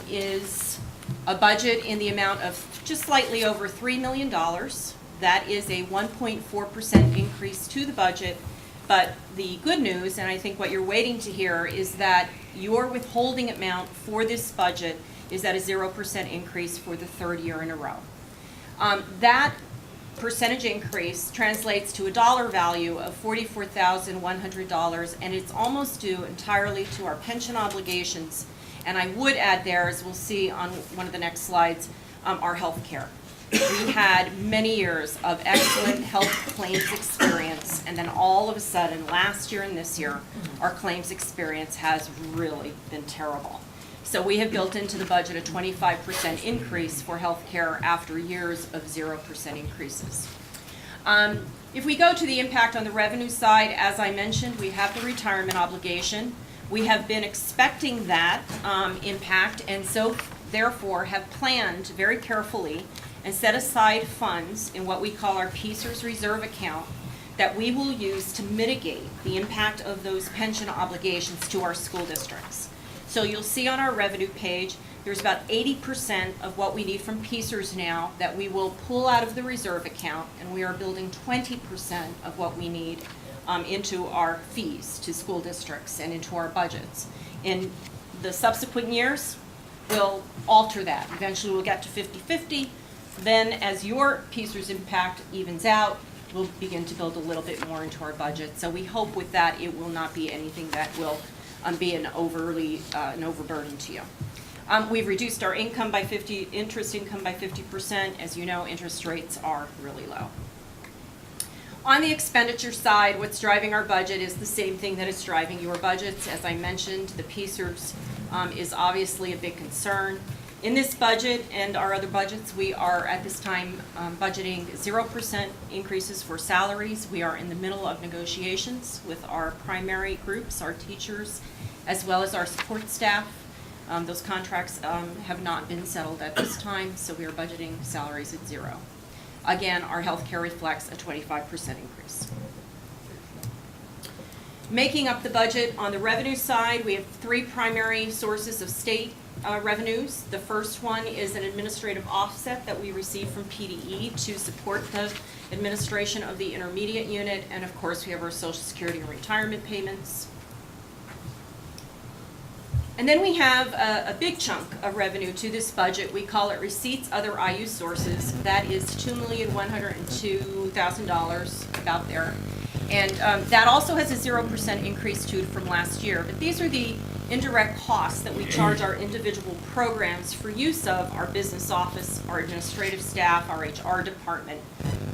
is a budget in the amount of just slightly over $3 million. That is a 1.4% increase to the budget, but the good news, and I think what you're waiting to hear, is that your withholding amount for this budget is at a 0% increase for the third year in a row. That percentage increase translates to a dollar value of $44,100, and it's almost due entirely to our pension obligations. And I would add there, as we'll see on one of the next slides, our health care. We had many years of excellent health claims experience, and then all of a sudden, last year and this year, our claims experience has really been terrible. So we have built into the budget a 25% increase for health care after years of 0% increases. If we go to the impact on the revenue side, as I mentioned, we have the retirement obligation. We have been expecting that impact, and so therefore have planned very carefully and set aside funds in what we call our PCERS reserve account that we will use to mitigate the impact of those pension obligations to our school districts. So you'll see on our revenue page, there's about 80% of what we need from PCERS now that we will pull out of the reserve account, and we are building 20% of what we need into our fees to school districts and into our budgets. In the subsequent years, we'll alter that. Eventually we'll get to 50-50. Then as your PCERS impact evens out, we'll begin to build a little bit more into our budget. So we hope with that it will not be anything that will be an overburden to you. We've reduced our interest income by 50%. As you know, interest rates are really low. On the expenditure side, what's driving our budget is the same thing that is driving your budgets. As I mentioned, the PCERS is obviously a big concern. In this budget and our other budgets, we are at this time budgeting 0% increases for salaries. We are in the middle of negotiations with our primary groups, our teachers, as well as our support staff. Those contracts have not been settled at this time, so we are budgeting salaries at 0. Again, our health care reflects a 25% increase. Making up the budget on the revenue side, we have 3 primary sources of state revenues. The first one is an administrative offset that we receive from PDE to support the administration of the intermediate unit, and of course we have our Social Security and retirement payments. And then we have a big chunk of revenue to this budget. We call it receipts, other IU sources. That is $2,102,000, about there. And that also has a 0% increase to it from last year. But these are the indirect costs that we charge our individual programs for use of our business office, our administrative staff, our HR department,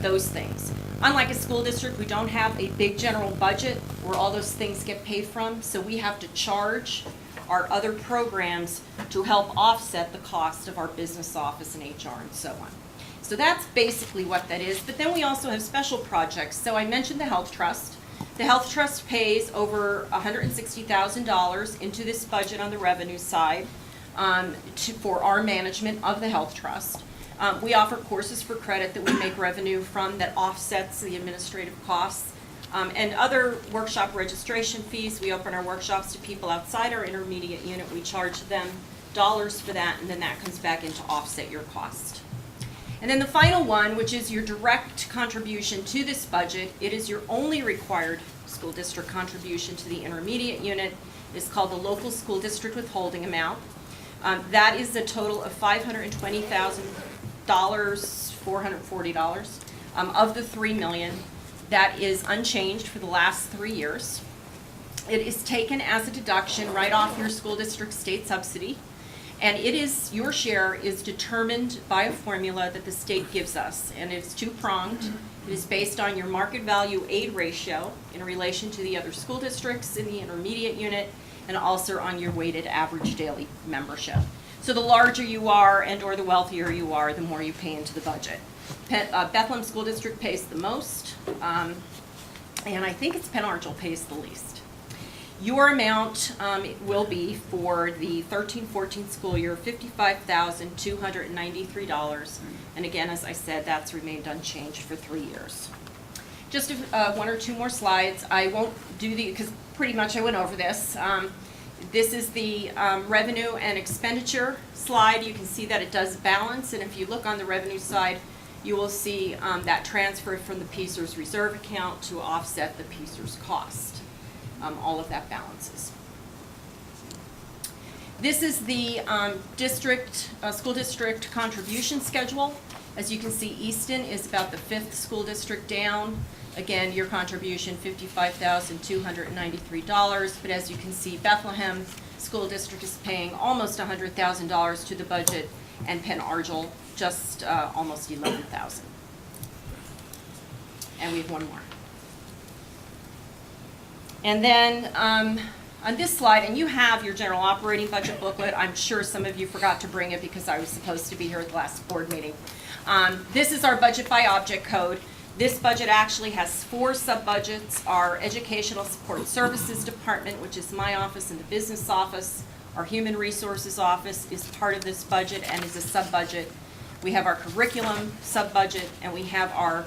those things. Unlike a school district, we don't have a big general budget where all those things get paid from, so we have to charge our other programs to help offset the cost of our business office and HR and so on. So that's basically what that is. But then we also have special projects. So I mentioned the Health Trust. The Health Trust pays over $160,000 into this budget on the revenue side for our management of the Health Trust. We offer courses for credit that we make revenue from that offsets the administrative costs. And other workshop registration fees. We open our workshops to people outside our intermediate unit. We charge them dollars for that, and then that comes back in to offset your cost. And then the final one, which is your direct contribution to this budget, it is your only required school district contribution to the intermediate unit, is called the local school district withholding amount. That is a total of $520,000, $440 of the $3 million. That is unchanged for the last 3 years. It is taken as a deduction right off your school district state subsidy, and it is, your share is determined by a formula that the state gives us, and it's 2-pronged. It is based on your market value aid ratio in relation to the other school districts in the intermediate unit, and also on your weighted average daily membership. So the larger you are and or the wealthier you are, the more you pay into the budget. Bethlehem School District pays the most, and I think it's Penn Argyle pays the least. Your amount will be for the 13-14 school year $55,293, and again, as I said, that's remained unchanged for 3 years. Just 1 or 2 more slides. I won't do the, because pretty much I went over this. This is the revenue and expenditure slide. You can see that it does balance, and if you look on the revenue side, you will see that transfer from the PCERS reserve account to offset the PCERS cost. All of that balances. This is the school district contribution schedule. As you can see, Easton is about the 5th school district down. Again, your contribution, $55,293. But as you can see, Bethlehem School District is paying almost $100,000 to the budget, and Penn Argyle just almost $11,000. And we have one more. And then on this slide, and you have your general operating budget booklet. I'm sure some of you forgot to bring it because I was supposed to be here at the last board meeting. This is our budget by object code. This budget actually has 4 sub-budgets. Our Educational Support Services Department, which is my office and the business office. Our Human Resources Office is part of this budget and is a sub-budget. We have our curriculum sub-budget, and we have our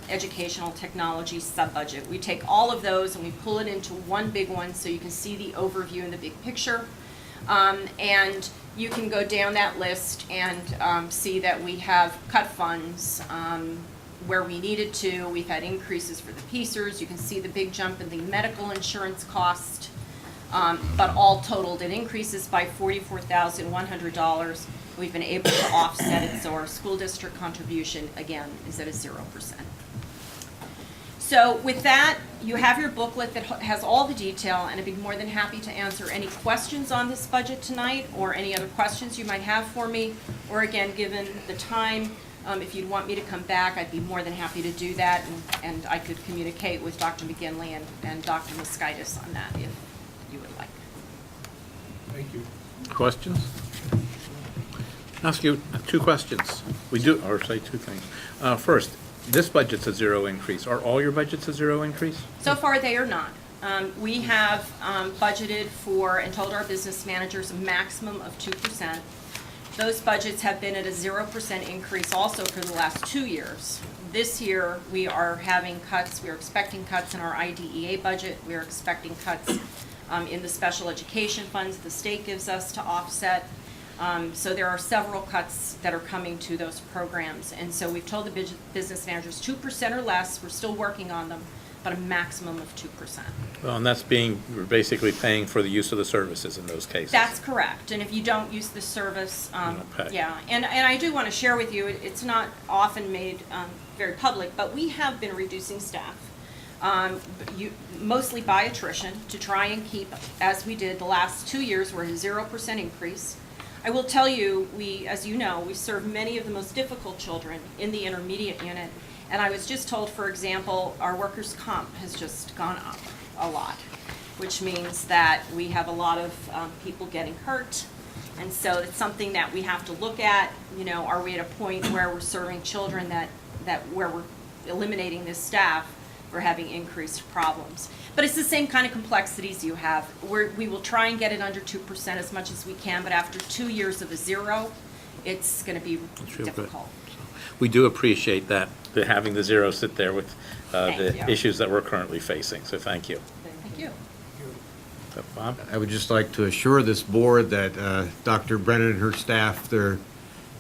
educational technology sub-budget. We take all of those and we pull it into one big one so you can see the overview and the big picture. And you can go down that list and see that we have cut funds where we needed to. We've had increases for the PCERS. You can see the big jump in the medical insurance cost. But all totaled, it increases by $44,100. We've been able to offset it, so our school district contribution, again, is at a 0%. So with that, you have your booklet that has all the detail, and I'd be more than happy to answer any questions on this budget tonight or any other questions you might have for me. Or again, given the time, if you'd want me to come back, I'd be more than happy to do that, and I could communicate with Dr. McGinley and Dr. Moskaitis on that if you would like. Thank you. Questions? I'll ask you 2 questions. We do, or say 2 things. First, this budget's a 0 increase. Are all your budgets a 0 increase? So far, they are not. We have budgeted for and told our business managers a maximum of 2%. Those budgets have been at a 0% increase also for the last 2 years. This year, we are having cuts. We are expecting cuts in our IDEA budget. We are expecting cuts in the special education funds the state gives us to offset. So there are several cuts that are coming to those programs. And so we've told the business managers 2% or less. We're still working on them, but a maximum of 2%. Well, and that's we're basically paying for the use of the services in those cases. That's correct. And if you don't use the service, You don't pay. yeah. And I do want to share with you, it's not often made very public, but we have been reducing staff. Mostly by attrition to try and keep, as we did the last 2 years, we're at a 0% increase. I will tell you, as you know, we serve many of the most difficult children in the intermediate unit. And I was just told, for example, our workers' comp has just gone up a lot, which means that we have a lot of people getting hurt. And so it's something that we have to look at. You know, are we at a point where we're serving children where we're eliminating this staff, we're having increased problems. But it's the same kind of complexities you have. We will try and get it under 2% as much as we can, but after 2 years of a 0, it's going to be difficult. We do appreciate that, having the 0 sit there with the you. issues that we're currently facing, so thank you. Thank you. Bob? I would just like to assure this board that Dr. Brennan and her staff, they're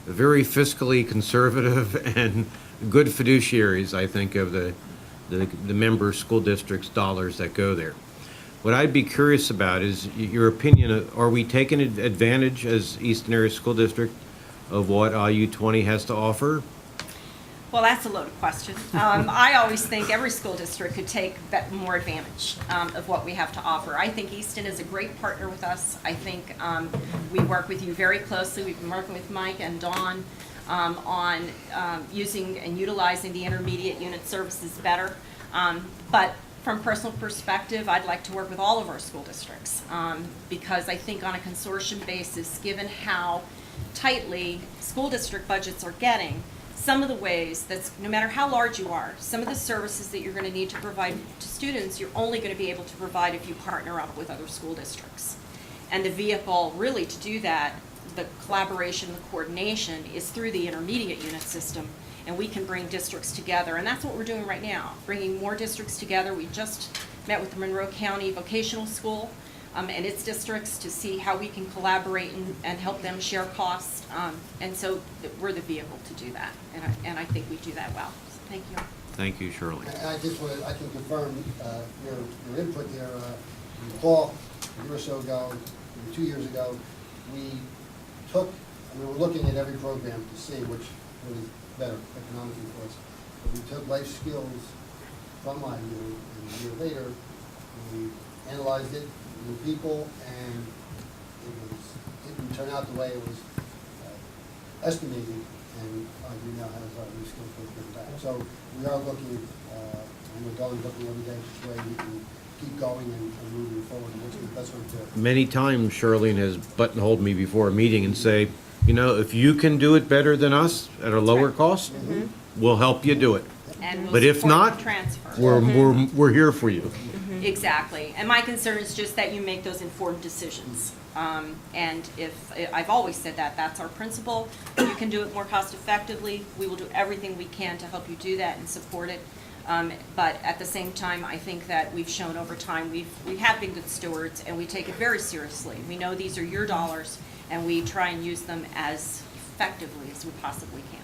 very fiscally conservative and good fiduciaries, I think, of the member school districts' dollars that go there. What I'd be curious about is your opinion, are we taking advantage as Easton Area School District of what IU20 has to offer? Well, that's a loaded question. I always think every school district could take more advantage of what we have to offer. I think Easton is a great partner with us. I think we work with you very closely. We've been working with Mike and Dawn on using and utilizing the intermediate unit services better. But from personal perspective, I'd like to work with all of our school districts because I think on a consortium basis, given how tightly school district budgets are getting, some of the ways that's, no matter how large you are, some of the services that you're going to need to provide to students, you're only going to be able to provide if you partner up with other school districts. And the vehicle really to do that, the collaboration, the coordination, is through the intermediate unit system, and we can bring districts together. And that's what we're doing right now, bringing more districts together. We just met with the Monroe County Vocational School and its districts to see how we can collaborate and help them share costs. And so we're the vehicle to do that, and I think we do that well. So thank you. Thank you, Shirley. And I just want to, I can confirm your input there. Recall a year or so ago, 2 years ago, we took, I mean, we're looking at every program to see which really better economically for us. But we took life skills from IU, and a year later, we analyzed it, new people, and it didn't turn out the way it was estimated, and IU now has our new skills program back. So we are looking, and we're going, looking every day which way we can keep going and moving forward, and what's the best way to do it. Many times Charlene has buttonholed me before a meeting and say, you know, if you can do it better than us at a lower cost, we'll help you do it. And we'll But if support not, the transfer. we're here for you. Exactly. And my concern is just that you make those informed decisions. And I've always said that, that's our principle. If you can do it more cost effectively, we will do everything we can to help you do that and support it. But at the same time, I think that we've shown over time, we have been good stewards and we take it very seriously. We know these are your dollars and we try and use them as effectively as we possibly can.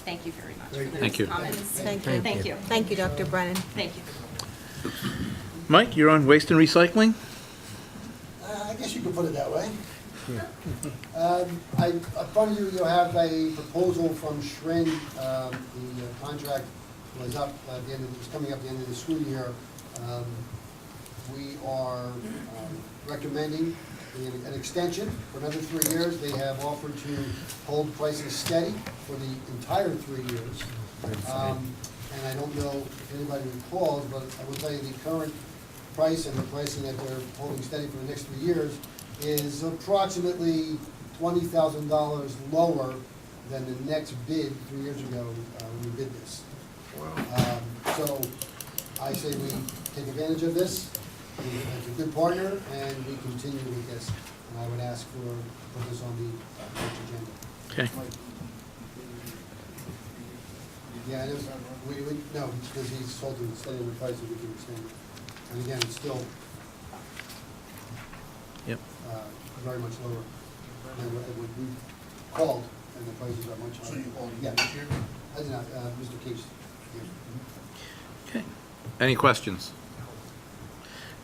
Thank you very much for Thank you. those comments. Thank you. Thank you. Thank you, Dr. Brennan. Thank you. Mike, you're on waste and recycling? I guess you could put it that way. Up front of you, you have a proposal from Schrin. The contract was up at the end of, was coming up at the end of the school year. We are recommending an extension for another 3 years. They have offered to hold prices steady for the entire 3 years. And I don't know if anybody recalls, but I will tell you the current price and the pricing that they're holding steady for the next 3 years is approximately $20,000 lower than the next bid 3 years ago when we bid this. So I say we take advantage of this. It's a good partner, and we continue with this. And I would ask for put this on the next agenda. Okay. Yeah, no, because he's told to study the price that we can extend it. And again, it's still very much lower than what we called, and the prices are much higher. So you called this year? I did not, Mr. Case. Okay. Any questions?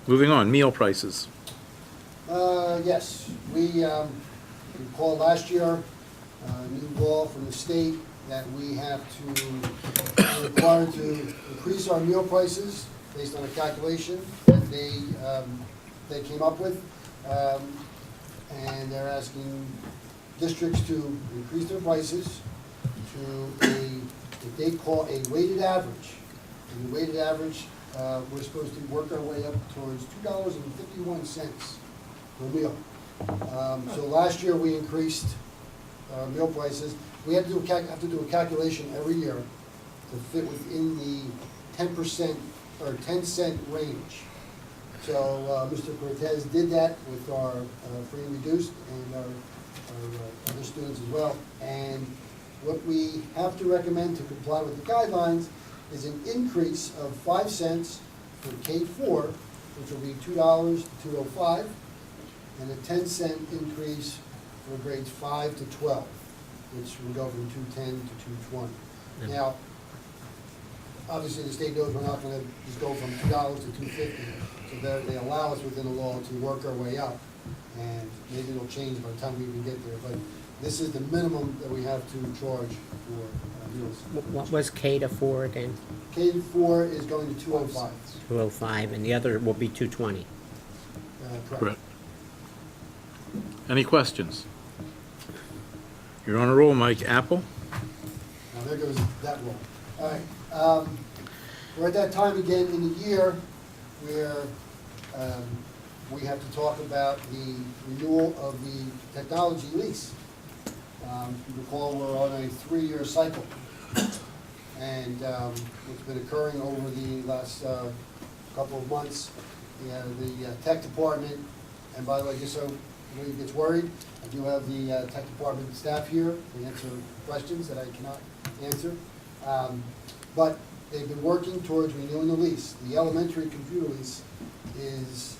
Moving on, meal prices. Yes, we called last year, new law from the state that we have to, we're required to increase our meal prices based on a calculation that they came up with. And they're asking districts to increase their prices to what they call a weighted average. And the weighted average, we're supposed to work our way up towards $2.51 per meal. So last year we increased meal prices. We have to do a calculation every year to fit within the 10% or 10-cent range. So Mr. Cortez did that with our free and reduced and our other students as well. And what we have to recommend to comply with the guidelines is an increase of 5 cents for K-4, which will be $2 to $2.05, and a 10-cent increase for grades 5 to 12, which will go from $2.10 to $2.20. Yeah. Now, obviously, the state knows we're not going to just go from $2 to $2.50, so they allow us within the law to work our way up, and maybe it'll change by the time we even get there. But this is the minimum that we have to charge for meals. What was K to 4 again? K to 4 is going to 205. 205, and the other will be 220. Correct. Any questions? You're on a roll, Mike. Apple? Now there goes that roll. All right. We're at that time again in the year where we have to talk about the renewal of the technology lease. If you recall, we're on a 3-year cycle. And what's been occurring over the last couple of months, the tech department, and by the way, just so nobody gets worried, I do have the tech department staff here to answer questions that I cannot answer. But they've been working towards renewing the lease. The elementary computer lease is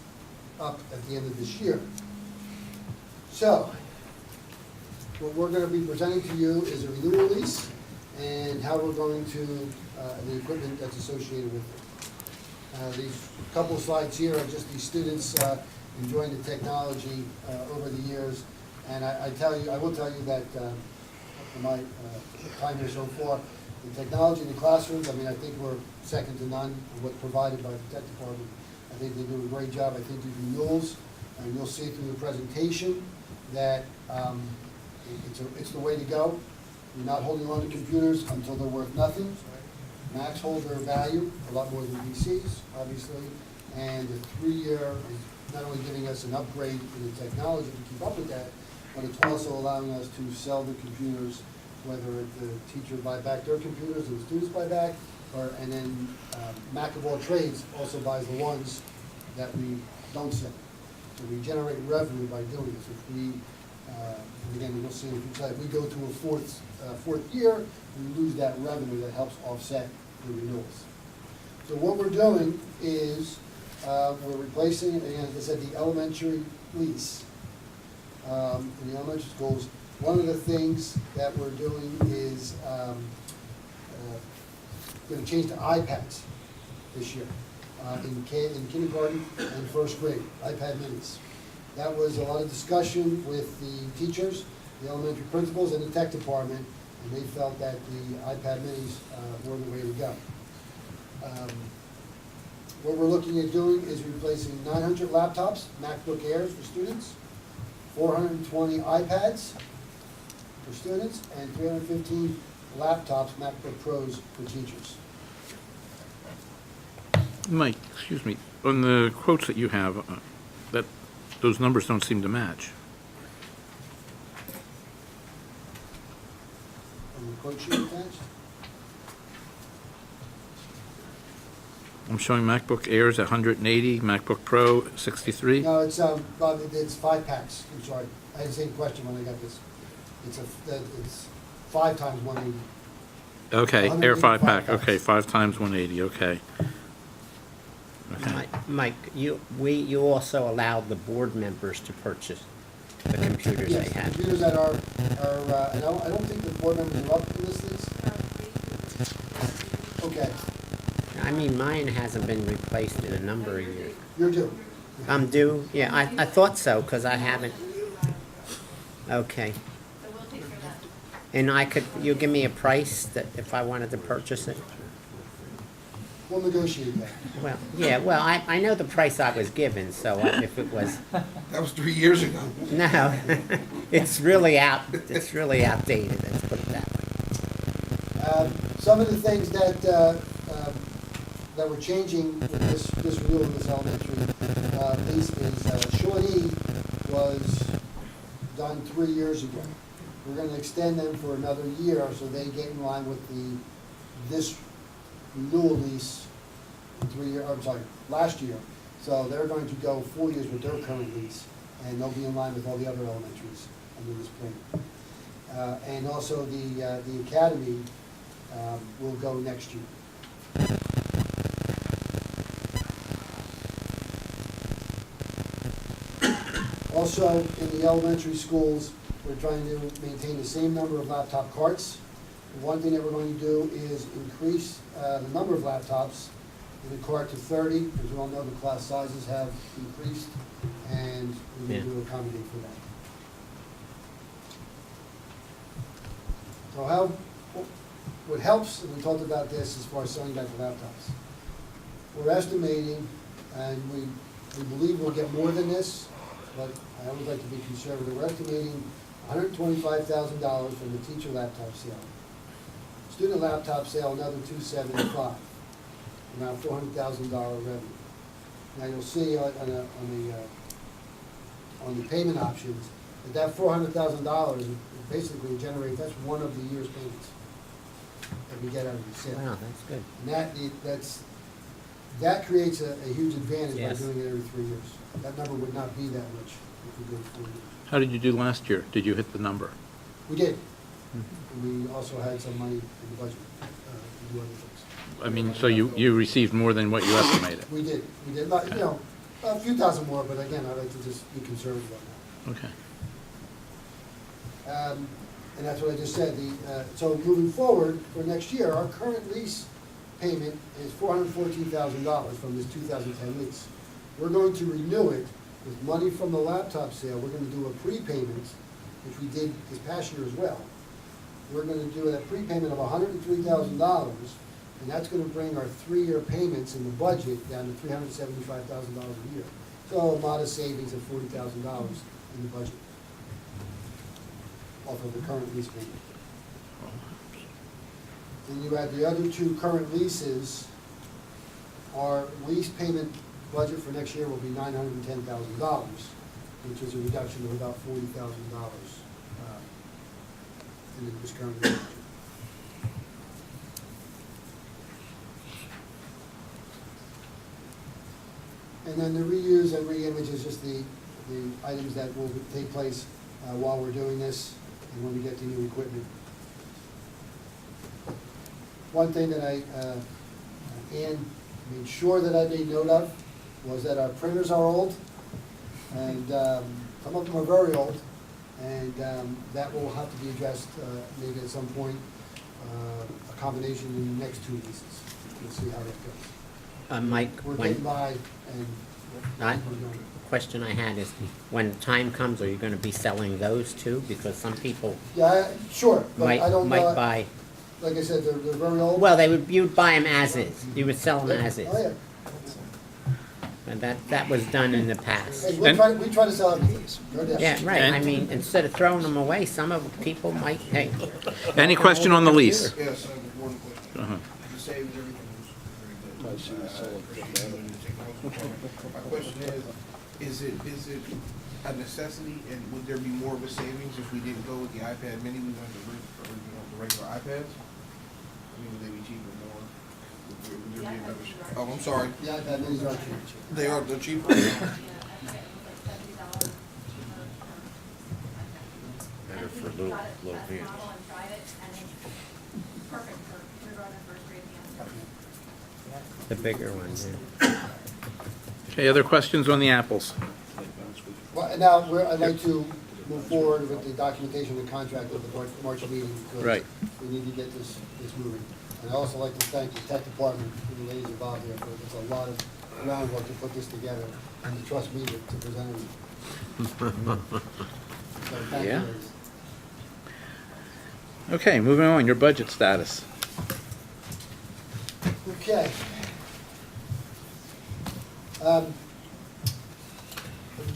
up at the end of this year. So, what we're going to be presenting to you is a renewal lease and how we're going to, the equipment that's associated with it. These couple of slides here are just these students enjoying the technology over the years. And I will tell you that in my time here so far. The technology in the classrooms, I mean, I think we're second to none of what's provided by the tech department. I think they do a great job. I think the renewals, and you'll see through the presentation, that it's the way to go. You're not holding on to computers until they're worth nothing. Macs hold their value, a lot more than PCs, obviously. And the 3-year is not only giving us an upgrade in the technology to keep up with that, but it's also allowing us to sell the computers, whether the teacher buy back their computers and the students buy back, and then Mac of all trades also buys the ones that we don't sell. So we generate revenue by doing this. If we, and again, you'll see if we go to a fourth year, we lose that revenue that helps offset the renewals. So what we're doing is we're replacing, and as I said, the elementary lease in the elementary schools. One of the things that we're doing is going to change to iPads this year in kindergarten and first grade, iPad minis. That was a lot of discussion with the teachers, the elementary principals, and the tech department, and they felt that the iPad minis were the way to go. What we're looking at doing is replacing 900 laptops, MacBook Airs for students, 420 iPads for students, and 315 laptops, MacBook Pros for teachers. Mike, excuse me, on the quotes that you have, that those numbers don't seem to match. On the quote sheet attached? I'm showing MacBook Airs 180, MacBook Pro 63. No, it's 5 packs. I'm sorry, I had the same question when I got this. It's 5 times 180. Okay, Air 5 pack, packs. okay, 5 times 180, okay. Okay. Mike, you also allowed the board members to purchase the computers Yes, they had. computers that are and I don't think the board members are up to this list. Okay, I mean, mine hasn't been replaced in a number of years. you're due. I'm due? Yeah, I thought so, because I haven't. Okay. And you'll give me a price that if I wanted to purchase it? We'll negotiate that. Well, yeah, well, I know the price I was given, so if it was, That was 3 years ago. no, it's really outdated, let's put it that way. Some of the things that that we're changing with this renewal of this elementary lease is Shawnee was done 3 years ago. We're going to extend them for another year so they get in line with this renewal lease in 3 years. I'm sorry, last year. So they're going to go 4 years with their current lease, and they'll be in line with all the other elementaries under this plan. And also the academy will go next year. Also, in the elementary schools, we're trying to maintain the same number of laptop carts. One thing that we're going to do is increase the number of laptops in the cart to 30. As we all know, the class sizes have increased, and we need to accommodate for that. So what helps, and we talked about this as far as selling back the laptops, we're estimating, and we believe we'll get more than this, but I always like to be conservative. We're estimating $125,000 from the teacher laptop sale. Student laptop sale, another $275,000, around $400,000 revenue. Now you'll see on the payment options that $400,000 basically generates, that's one of the year's payments that we get out of the sale. Wow, that's good. And that creates a huge advantage by Yes. doing it every 3 years. That number would not be that much if we go 4 years. How did you do last year? Did you hit the number? We did. We also had some money in the budget to do other things. I mean, so you received more than what you estimated? We did. Not, a few thousand more, but again, I like to just be conservative on that. Okay. And that's what I just said. So moving forward for next year, our current lease payment is $414,000 from this 2010 lease. We're going to renew it with money from the laptop sale. We're going to do a prepayment, which we did this past year as well, we're gonna do a prepayment of $103,000, and that's gonna bring our 3-year payments in the budget down to $375,000 a year. So a modest savings of $40,000 in the budget off of the current lease payment. Then you add the other 2 current leases, our lease payment budget for next year will be $910,000, which is a reduction of about $40,000 in this current year. And then the reuse and reimage is just the items that will take place while we're doing this and when we get the new equipment. One thing that Ann made sure that I made note of was that our printers are old, and some of them are very old, and that will have to be addressed maybe at some point, a combination in the next 2 leases. We'll see how that goes. Mike, We're getting by, and we're the going. question I had is, when the time comes, are you gonna be selling those too? Because some people Yeah, sure, but I don't know. might buy, Like I said, they're very old. well, you'd buy them as is. You would sell them as is. Oh, yeah. And that was done in the past. Hey, we try to sell everything. No doubt. Yeah, right. I And- mean, instead of throwing them away, some of people might, hey. Any question on the lease? Yes, I have one question. The savings, everything was very good. My question is it a necessity, and would there be more of a savings if we didn't go with the iPad mini, we went the regular iPads? I mean, would they be cheaper, more? Would there be another? Oh, I'm sorry. The iPad minis are cheap. They're cheaper? Better for little hands. The bigger ones, yeah. Okay, other questions on the apples? Well, and now, I'd like to move forward with the documentation and contract of the March meeting. Because Right. we need to get this moving. And I'd also like to thank the tech department and the ladies involved here, for there's a lot of groundwork to put this together, and to trust me to present it. So thank you, Yeah. ladies. Okay, moving on, your budget status. Okay.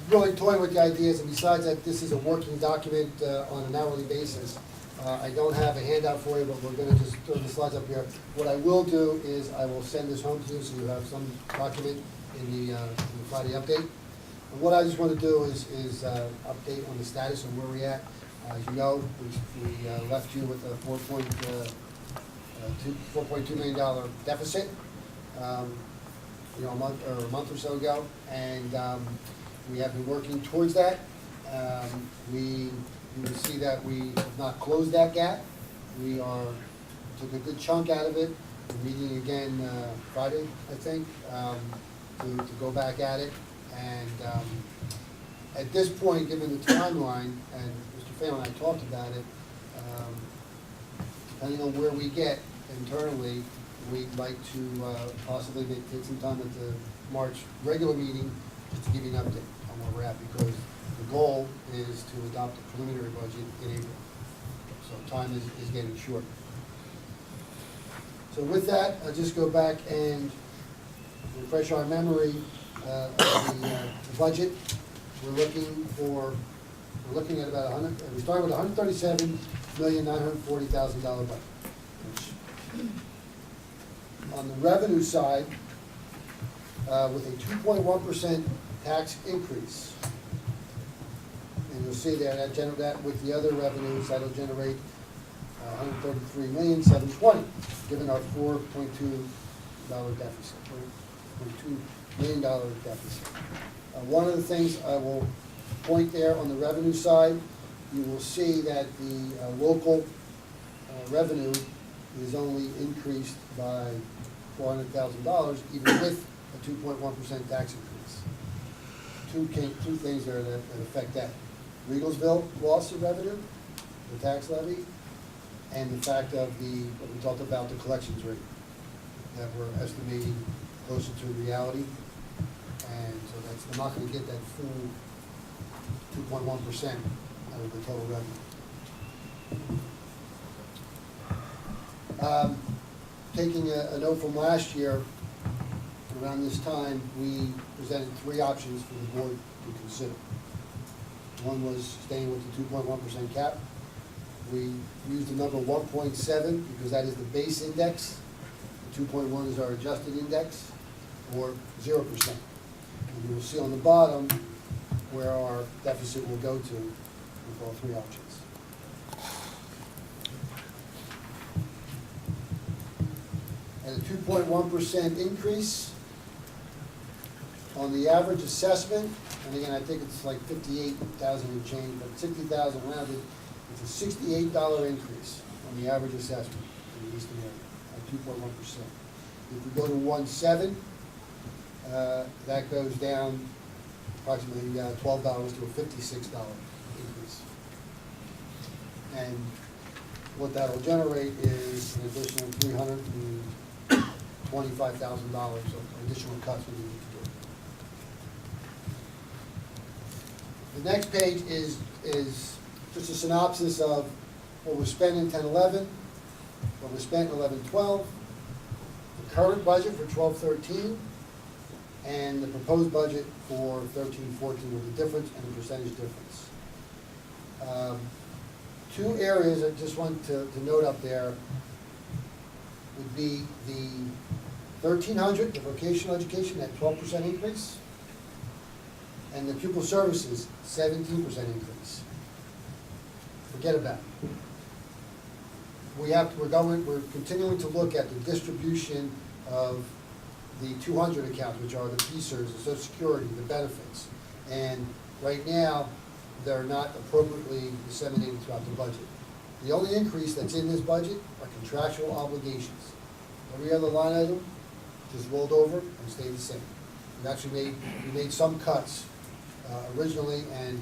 Really toying with the ideas, and besides that, this is a working document on an hourly basis. I don't have a handout for you, but we're gonna just throw the slides up here. What I will do is I will send this home to you, so you have some document in the Friday update. And what I just want to do is update on the status of where we're at. As you know, we left you with a $4.2 million deficit, a month or so ago, and we have been working towards that. You will see that we have not closed that gap. We took a good chunk out of it. We're meeting again Friday, I think, to go back at it. And at this point, given the timeline, and Mr. Phelan and I talked about it, depending on where we get internally, we'd like to possibly take some time at the March regular meeting just to give you an update on where we're at, because the goal is to adopt a preliminary budget in April. So time is getting short. So with that, I'll just go back and refresh our memory of the budget. We're looking at about we started with $137,940,000 budget. On the revenue side, with a 2.1% tax increase. And you'll see there that with the other revenues, that'll generate $133,720,000, given our $4.2 deficit, $4.2 million deficit. One of the things I will point there on the revenue side, you will see that the local revenue is only increased by $400,000, even with a 2.1% tax increase. Two things there that affect that. Regalsville loss of revenue, the tax levy, and the fact of what we talked about, the collections rate, that we're estimating closer to reality. And so we're not going to get that full 2.1% out of the total revenue. Taking a note from last year, around this time, we presented 3 options for the board to consider. One was staying with the 2.1% cap. We used the number 1.7 because that is the base index. The 2.1 is our adjusted index, or 0%. And you will see on the bottom where our deficit will go to with all 3 options. And a 2.1% increase on the average assessment, and again, I think it's like 58,000 and change, but 60,000 rounded, it's a $68 increase on the average assessment in the Eastern area, at 2.1%. If we go to 1.7, that goes down approximately $12 to a $56 increase. And what that'll generate is an additional $325,000 of additional cuts we need to do. The next page is just a synopsis of what was spent in 10-11, what was spent in 11-12, the current budget for 12-13, and the proposed budget for 13-14 with the difference and the percentage difference. 2 areas I just want to note up there would be the 1300, the vocational education, that 12% increase, and the pupil services, 17% increase. Forget about it. We're continuing to look at the distribution of the 200 accounts, which are the PSERS, the Social Security, the benefits. And right now, they're not appropriately disseminated throughout the budget. The only increase that's in this budget are contractual obligations. Every other line item just rolled over and stayed the same. We made some cuts originally, and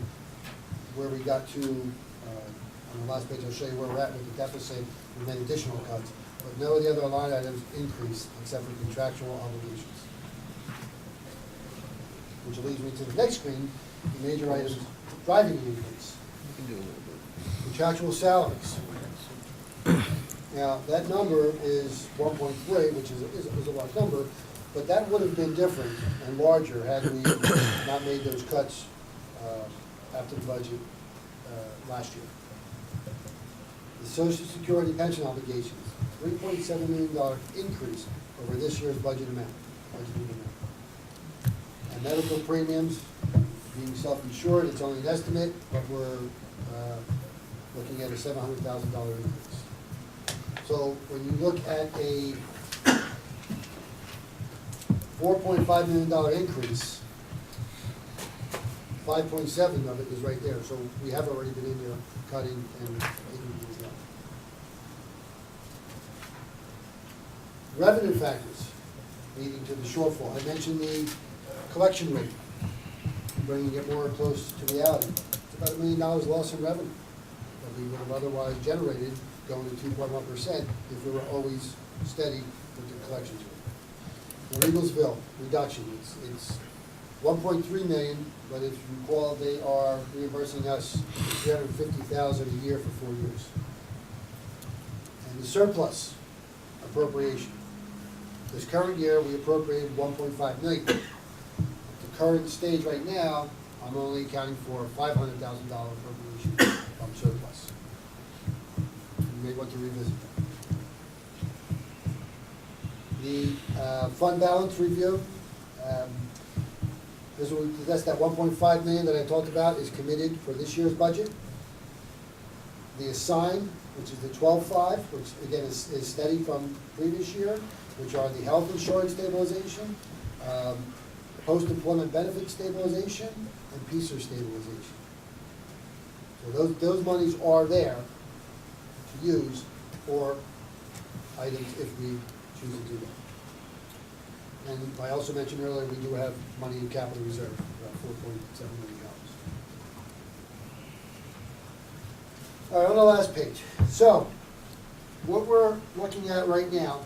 where we got to, on the last page, I'll show you where we're at with the deficit. We made additional cuts, but no of the other line items increased except for contractual obligations. Which leads me to the next screen, the major items driving the increase. Contractual salaries. Now, that number is 1.3, which is a large number, but that would have been different and larger had we not made those cuts after the budget last year. The Social Security pension obligations, $3.7 million increase over this year's budget amount. And medical premiums, being self-insured, it's only an estimate, but we're looking at a $700,000 increase. So when you look at a $4.5 million increase, 5.7 of it is right there. So we have already been in there cutting and making things up. Revenue factors leading to the shortfall. I mentioned the collection rate, bringing it more close to reality. It's about $1 million loss in revenue that we would have otherwise generated going to 2.1% if we were always steady with the collections rate. The Regals bill reduction, it's 1.3 million, but if you recall, they are reimbursing us $350,000 a year for 4 years. And the surplus appropriation. This current year, we appropriated 1.5 million. At the current stage right now, I'm only accounting for $500,000 appropriation from surplus. You may want to revisit that. The fund balance review. That's that 1.5 million that I talked about is committed for this year's budget. The assign, which is the 12.5, which again is steady from previous year, which are the health insurance stabilization, post-employment benefit stabilization, and PSER stabilization. So those monies are there to use for items if we choose to do that. And I also mentioned earlier, we do have money in capital reserve, about $4.7 million. All right, on the last page. So, what we're looking at right now,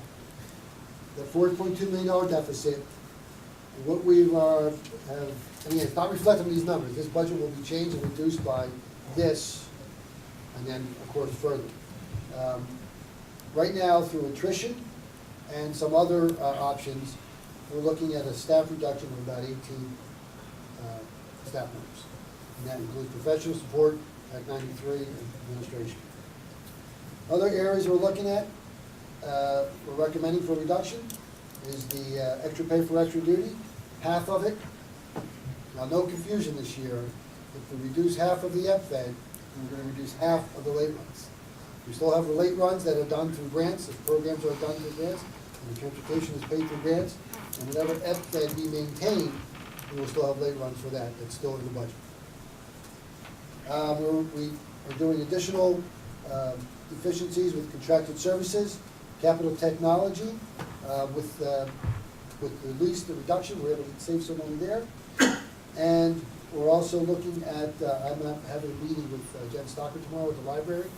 the $4.2 million deficit, and what we have, and again, it's not reflecting these numbers. This budget will be changed and reduced by this, and then, of course, further. Right now, through attrition and some other options, we're looking at a staff reduction of about 18 staff members. And that includes professional support, Act 93, and administration. Other areas we're looking at, we're recommending for reduction is the extra pay for extra duty, half of it. Now, no confusion this year. If we reduce half of the EPFED, we're going to reduce half of the late runs. We still have the late runs that are done through grants, the programs are done through grants, and the transportation is paid through grants. And whatever EPFED we maintain, we will still have late runs for that. That's still in the budget. We are doing additional efficiencies with contracted services, capital technology. With the lease, the reduction, we're able to save some money there. And we're also looking at, I'm having a meeting with Jen Stocker tomorrow at the library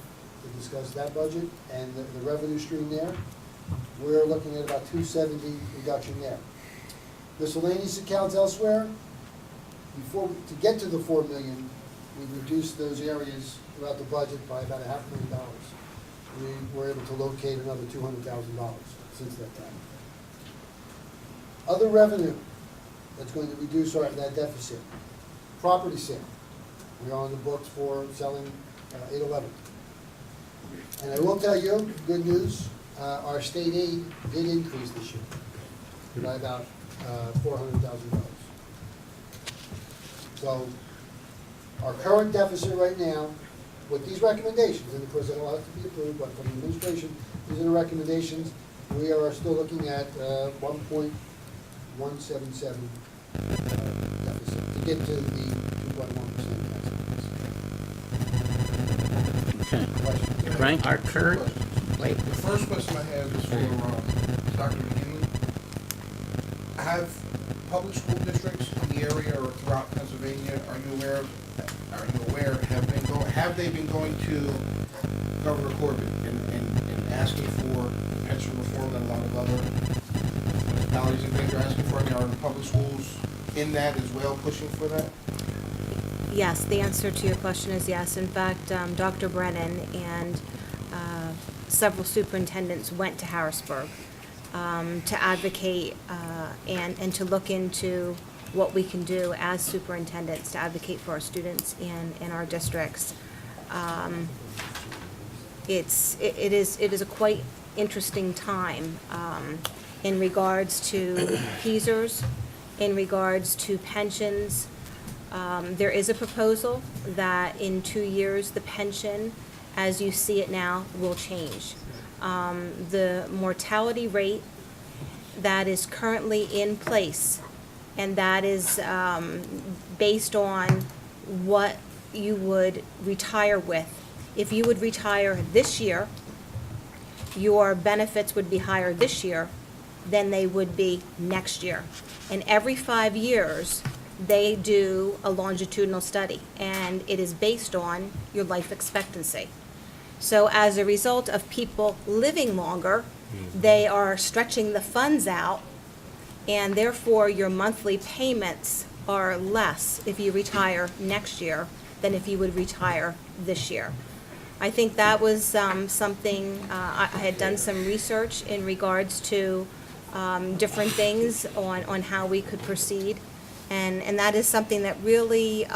to discuss that budget and the revenue stream there. We're looking at about 270 reduction there. Miscellaneous accounts elsewhere, to get to the 4 million, we reduced those areas throughout the budget by about $500,000. We were able to locate another $200,000 since that time. Other revenue that's going to reduce that deficit. Property sale. We are on the books for selling 811. And I will tell you, good news, our state aid did increase this year by about $400,000. So our current deficit right now, with these recommendations, and of course it will have to be approved, but from the administration, these are the recommendations, we are still looking at 1.177 deficit to get to the 2.1% tax increase. Okay. Frank, our current, wait. The first question I have is for Dr. McKinley. Have public school districts in the area or throughout Pennsylvania, are you aware, have they been going to Governor Corbett and asking for pension reform and a lot of other municipalities and things are asking for? Are the public schools in that as well, pushing for that? Yes, the answer to your question is yes. In fact, Dr. Brennan and several superintendents went to Harrisburg to advocate and to look into what we can do as superintendents to advocate for our students in our districts. It is a quite interesting time in regards to PSERs, in regards to pensions. There is a proposal that in 2 years the pension, as you see it now, will change. The mortality rate that is currently in place, and that is based on what you would retire with. If you would retire this year, your benefits would be higher this year than they would be next year. And every 5 years, they do a longitudinal study, and it is based on your life expectancy. So as a result of people living longer, they are stretching the funds out, and therefore your monthly payments are less if you retire next year than if you would retire this year. I think that was something, I had done some research in regards to different things on how we could proceed. And that is something that really,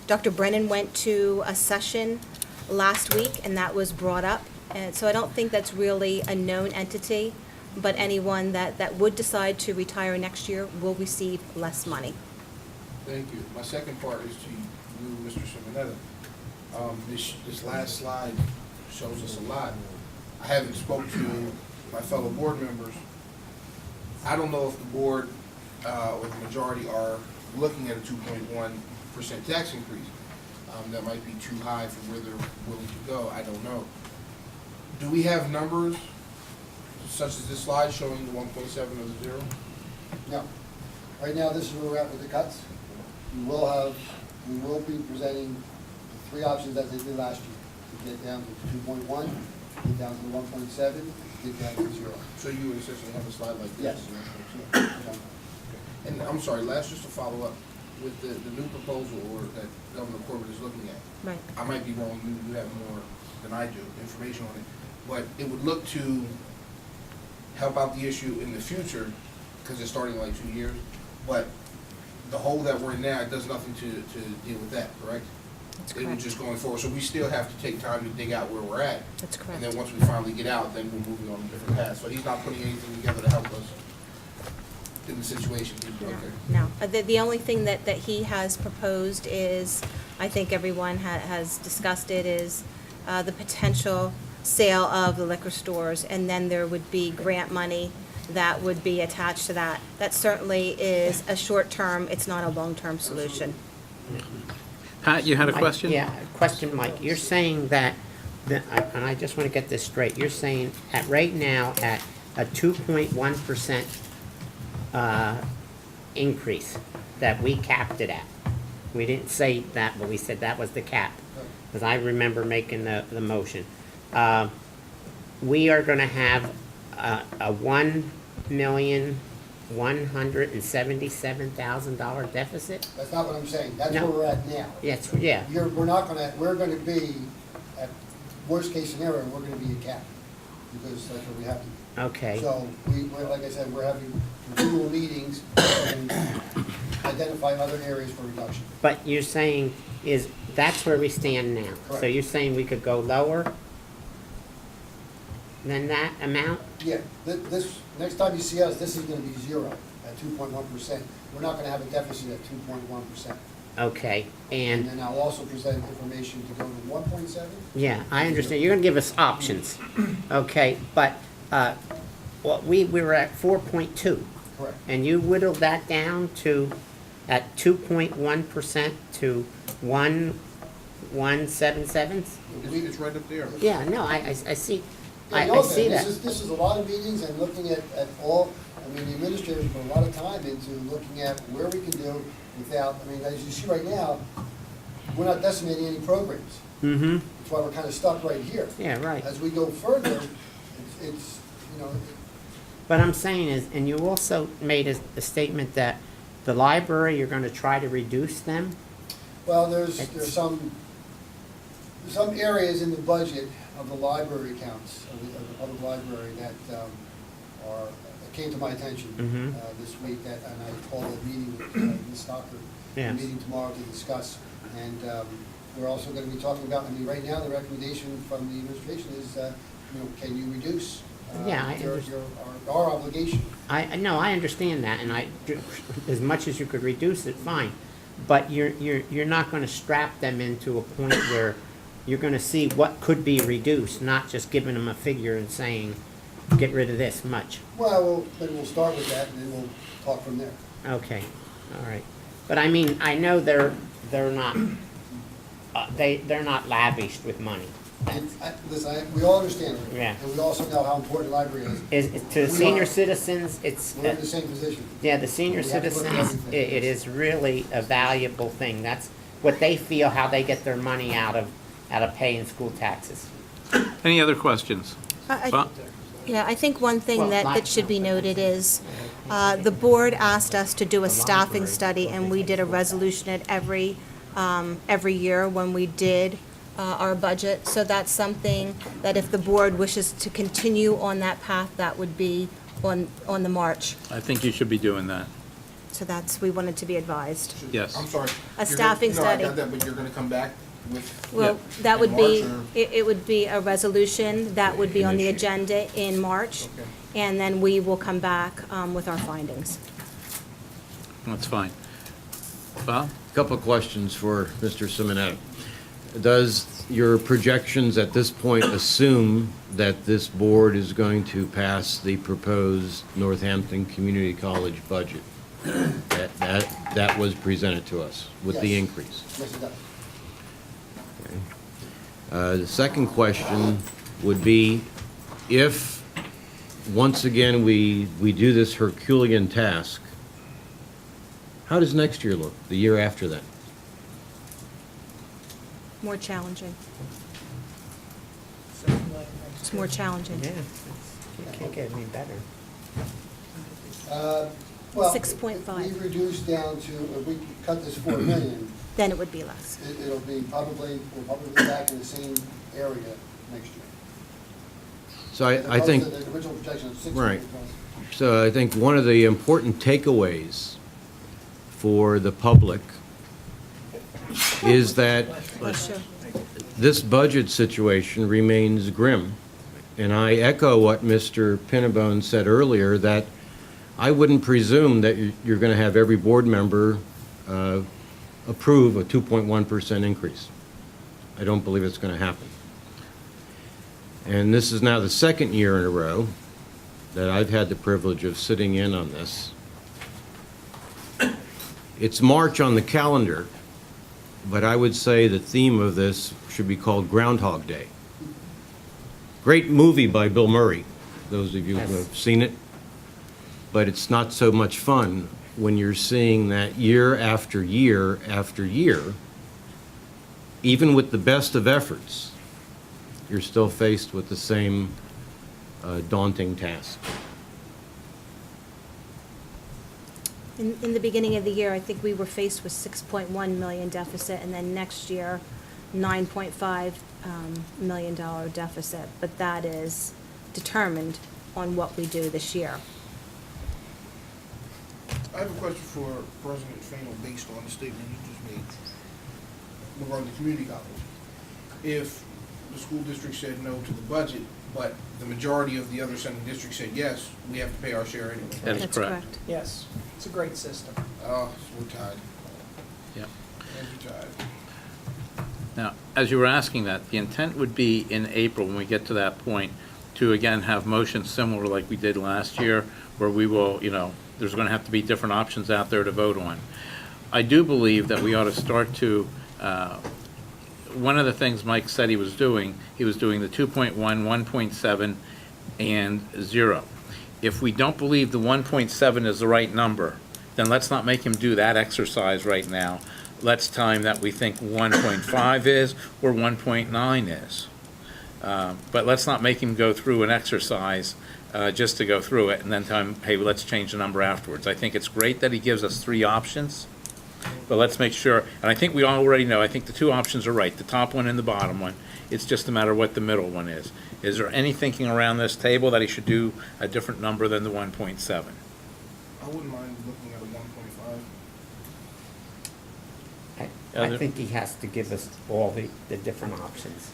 Dr. Brennan went to a session last week, and that was brought up. And so I don't think that's really a known entity, but anyone that would decide to retire next year will receive less money. Thank you. My second part is to you, Mr. Simonetta. This last slide shows us a lot. I haven't spoke to my fellow board members. I don't know if the board or the majority are looking at a 2.1% tax increase. That might be too high for where they're willing to go. I don't know. Do we have numbers such as this slide showing the 1.7 of the zero? No. Right now, this is where we're at with the cuts. We will be presenting the 3 options as they did last year, to get down to 2.1, get down to the 1.7, get down to 0. So you would essentially have a slide like this? Yes. And I'm sorry, just to follow up, with the new proposal or that Governor Corbett is looking at. Right. I might be wrong, you have more than I do, information on it. but it would look to help out the issue in the future, because it's starting in like 2 years, but the hole that we're in now, it does nothing to deal with that, correct? That's It was correct. just going forward, so we still have to take time to dig out where we're at. That's And correct. then once we finally get out, then we're moving on a different path. So he's not putting anything together to help us in the situation. Okay. No. The only thing that he has proposed is, I think everyone has discussed it, is the potential sale of the liquor stores, and then there would be grant money that would be attached to that. That certainly is a short-term, it's not a long-term solution. Pat, you had a Mike, question? Yeah, question, Mike. You're saying that, and I just want to get this straight, you're saying at right now at a 2.1% increase that we capped it at. We didn't say that, but we said that was the cap, because I remember making the motion. We are going to have a $1,177,000 deficit? That's not what I'm saying. That's No. where we're at now. Yes, yeah. We're gonna be, at worst case scenario, we're gonna be a cap, because that's what we have to do. Okay. So, like I said, we're having continual meetings and identify other areas for reduction. But you're saying that's where we stand now? So Correct. you're saying we could go lower than that amount? Yeah, next time you see us, this is gonna be zero at 2.1%. We're not gonna have a deficit at 2.1%. Okay, And and, then I'll also present information to go to 1.7. yeah, I understand, you're gonna give us options. Okay, but, we were at 4.2. Correct. And you whittled that down to, at 2.1% to 1.177? It's right up there. Yeah, no, I see, Yeah, I no, see that. This is a lot of meetings and looking at all, I mean, the administrators put a lot of time into looking at where we can do without, I mean, as you see right now, we're not decimating any programs. Mm-hmm, That's why we're kind of stuck right here. yeah, right. As we go further, it's, you know, What I'm saying is, and you also made a statement that the library, you're gonna try to reduce them? well, there's some areas in the budget of the library accounts, of the public library that that came to my attention Mhm. this week, and I called a meeting with Ms. Stocker, a Yes. meeting tomorrow to discuss. And we're also going to be talking about, I mean, right now, the recommendation from the administration is, can you reduce Yeah, I our obligation? No, I understand that, and as much as you could reduce it, fine. But you're not gonna strap them into a point where you're gonna see what could be reduced, not just giving them a figure and saying, get rid of this much. Well, then we'll start with that, and then we'll talk from there. Okay, all right. But I mean, I know they're not, they're not lavished with money. Listen, we all understand it. Yeah. And we also know how important the library is. To the We senior are. citizens, it's, We're in the same position. yeah, the senior We have to look at citizens, everything. it is really a valuable thing. That's what they feel, how they get their money out of paying school taxes. Any other questions? Bob? Yeah, I think one thing Well, that should be noted is, the board asked us to do a staffing study, and we did a resolution at every year when we did our budget. So that's something that if the board wishes to continue on that path, that would be on the march. I think you should be doing that. So we wanted to be advised. Yes. I'm sorry. A staffing study. I got that, but you're gonna come back with. Well, that in would be, March, or- it would be a resolution that would be on the agenda in March, Okay. and then we will come back with our findings. That's fine. Bob? Couple of questions for Mr. Simonetti. Does your projections at this point assume that this board is going to pass the proposed Northampton Community College budget? That was presented to us with the Yes. increase? Yes, it does. The second question would be, if, once again, we do this Herculean task, how does next year look, the year after that? More challenging. It's more challenging. Yeah, can't get any better. Well, 6.5. We've reduced down to, if we cut this 4 million, Then it would be less. it'll be we'll probably be back in the same area next year. So I think, The original projection of 6 right. million. So I think one of the important takeaways for the public is that this budget situation remains grim. And I echo what Mr. Pinnabone said earlier, that I wouldn't presume that you're going to have every board member approve a 2.1% increase. I don't believe it's going to happen. And this is now the second year in a row that I've had the privilege of sitting in on this. It's March on the calendar, but I would say the theme of this should be called Groundhog Day. Great movie by Bill Murray, those of you who have seen it. But it's not so much fun when you're seeing that year after year after year, even with the best of efforts, you're still faced with the same daunting task. In the beginning of the year, I think we were faced with 6.1 million deficit, and then next year, $9.5 million deficit. But that is determined on what we do this year. I have a question for President Faino based on the statement you just made regarding the community college. If the school district said no to the budget, but the majority of the other sending districts said yes, we have to pay our share anyway. That's correct. Yes, it's a great system. Oh, we're tied. Yeah. We're tied. Now, as you were asking that, the intent would be in April, when we get to that point, to again have motions similar like we did last year, where we will, there's going to have to be different options out there to vote on. I do believe that we ought to start to, one of the things Mike said he was doing the 2.1, 1.7, and 0. If we don't believe the 1.7 is the right number, then let's not make him do that exercise right now. Let's tell him that we think 1.5 is or 1.9 is. But let's not make him go through an exercise just to go through it and then tell him, hey, let's change the number afterwards. I think it's great that he gives us 3 options, but let's make sure, and I think we already know, I think the 2 options are right, the top one and the bottom one. It's just a matter of what the middle one is. Is there any thinking around this table that he should do a different number than the 1.7? I wouldn't mind looking at a 1.5. I think he has to give us all the different options.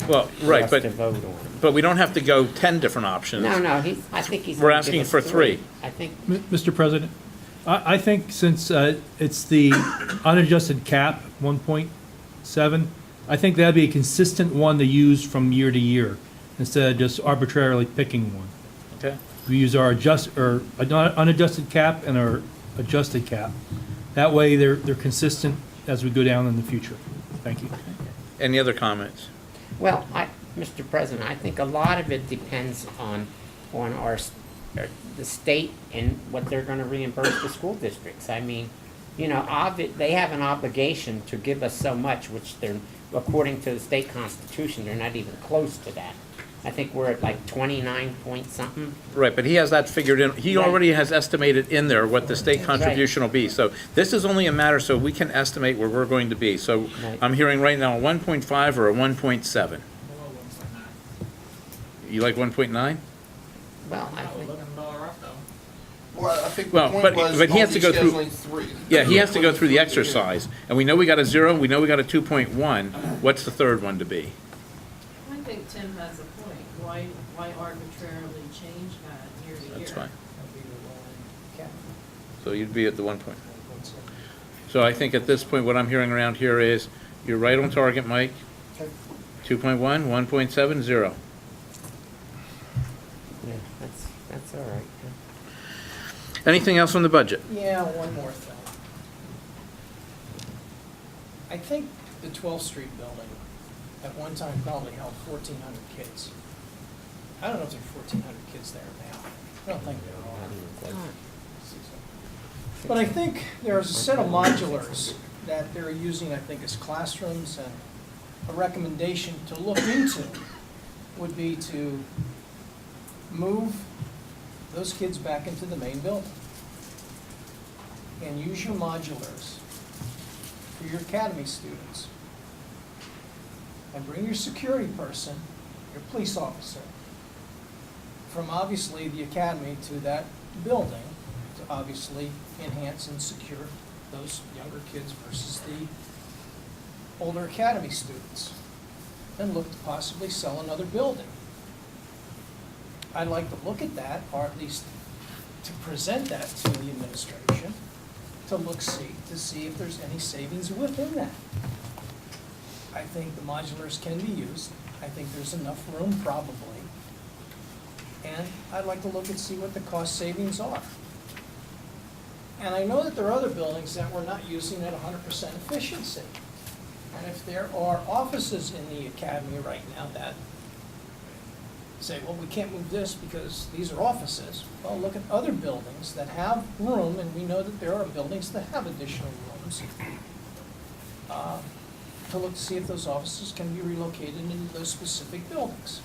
Well, right, for us to vote on. but we don't have to go 10 different options. No, I think he's. We're gonna asking give us for 3. I think. Mr. President, I think since it's the unadjusted cap, 1.7, I think that'd be a consistent one to use from year to year, instead of just arbitrarily picking one. Okay. We use our unadjusted cap and our adjusted cap. That way, they're consistent as we go down in the future. Thank you. Any other comments? Well, Mr. President, I think a lot of it depends on the state and what they're going to reimburse the school districts. I mean, they have an obligation to give us so much, which they're, according to the state constitution, they're not even close to that. I think we're at like 29 point something. Right, but he has that figured in, he already has estimated in there what the state contribution will be. So this is only a matter so we can estimate where we're going to be. So I'm hearing right now a 1.5 or a 1.7. You like 1.9? Well, I think. Well, I think the Well, point was but he has to go through, only scheduling 3. yeah, he has to go through the exercise. And we know we got a 0, we know we got a 2.1. What's the third one to be? I think Tim has a point. Why arbitrarily change that year to year? That's fine. So you'd be at the 1 point. So I think at this point, what I'm hearing around here is, you're right on target, Mike. 2.1, 1.7, 0. Yeah, that's all right. Anything else on the budget? Yeah, one more thing. I think the 12th Street building at one time probably held 1,400 kids. I don't know if there are 1,400 kids there now. I don't think there are. But I think there's a set of modulars that they're using, I think, as classrooms, and a recommendation to look into would be to move those kids back into the main building and use your modulars for your academy students. And bring your security person, your police officer, from obviously the academy to that building to obviously enhance and secure those younger kids versus the older academy students, and look to possibly sell another building. I'd like to look at that, or at least to present that to the administration, to see if there's any savings within that. I think the modulars can be used. I think there's enough room probably. And I'd like to look and see what the cost savings are. And I know that there are other buildings that we're not using at 100% efficiency. And if there are offices in the academy right now that say, well, we can't move this because these are offices, well, look at other buildings that have room, and we know that there are buildings that have additional rooms, to look to see if those offices can be relocated into those specific buildings.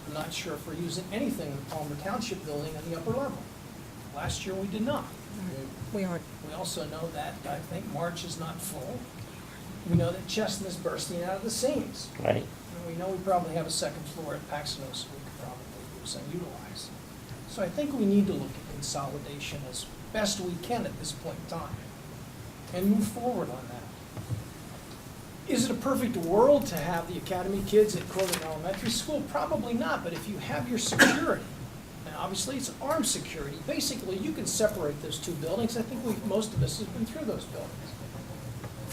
I'm not sure if we're using anything in the Palmer Township building on the upper level. Last year, we did not. We aren't. We also know that, I think, March is not full. We know that Chestnut is bursting out of the seams. Right. And we know we probably have a second floor at Paxos we could probably use and utilize. So I think we need to look at consolidation as best we can at this point in time and move forward on that. Is it a perfect world to have the academy kids at Corbin Elementary School? Probably not, but if you have your security, and obviously it's armed security, basically you can separate those two buildings. I think most of us have been through those buildings.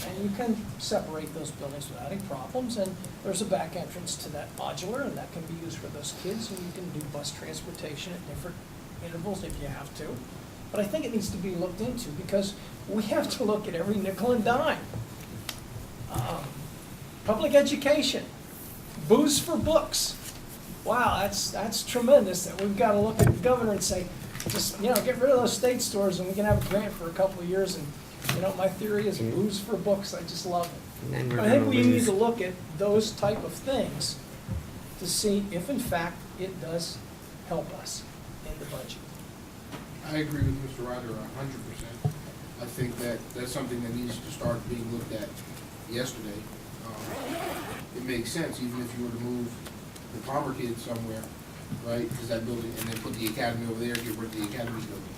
And you can separate those buildings without any problems, and there's a back entrance to that modular, and that can be used for those kids, and you can do bus transportation at different intervals if you have to. But I think it needs to be looked into, because we have to look at every nickel and dime. Public education, booze for books. Wow, that's tremendous that we've got to look at the governor and say, just, get rid of those state stores and we can have a grant for a couple of years. And, my theory is booze for books. I just love it. And then I think we need to look at those type of things to see if in fact it does help us in the budget. I agree with Mr. Ryder 100%. I think that's something that needs to start being looked at yesterday. It makes sense, even if you were to move the Palmer kids somewhere, right? Because that building, and then put the academy over there, get rid of the academy building.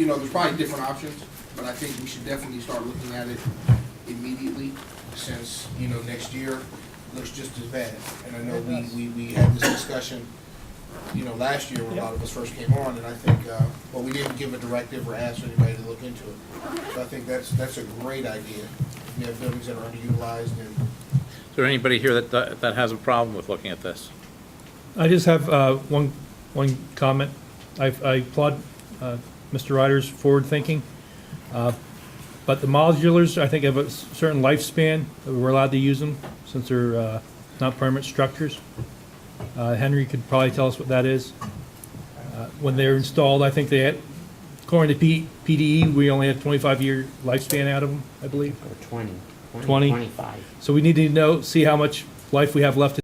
There's probably different options, but I think we should definitely start looking at it immediately, since next year looks just as bad. And I know we had this discussion, last year when a lot of us first came on, and I think, we didn't give a directive or ask anybody to look into it. So I think that's a great idea. We have buildings that are underutilized, and Is there anybody here that has a problem with looking at this? I just have one comment. I applaud Mr. Ryder's forward thinking, but the modulars, I think, have a certain lifespan that we're allowed to use them since they're not permanent structures. Henry could probably tell us what that is. When they're installed, I think they had, according to PDE, we only had 25-year lifespan out of them, I believe. Or 20, 20. 25. So we need to see how much life we have left